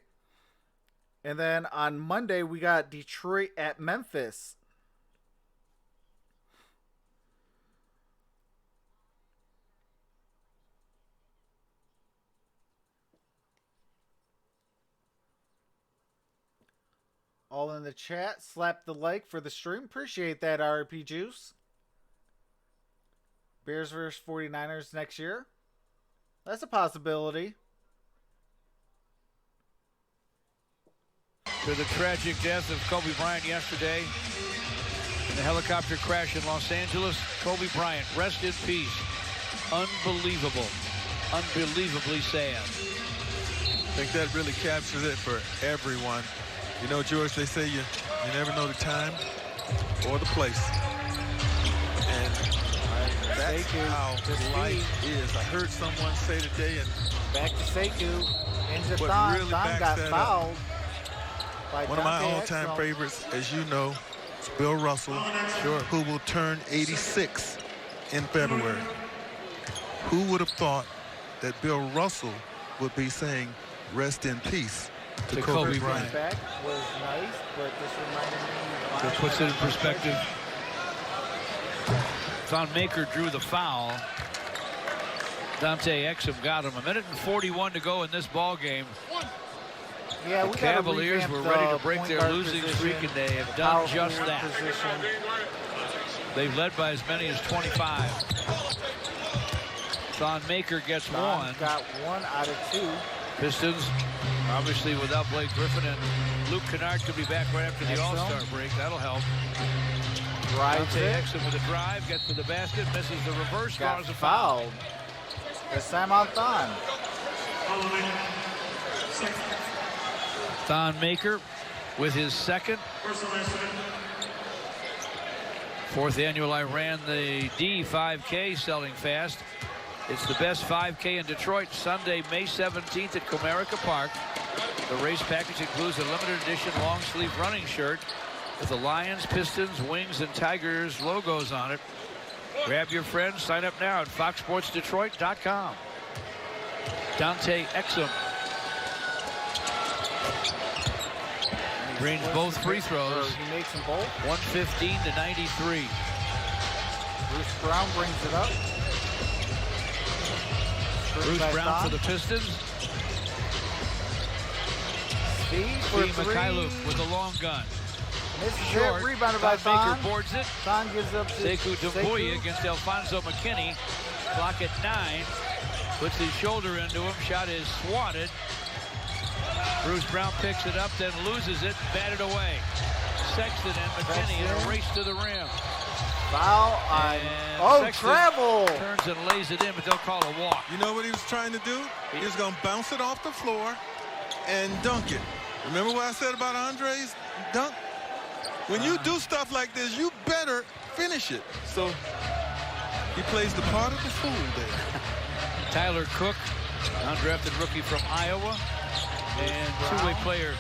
And then on Monday, we got Detroit at Memphis. All in the chat. Slap the like for the stream. Appreciate that, RP Juice. Bears versus 49ers next year. That's a possibility. To the tragic death of Kobe Bryant yesterday in the helicopter crash in Los Angeles. Kobe Bryant, rest in peace. Unbelievable. Unbelievably sad. I think that really captures it for everyone. You know, George, they say you never know the time or the place. And that's how life is. I heard someone say today, and back to Sekou. Into what Thon. really Thon backs got that fouled. up. By One of my Dante all-time Exum. favorites, as you know, is Bill Russell, who will turn 86 in February. Who would have thought that Bill Russell would be saying rest in peace to Kobe Bryant? Back was nice, but this reminded me. So it puts it in perspective. Thon Maker drew the foul. Dante Exum got him. 1:41 to go in this ball game. Yeah, The Cavaliers were ready to break their losing streak, and they have done just that. They've led by as many as 25. Thon Maker gets one. Got 1 out of 2. Pistons, obviously without Blake Griffin, and Luke Kennard could be back right after the All-Star break. That'll help. Dante Exum with a drive, gets to the basket, misses the reverse, draws a foul. This time on Thon. Thon Maker with his second. 4th annual I ran the D 5K selling fast. It's the best 5K in Detroit, Sunday, May 17th at Comerica Park. The race package includes a limited edition long sleeve running shirt with the Lions, Pistons, Wings, and Tigers logos on it. Grab your friends, sign up now at foxsportsdetroit.com. Dante Exum drains both free throws. He makes them both. 115 to 93. Bruce Brown brings it up. Bruce Brown for the Pistons. Speed for Mikhailuk with a long gun. This is Short. Rebounded by Thon Thon. Maker boards it. Thon gives up to Sekou Doumbouya against Alfonso McKinney. Clock at 9. Puts his shoulder into him. Shot is swatted. Bruce Brown picks it up, then loses it. Batted away. Sexton and McKinney in a race to the rim. Foul on. Sexton travel. Turns and lays it in, but they'll call a walk. You know what he was trying to do? He was going to bounce it off the floor and dunk it. Remember what I said about Andre's dunk? When you do stuff like this, you better finish it. So he plays the part of the fool there. Tyler Cook, undrafted rookie from Iowa, and two-way player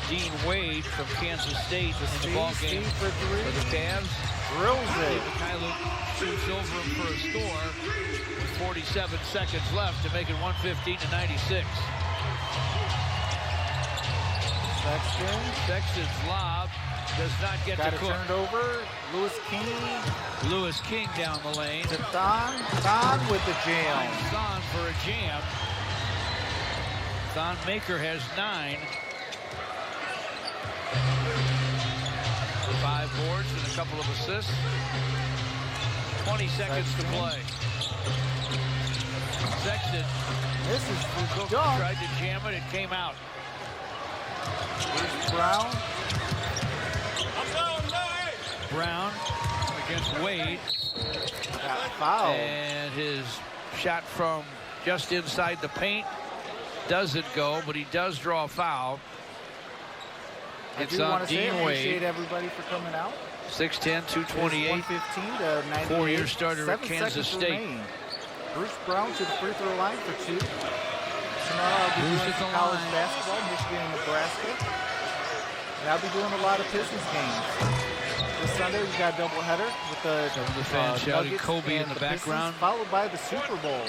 Dean Wade from Kansas State in the ball game for the Cavs. Drills it. Mikhailuk shoots over him for a score with 47 seconds left to make it 115 to 96. Sexton's lob does not get to Cook. Turn it over. Lewis King down the lane. To Thon. Thon with the jam. Thon for a jam. Thon Maker has 9. 5 boards and a couple of assists. 20 seconds to play. Sexton. This is Cook dunk. tried to jam it. It came out. Here's Brown. Brown against Wade. Got fouled. And his shot from just inside the paint doesn't go, but he does draw a foul. It's on Dean Wade. Appreciate everybody for coming out. 6'10", 228. 115 to 98. 4-year starter at 7 Kansas seconds State. remain. Bruce Brown to the free throw line for 2. Tomorrow I'll be Bruce doing at the some college line. basketball, Michigan and Nebraska. And I'll be doing a lot of Pistons games. This Sunday we've got a doubleheader with the fans shouting Nuggets Kobe and in the Pistons, background. followed by the Super Bowl.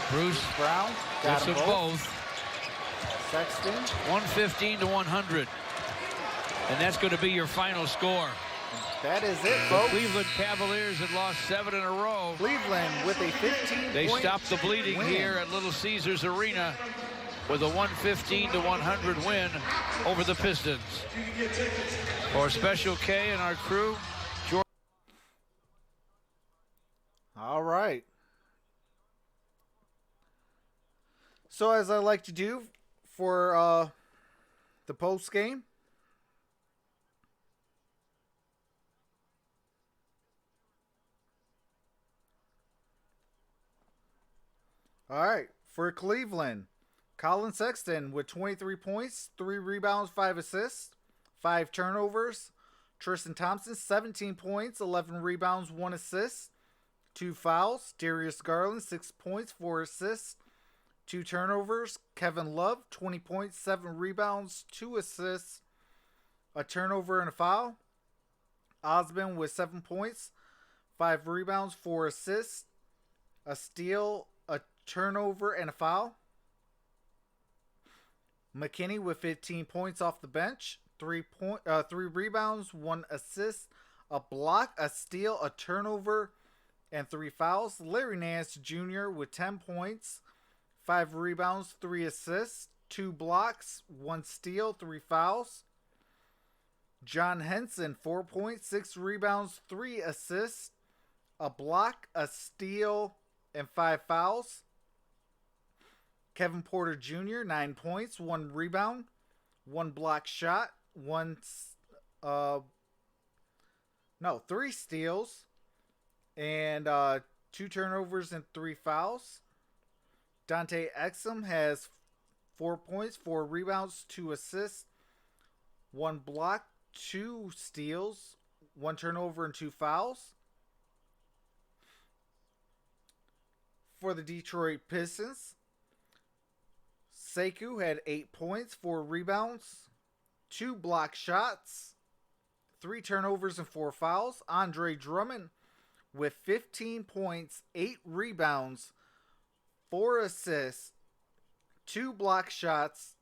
Bruce Brown got gets them them both. both. Sexton. 115 to 100. And that's going to be your final score. That is it, The folks. Cleveland Cavaliers had lost 7 in a row. Cleveland with a 15-point They stopped the bleeding win here at Little Caesars Arena with a 115-100 win over the Pistons. For Special K and our crew, George. All right. So as I like to do for the post game, all right, for Cleveland, Colin Sexton with 23 points, 3 rebounds, 5 assists, 5 turnovers. Tristan Thompson, 17 points, 11 rebounds, 1 assist, 2 fouls. Darius Garland, 6 points, 4 assists, 2 turnovers. Kevin Love, 20 points, 7 rebounds, 2 assists, a turnover and a foul. Osman with 7 points, 5 rebounds, 4 assists, a steal, a turnover, and a foul. McKinney with 15 points off the bench, 3 rebounds, 1 assist, a block, a steal, a turnover, and 3 fouls. Larry Nance Jr. with 10 points, 5 rebounds, 3 assists, 2 blocks, 1 steal, 3 fouls. John Henson, 4 points, 6 rebounds, 3 assists, a block, a steal, and 5 fouls. Kevin Porter Jr., 9 points, 1 rebound, 1 block shot, 3 steals, and 2 turnovers and 3 fouls. Dante Exum has 4 points, 4 rebounds, 2 assists, 1 block, 2 steals, 1 turnover, and 2 fouls. For the Detroit Pistons, Sekou had 8 points, 4 rebounds, 2 block shots, 3 turnovers, and 4 fouls. Andre Drummond with 15 points, 8 rebounds, 4 assists, 2 block shots,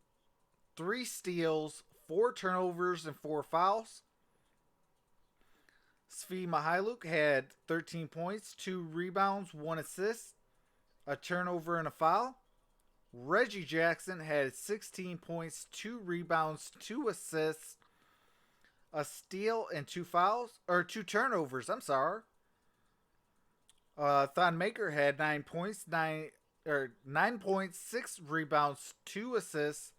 3 steals, 4 turnovers, and 4 fouls. Svi Mihailuk had 13 points, 2 rebounds, 1 assist, a turnover, and a foul. Reggie Jackson had 16 points, 2 rebounds, 2 assists, a steal, and 2 turnovers. I'm sorry. Thon Maker had 9 points, 6 rebounds, 2 assists,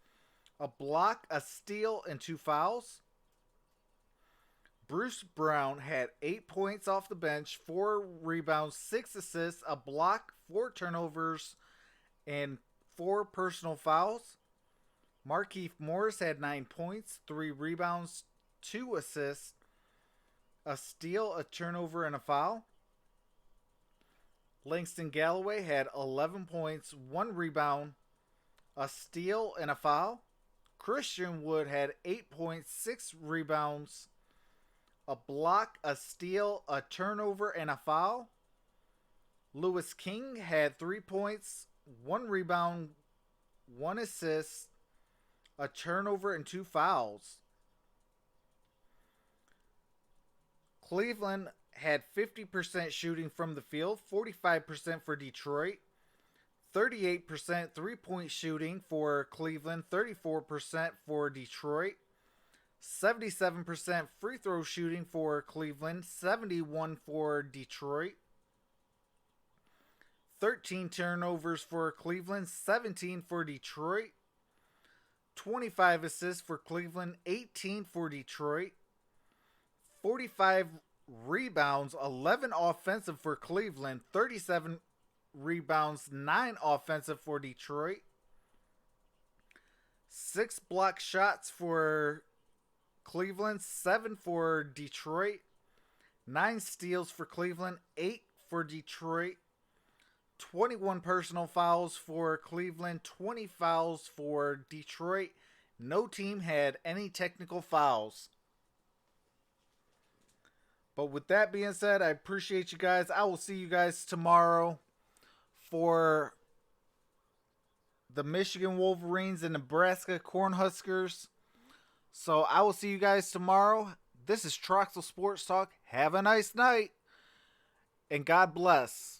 a block, a steal, and 2 fouls. Bruce Brown had 8 points off the bench, 4 rebounds, 6 assists, a block, 4 turnovers, and 4 personal fouls. Markieff Morris had 9 points, 3 rebounds, 2 assists, a steal, a turnover, and a foul. Langston Galloway had 11 points, 1 rebound, a steal, and a foul. Christian Wood had 8 points, 6 rebounds, a block, a steal, a turnover, and a foul. Lewis King had 3 points, 1 rebound, 1 assist, a turnover, and 2 fouls. Cleveland had 50% shooting from the field, 45% for Detroit, 38% three-point shooting for Cleveland, 34% for Detroit, 77% free throw shooting for Cleveland, 71% for Detroit, 13 turnovers for Cleveland, 17 for Detroit, 25 assists for Cleveland, 18 for Detroit, 45 rebounds, 11 offensive for Cleveland, 37 rebounds, 9 offensive for Detroit, 6 block shots for Cleveland, 7 for Detroit, 9 steals for Cleveland, 8 for Detroit, 21 personal fouls for Cleveland, 20 fouls for Detroit. No team had any technical fouls. But with that being said, I appreciate you guys. I will see you guys tomorrow for the Michigan Wolverines and Nebraska Cornhuskers. So I will see you guys tomorrow. This is Troxel Sports Talk. Have a nice night, and God bless.